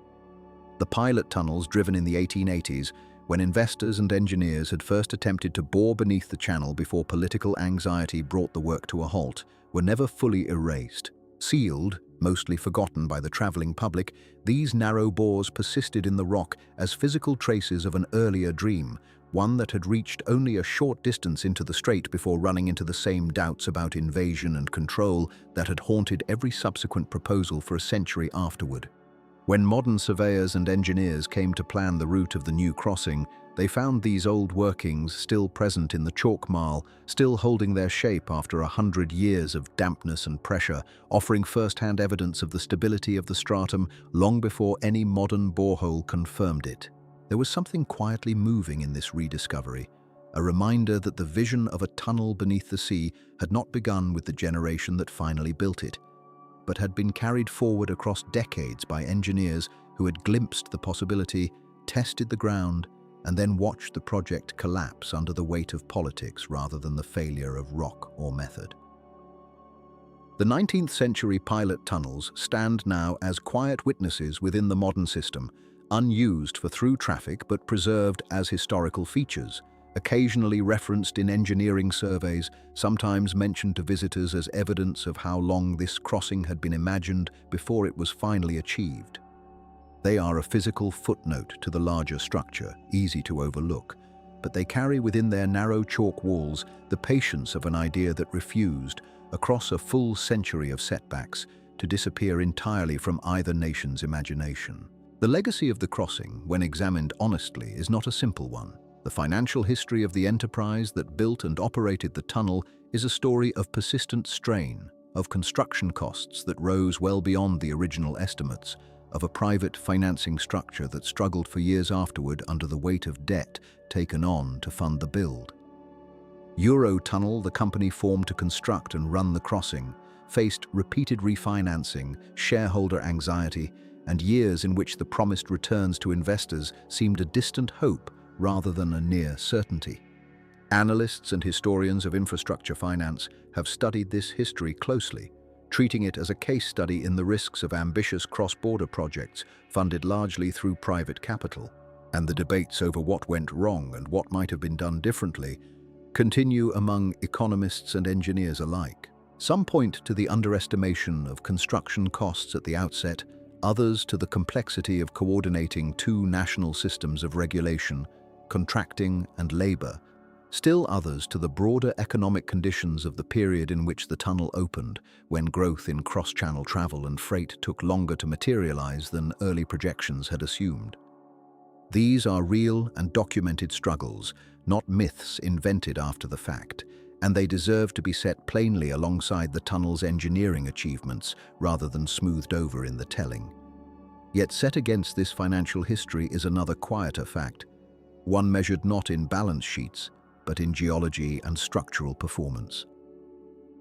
Speaker 1: The pilot tunnels driven in the 1880s, when investors and engineers had first attempted to bore beneath the channel before political anxiety brought the work to a halt, were never fully erased. Sealed, mostly forgotten by the travelling public, these narrow bores persisted in the rock as physical traces of an earlier dream, one that had reached only a short distance into the strait before running into the same doubts about invasion and control that had haunted every subsequent proposal for a century afterward. When modern surveyors and engineers came to plan the route of the new crossing, they found these old workings still present in the chalk marl, still holding their shape after 100 years of dampness and pressure, offering first-hand evidence of the stability of the stratum long before any modern borehole confirmed it. There was something quietly moving in this rediscovery, a reminder that the vision of a tunnel beneath the sea had not begun with the generation that finally built it, but had been carried forward across decades by engineers who had glimpsed the possibility, tested the ground, and then watched the project collapse under the weight of politics rather than the failure of rock or method. The 19th century pilot tunnels stand now as quiet witnesses within the modern system, unused for through traffic but preserved as historical features, occasionally referenced in engineering surveys, sometimes mentioned to visitors as evidence of how long this crossing had been imagined before it was finally achieved. They are a physical footnote to the larger structure, easy to overlook, but they carry within their narrow chalk walls the patience of an idea that refused, across a full century of setbacks, to disappear entirely from either nation's imagination. The legacy of the crossing, when examined honestly, is not a simple one. The financial history of the enterprise that built and operated the tunnel is a story of persistent strain, of construction costs that rose well beyond the original estimates, of a private financing structure that struggled for years afterward under the weight of debt taken on to fund the build. Eurotunnel, the company formed to construct and run the crossing, faced repeated refinancing, shareholder anxiety, and years in which the promised returns to investors seemed a distant hope rather than a near certainty. Analysts and historians of infrastructure finance have studied this history closely, treating it as a case study in the risks of ambitious cross-border projects funded largely through private capital, and the debates over what went wrong and what might have been done differently continue among economists and engineers alike. Some point to the underestimation of construction costs at the outset, others to the complexity of coordinating two national systems of regulation, contracting and labor, still others to the broader economic conditions of the period in which the tunnel opened, when growth in cross-channel travel and freight took longer to materialize than early projections had assumed. These are real and documented struggles, not myths invented after the fact, and they deserve to be set plainly alongside the tunnel's engineering achievements rather than smoothed over in the telling. Yet set against this financial history is another quieter fact, one measured not in balance sheets, but in geology and structural performance.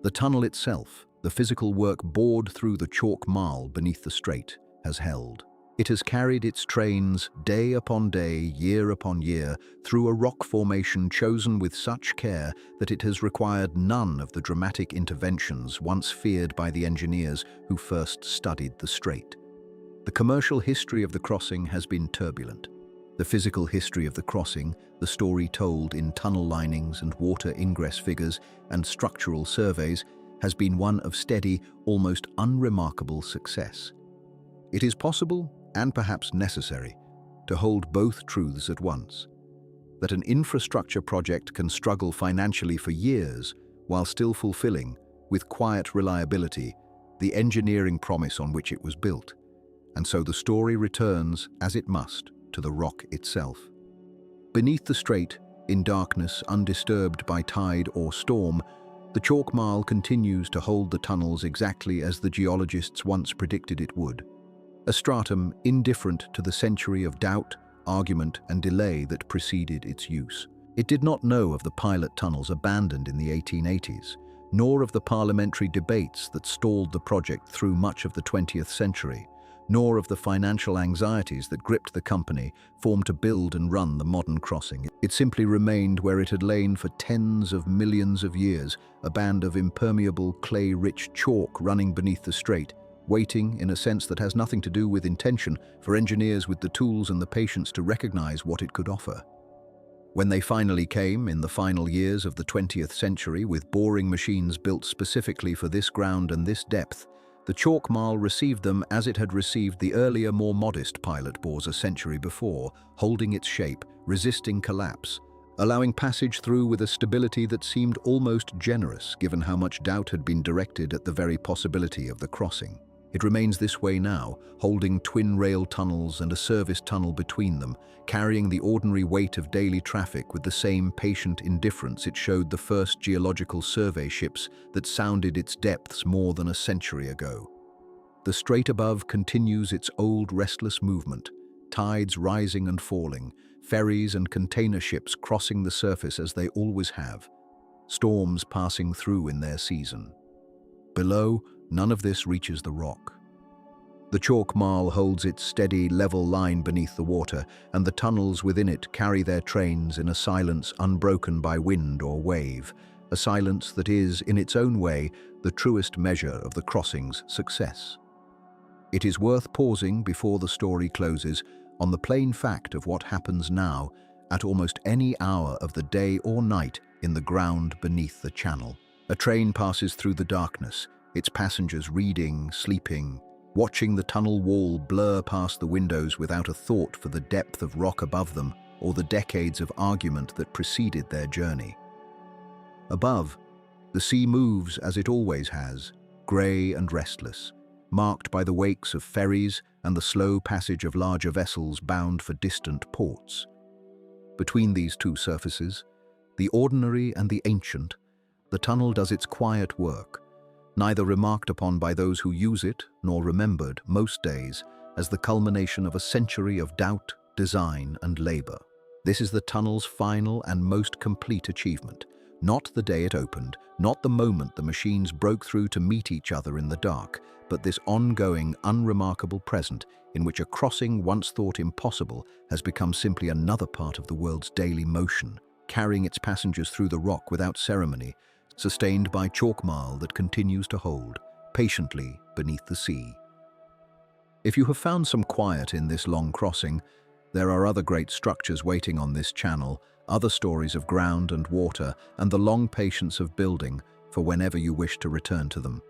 Speaker 1: The tunnel itself, the physical work bored through the chalk marl beneath the strait, has held. It has carried its trains day upon day, year upon year, through a rock formation chosen with such care that it has required none of the dramatic interventions once feared by the engineers who first studied the strait. The commercial history of the crossing has been turbulent. The physical history of the crossing, the story told in tunnel linings and water ingress figures and structural surveys, has been one of steady, almost unremarkable success. It is possible, and perhaps necessary, to hold both truths at once. That an infrastructure project can struggle financially for years while still fulfilling, with quiet reliability, the engineering promise on which it was built. And so the story returns, as it must, to the rock itself. Beneath the strait, in darkness undisturbed by tide or storm, the chalk marl continues to hold the tunnels exactly as the geologists once predicted it would. A stratum indifferent to the century of doubt, argument, and delay that preceded its use. It did not know of the pilot tunnels abandoned in the 1880s, nor of the parliamentary debates that stalled the project through much of the 20th century, nor of the financial anxieties that gripped the company formed to build and run the modern crossing. It simply remained where it had lain for tens of millions of years, a band of impermeable, clay-rich chalk running beneath the strait, waiting, in a sense that has nothing to do with intention, for engineers with the tools and the patience to recognize what it could offer. When they finally came, in the final years of the 20th century, with boring machines built specifically for this ground and this depth, the chalk marl received them as it had received the earlier, more modest pilot bores a century before, holding its shape, resisting collapse, allowing passage through with a stability that seemed almost generous given how much doubt had been directed at the very possibility of the crossing. It remains this way now, holding twin rail tunnels and a service tunnel between them, carrying the ordinary weight of daily traffic with the same patient indifference it showed the first geological survey ships that sounded its depths more than a century ago. The strait above continues its old restless movement, tides rising and falling, ferries and container ships crossing the surface as they always have, storms passing through in their season. Below, none of this reaches the rock. The chalk marl holds its steady, level line beneath the water, and the tunnels within it carry their trains in a silence unbroken by wind or wave, a silence that is, in its own way, the truest measure of the crossing's success. It is worth pausing before the story closes on the plain fact of what happens now at almost any hour of the day or night in the ground beneath the channel. A train passes through the darkness, its passengers reading, sleeping, watching the tunnel wall blur past the windows without a thought for the depth of rock above them or the decades of argument that preceded their journey. Above, the sea moves as it always has, grey and restless, marked by the wakes of ferries and the slow passage of larger vessels bound for distant ports. Between these two surfaces, the ordinary and the ancient, the tunnel does its quiet work, neither remarked upon by those who use it nor remembered most days as the culmination of a century of doubt, design, and labor. This is the tunnel's final and most complete achievement, not the day it opened, not the moment the machines broke through to meet each other in the dark, but this ongoing, unremarkable present in which a crossing once thought impossible has become simply another part of the world's daily motion, carrying its passengers through the rock without ceremony, sustained by chalk marl that continues to hold, patiently, beneath the sea. If you have found some quiet in this long crossing, there are other great structures waiting on this channel, other stories of ground and water, and the long patience of building for whenever you wish to return to them.